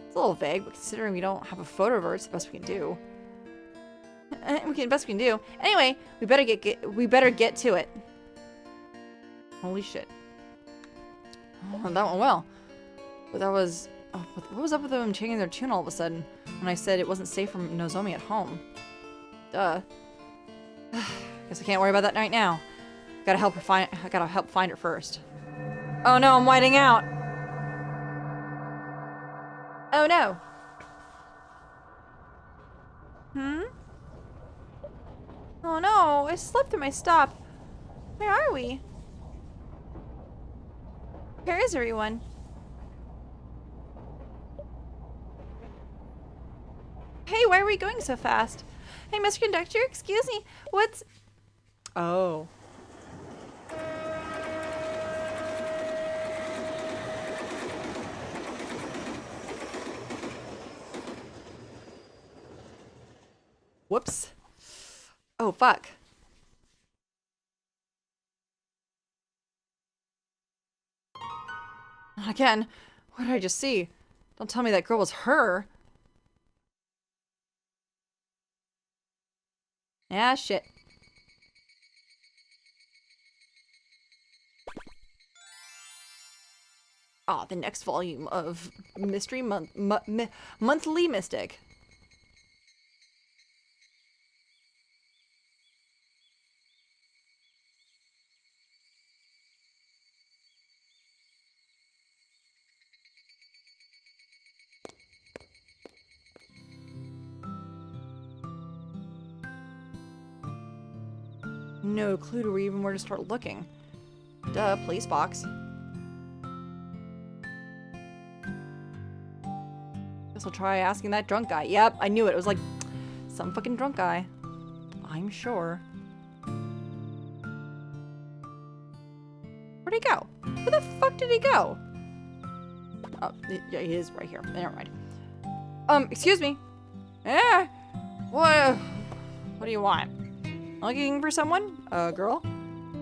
It's a little vague, but considering we don't have a photo of her, it's the best we can do. Best we can do. Anyway, we better get to it. Holy shit. Oh, that went well. But that was... Oh, what was up with them changing their tune all of a sudden when I said it wasn't safe for Nozomi at home? Duh. Guess I can't worry about that right now. I gotta help find her first. Oh no, I'm whiting out. Oh no. Oh no, I slipped through my stop. Where are we? Where is everyone? Hey, why are we going so fast? Hey, Mr. Conductor, excuse me. What's... Oh. Whoops. Oh, fuck. Not again. What did I just see? Don't tell me that girl was her. Ah, shit. Ah, the next volume of Mystery Monthly Mystic. no clue to even where to start looking. Duh, police box. Guess I'll try asking that drunk guy. Yep, I knew it. It was like some fucking drunk guy. I'm sure. Where'd he go? Where the fuck did he go? Oh, yeah, he is right here. Never mind. Excuse me. What do you want? Looking for someone? A girl?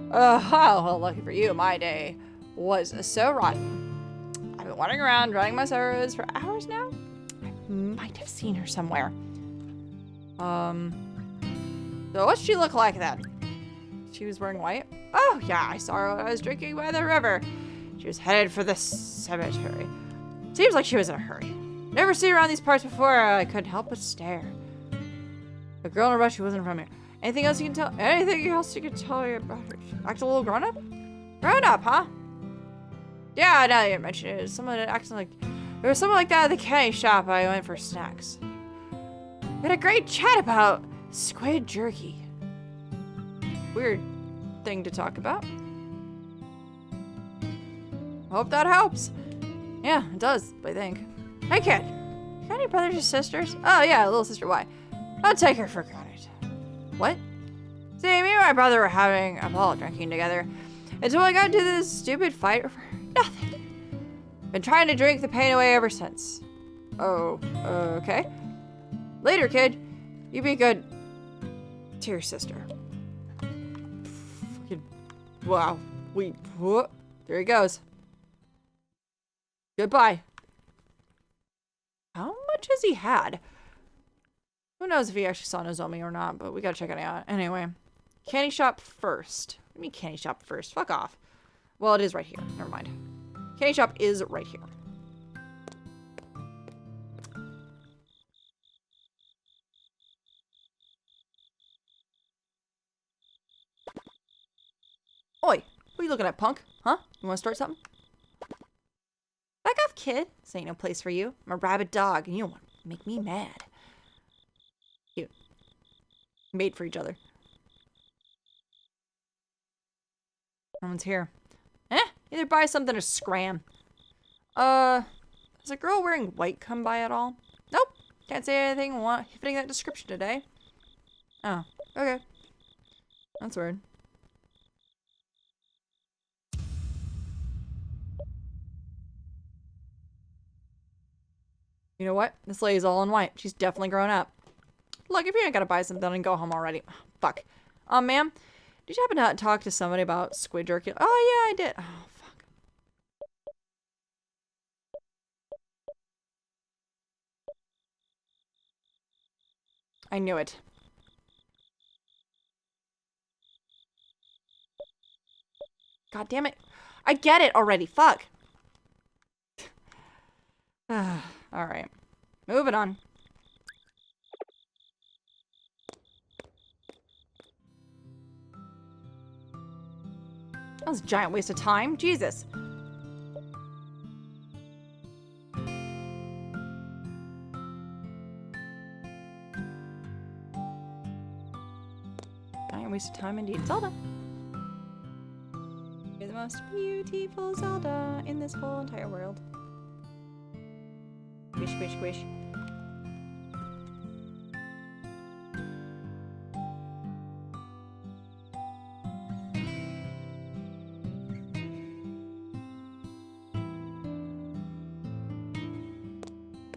Well, lucky for you, my day was so rotten. I've been wandering around, drying my sorrows for hours now. I might have seen her somewhere. So what'd she look like then? She was wearing white? Oh, yeah, I saw her when I was drinking by the river. She was headed for the cemetery. Seems like she was in a hurry. Never seen her around these parts before. I couldn't help but stare. A girl in a rush who wasn't from here. Anything else you can tell? Anything else you can tell me about her? Act a little grown up? Grown up, huh? Yeah, now you mention it. Someone acting like there was someone like that at the candy shop. I went for snacks. We had a great chat about squid jerky. Weird thing to talk about. Hope that helps. Yeah, it does, I think. Hey kid, you got any brothers or sisters? Oh yeah, little sister, why? Don't take her for granted. What? See, me and my brother were having a ball drinking together until I got into this stupid fight over nothing. Been trying to drink the pain away ever since. Oh, okay. Later, kid. You be good to your sister. Wow. There he goes. Goodbye. How much has he had? Who knows if he actually saw Nozomi or not, but we gotta check it out. Anyway, candy shop first. What do you mean candy shop first? Fuck off. Well, it is right here. Never mind. Candy shop is right here. Oi, what are you looking at, punk? Huh? You wanna start something? Back off, kid. This ain't no place for you. I'm a rabid dog, and you don't want to make me mad. Cute. Made for each other. No one's here. Either buy something or scram. Has a girl wearing white come by at all? Nope. Can't say anything fitting that description today. Oh, okay. That's weird. You know what? This lady's all in white. She's definitely grown up. Look, if you ain't gotta buy something and go home already. Fuck. Ma'am, did you happen to talk to somebody about squid jerky? Oh, yeah, I did. Oh, fuck. I knew it. God damn it. I get it already. Fuck. Alright. Moving on. That was a giant waste of time. Jesus. Giant waste of time indeed. Zelda. You're the most beautiful Zelda in this whole entire world. Squish, squish, squish.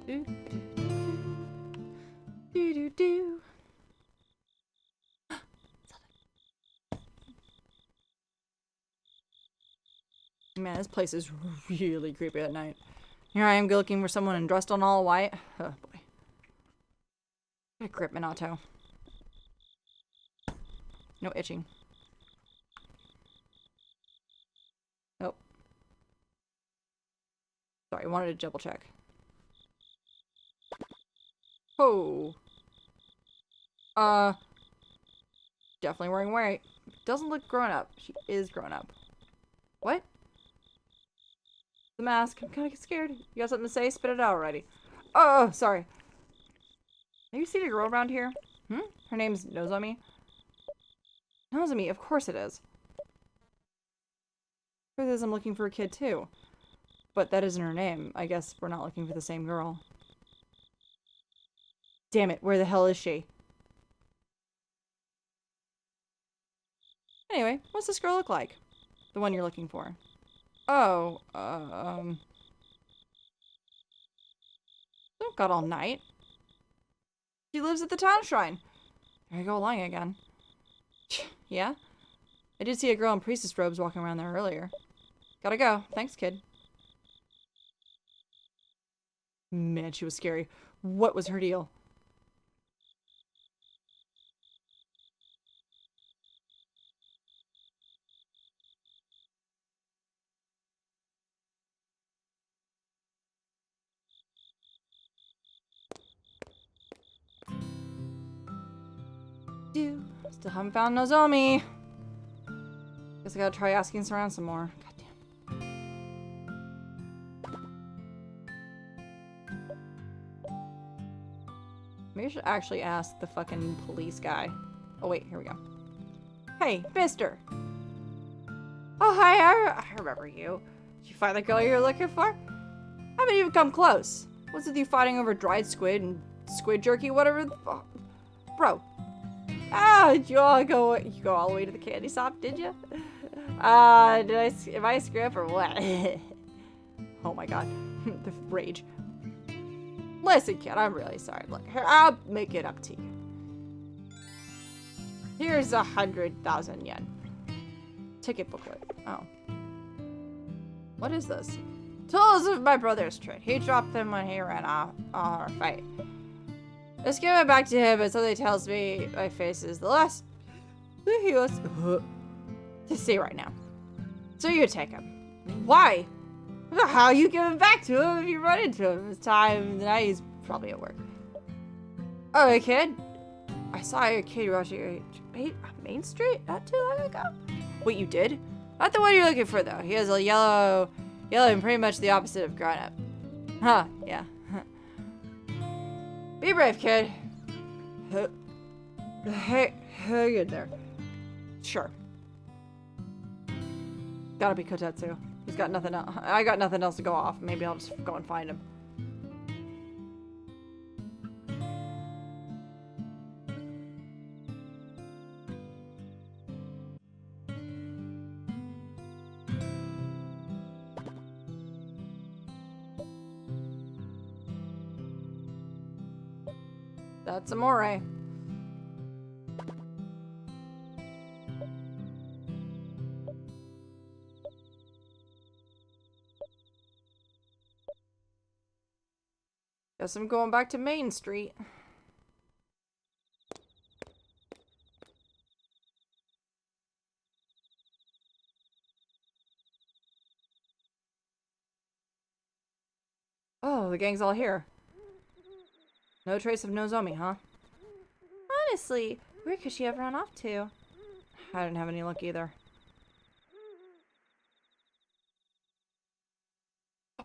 Do, do, do, do. Man, this place is really creepy at night. Here I am looking for someone and dressed in all white. Oh boy. Get a grip, Minato. No itching. Nope. Sorry, I wanted to double check. Oh. Definitely wearing white. Doesn't look grown up. She is grown up. What? The mask. I'm kind of scared. You got something to say? Spit it out already. Oh, sorry. Have you seen a girl around here? Her name's Nozomi. Nozomi, of course it is. Truth is, I'm looking for a kid too. But that isn't her name. I guess we're not looking for the same girl. Damn it, where the hell is she? Anyway, what's this girl look like? The one you're looking for. Oh, Don't got all night. She lives at the town shrine. There I go lying again. Yeah? I did see a girl in priestess robes walking around there earlier. Gotta go. Thanks, kid. Man, she was scary. What was her deal? Still haven't found Nozomi. Guess I gotta try asking around some more. Goddamn. Maybe I should actually ask the fucking police guy. Oh wait, here we go. Hey, mister. Oh hi, I remember you. Did you find the girl you were looking for? Haven't even come close. What's with you fighting over dried squid and squid jerky, whatever the fuck? Bro. Ah, did you go all the way to the candy shop, did you? Am I screw up or what? Oh my god. The rage. Listen, kid, I'm really sorry. Look, here, I'll make it up to you. Here's 100,000 yen. Ticket booklet. Oh. What is this? Tools of my brother's trade. He dropped them when he ran off our fight. Let's give it back to him, but something tells me my face is the last he was to see right now. So you take him. Why? How you give him back to him if you run into him? It's time tonight. He's probably at work. Oh, hey, kid. I saw your kid rushing Main Street not too long ago. Wait, you did? Not the one you're looking for, though. He has a yellow and pretty much the opposite of grown up. Huh? Yeah. Be brave, kid. Hey, hang in there. Sure. Gotta be Kotetsu. He's got nothing else. I got nothing else to go off. Maybe I'll just go and find him. That's Amore. Guess I'm going back to Main Street. Oh, the gang's all here. No trace of Nozomi, huh? Honestly, where could she have run off to? I didn't have any luck either.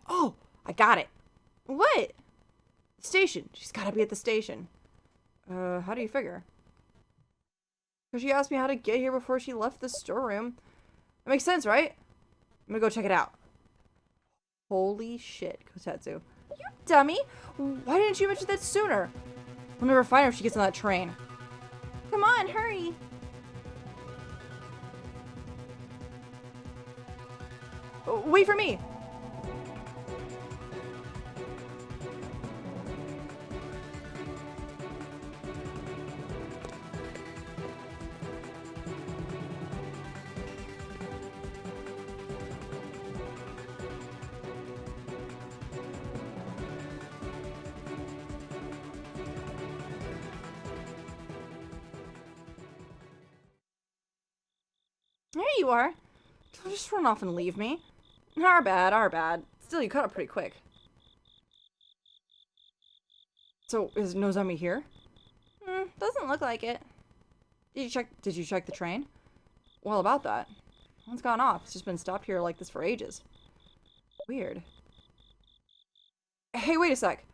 Oh, I got it. What? Station. She's gotta be at the station. How do you figure? Because she asked me how to get here before she left the storeroom. That makes sense, right? I'm gonna go check it out. Holy shit, Kotetsu. You dummy! Why didn't you mention that sooner? I'll never find her if she gets on that train. Come on, hurry. Wait for me! There you are. Don't just run off and leave me. Our bad, our bad. Still, you cut up pretty quick. So, is Nozomi here? Doesn't look like it. Did you check the train? Well, about that. One's gone off. It's just been stopped here like this for ages. Weird. Hey, wait a sec.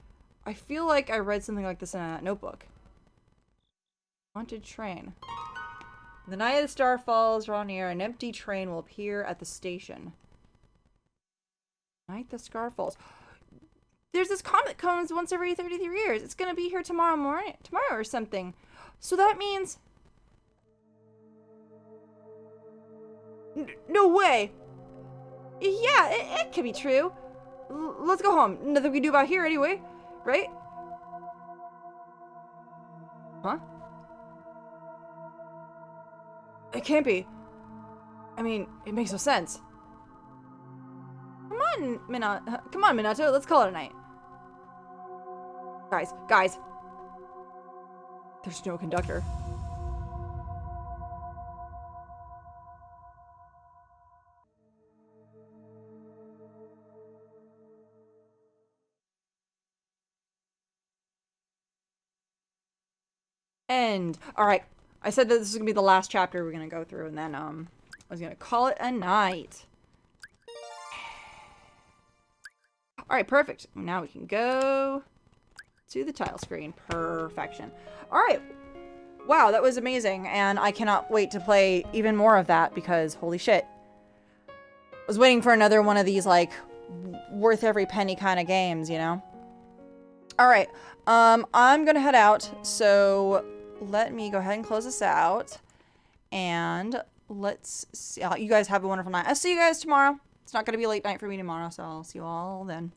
I feel like I read something like this in a notebook. Haunted train. The night of the star falls, draw near, an empty train will appear at the station. Night the star falls. There's this comet that comes once every 33 years. It's gonna be here tomorrow or something. So that means... No way! Yeah, it could be true. Let's go home. Nothing we can do about here anyway, right? Huh? It can't be. I mean, it makes no sense. Come on, Minato. Let's call it a night. Guys. There's no conductor. End. All right. I said that this is gonna be the last chapter we're gonna go through, and then I was gonna call it a night. All right, perfect. Now we can go to the tile screen. Perfection. All right. Wow, that was amazing, and I cannot wait to play even more of that because holy shit. I was waiting for another one of these like worth every penny kind of games, you know? All right. I'm gonna head out, so let me go ahead and close this out, and let's see. You guys have a wonderful night. I'll see you guys tomorrow. It's not gonna be a late night for me tomorrow, so I'll see you all then.